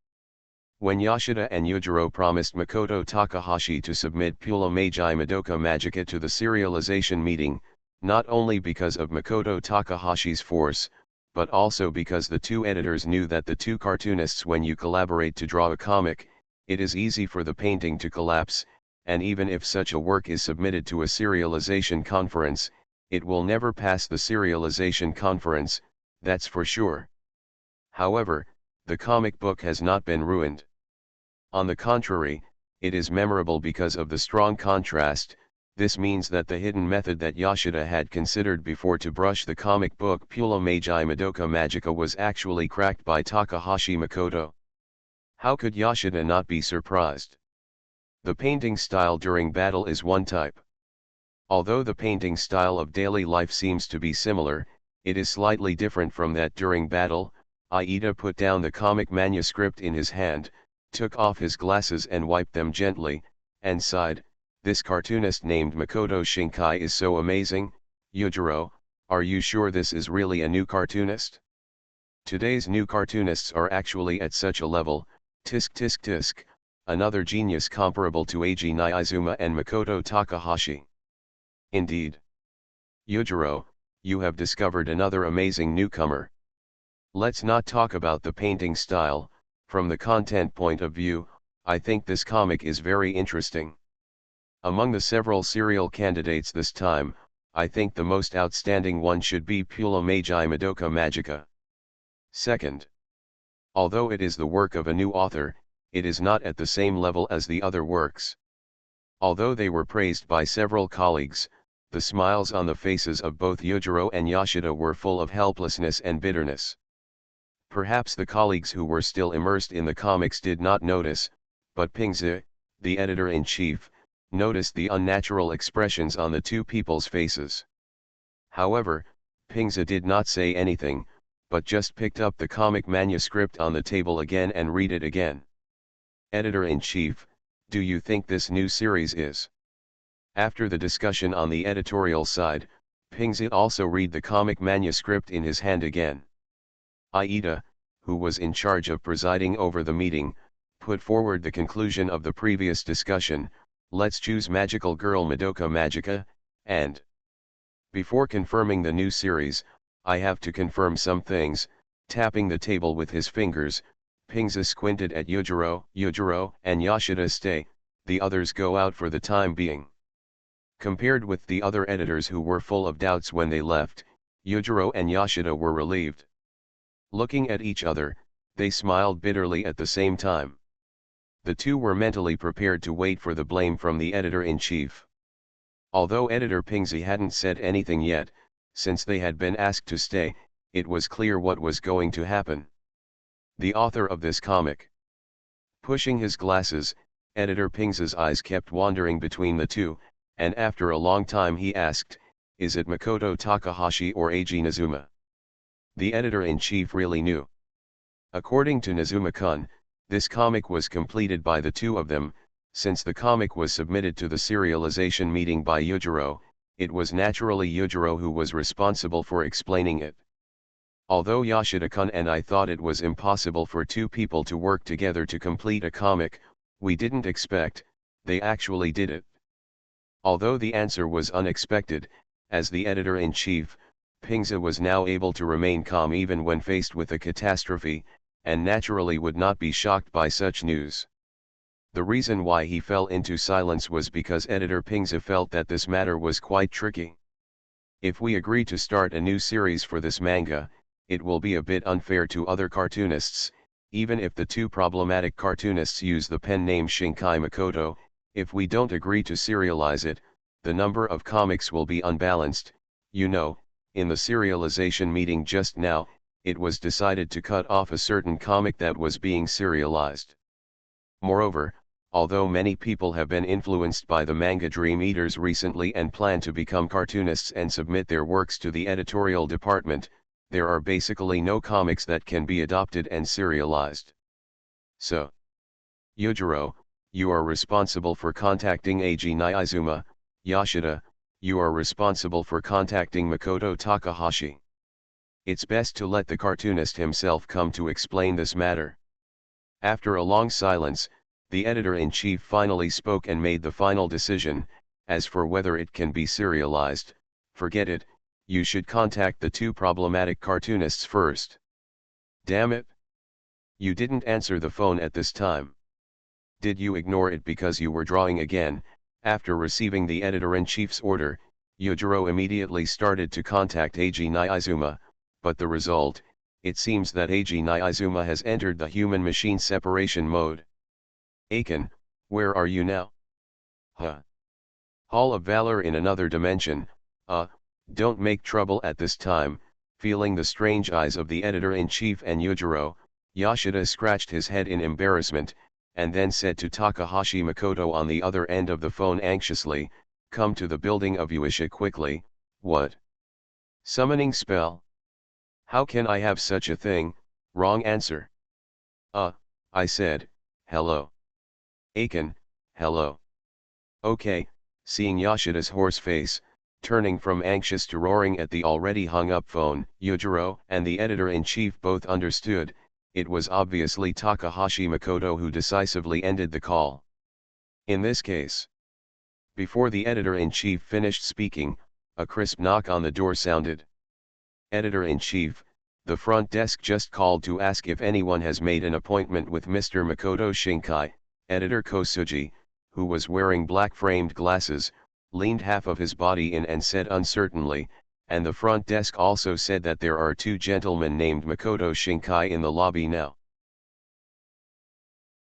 When Yoshida and Yujiro promised Makoto Takahashi to submit Pula Meiji Madoka Magica to the serialization meeting, not only because of Makoto Takahashi's force, but also because the two editors knew that the two cartoonists, when you collaborate to draw a comic, it is easy for the painting to collapse, and even if such a work is submitted to a serialization conference, it will never pass the serialization conference, that's for sure. However, the comic book has not been ruined. On the contrary, it is memorable because of the strong contrast. This means that the hidden method that Yoshida had considered before to brush the comic book Pula Meiji Madoka Magica was actually cracked by Takahashi Makoto. How could Yoshida not be surprised? The painting style during battle is one type. Although the painting style of daily life seems to be similar, it is slightly different from that during battle. Aida put down the comic manuscript in his hand, took off his glasses and wiped them gently, and sighed. This cartoonist named Makoto Shinkai is so amazing. Yujiro, are you sure this is really a new cartoonist? Today's new cartoonists are actually at such a level. Tisk tisk tisk, another genius comparable to Eiji Niizuma and Makoto Takahashi. Indeed. Yujiro, you have discovered another amazing newcomer. Let's not talk about the painting style. From the content point of view, I think this comic is very interesting. Among the several serial candidates this time, I think the most outstanding one should be Pula Meiji Madoka Magica. Second. Although it is the work of a new author, it is not at the same level as the other works. Although they were praised by several colleagues, the smiles on the faces of both Yujiro and Yoshida were full of helplessness and bitterness. Perhaps the colleagues who were still immersed in the comics did not notice, but Pingze, the editor-in-chief, noticed the unnatural expressions on the two people's faces. However, Pingze did not say anything, but just picked up the comic manuscript on the table again and read it again. Editor-in-chief, do you think this new series is? After the discussion on the editorial side, Pingze also read the comic manuscript in his hand again. Aida, who was in charge of presiding over the meeting, put forward the conclusion of the previous discussion. Let's choose Magical Girl Madoka Magica, and before confirming the new series, I have to confirm some things. Tapping the table with his fingers, Pingze squinted at Yujiro and Yoshida. Stay, the others go out for the time being. Compared with the other editors who were full of doubts when they left, Yujiro and Yoshida were relieved. Looking at each other, they smiled bitterly at the same time. The two were mentally prepared to wait for the blame from the editor-in-chief. Although editor Pingze hadn't said anything yet, since they had been asked to stay, it was clear what was going to happen. The author of this comic. Pushing his glasses, editor Pingze's eyes kept wandering between the two, and after a long time he asked, is it Makoto Takahashi or Eiji Niizuma? The editor-in-chief really knew. According to Niizuma-kun, this comic was completed by the two of them. Since the comic was submitted to the serialization meeting by Yujiro, it was naturally Yujiro who was responsible for explaining it. Although Yoshida-kun and I thought it was impossible for two people to work together to complete a comic, we didn't expect, they actually did it. Although the answer was unexpected, as the editor-in-chief, Pingza was now able to remain calm even when faced with a catastrophe, and naturally would not be shocked by such news. The reason why he fell into silence was because editor Pingza felt that this matter was quite tricky. If we agree to start a new series for this manga, it will be a bit unfair to other cartoonists, even if the two problematic cartoonists use the pen name Shinkai Makoto. If we don't agree to serialize it, the number of comics will be unbalanced. You know, in the serialization meeting just now, it was decided to cut off a certain comic that was being serialized. Moreover, although many people have been influenced by the manga Dream Eaters recently and plan to become cartoonists and submit their works to the editorial department, there are basically no comics that can be adopted and serialized. So, Yujiro, you are responsible for contacting Eiji Niizuma. Yoshida, you are responsible for contacting Makoto Takahashi. It's best to let the cartoonist himself come to explain this matter. After a long silence, the editor-in-chief finally spoke and made the final decision. As for whether it can be serialized, forget it, you should contact the two problematic cartoonists first. Damn it! You didn't answer the phone at this time. Did you ignore it because you were drawing again? After receiving the editor-in-chief's order, Yujiro immediately started to contact Eiji Niizuma, but the result, it seems that Eiji Niizuma has entered the human-machine separation mode. Aiken, where are you now? Huh. Hall of Valor in another dimension. Don't make trouble at this time. Feeling the strange eyes of the editor-in-chief and Yujiro, Yoshida scratched his head in embarrassment, and then said to Takahashi Makoto on the other end of the phone anxiously, "Come to the building of Uesha quickly." What? Summoning spell? How can I have such a thing? Wrong answer. I said, hello. Aiken, hello. Okay, seeing Yoshida's hoarse face, turning from anxious to roaring at the already hung-up phone, Yujiro and the editor-in-chief both understood, it was obviously Takahashi Makoto who decisively ended the call. In this case, before the editor-in-chief finished speaking, a crisp knock on the door sounded. Editor-in-chief, the front desk just called to ask if anyone has made an appointment with Mr. Makoto Shinkai. Editor Kosugi, who was wearing black-framed glasses, leaned half of his body in and said uncertainly, and the front desk also said that there are two gentlemen named Makoto Shinkai in the lobby now.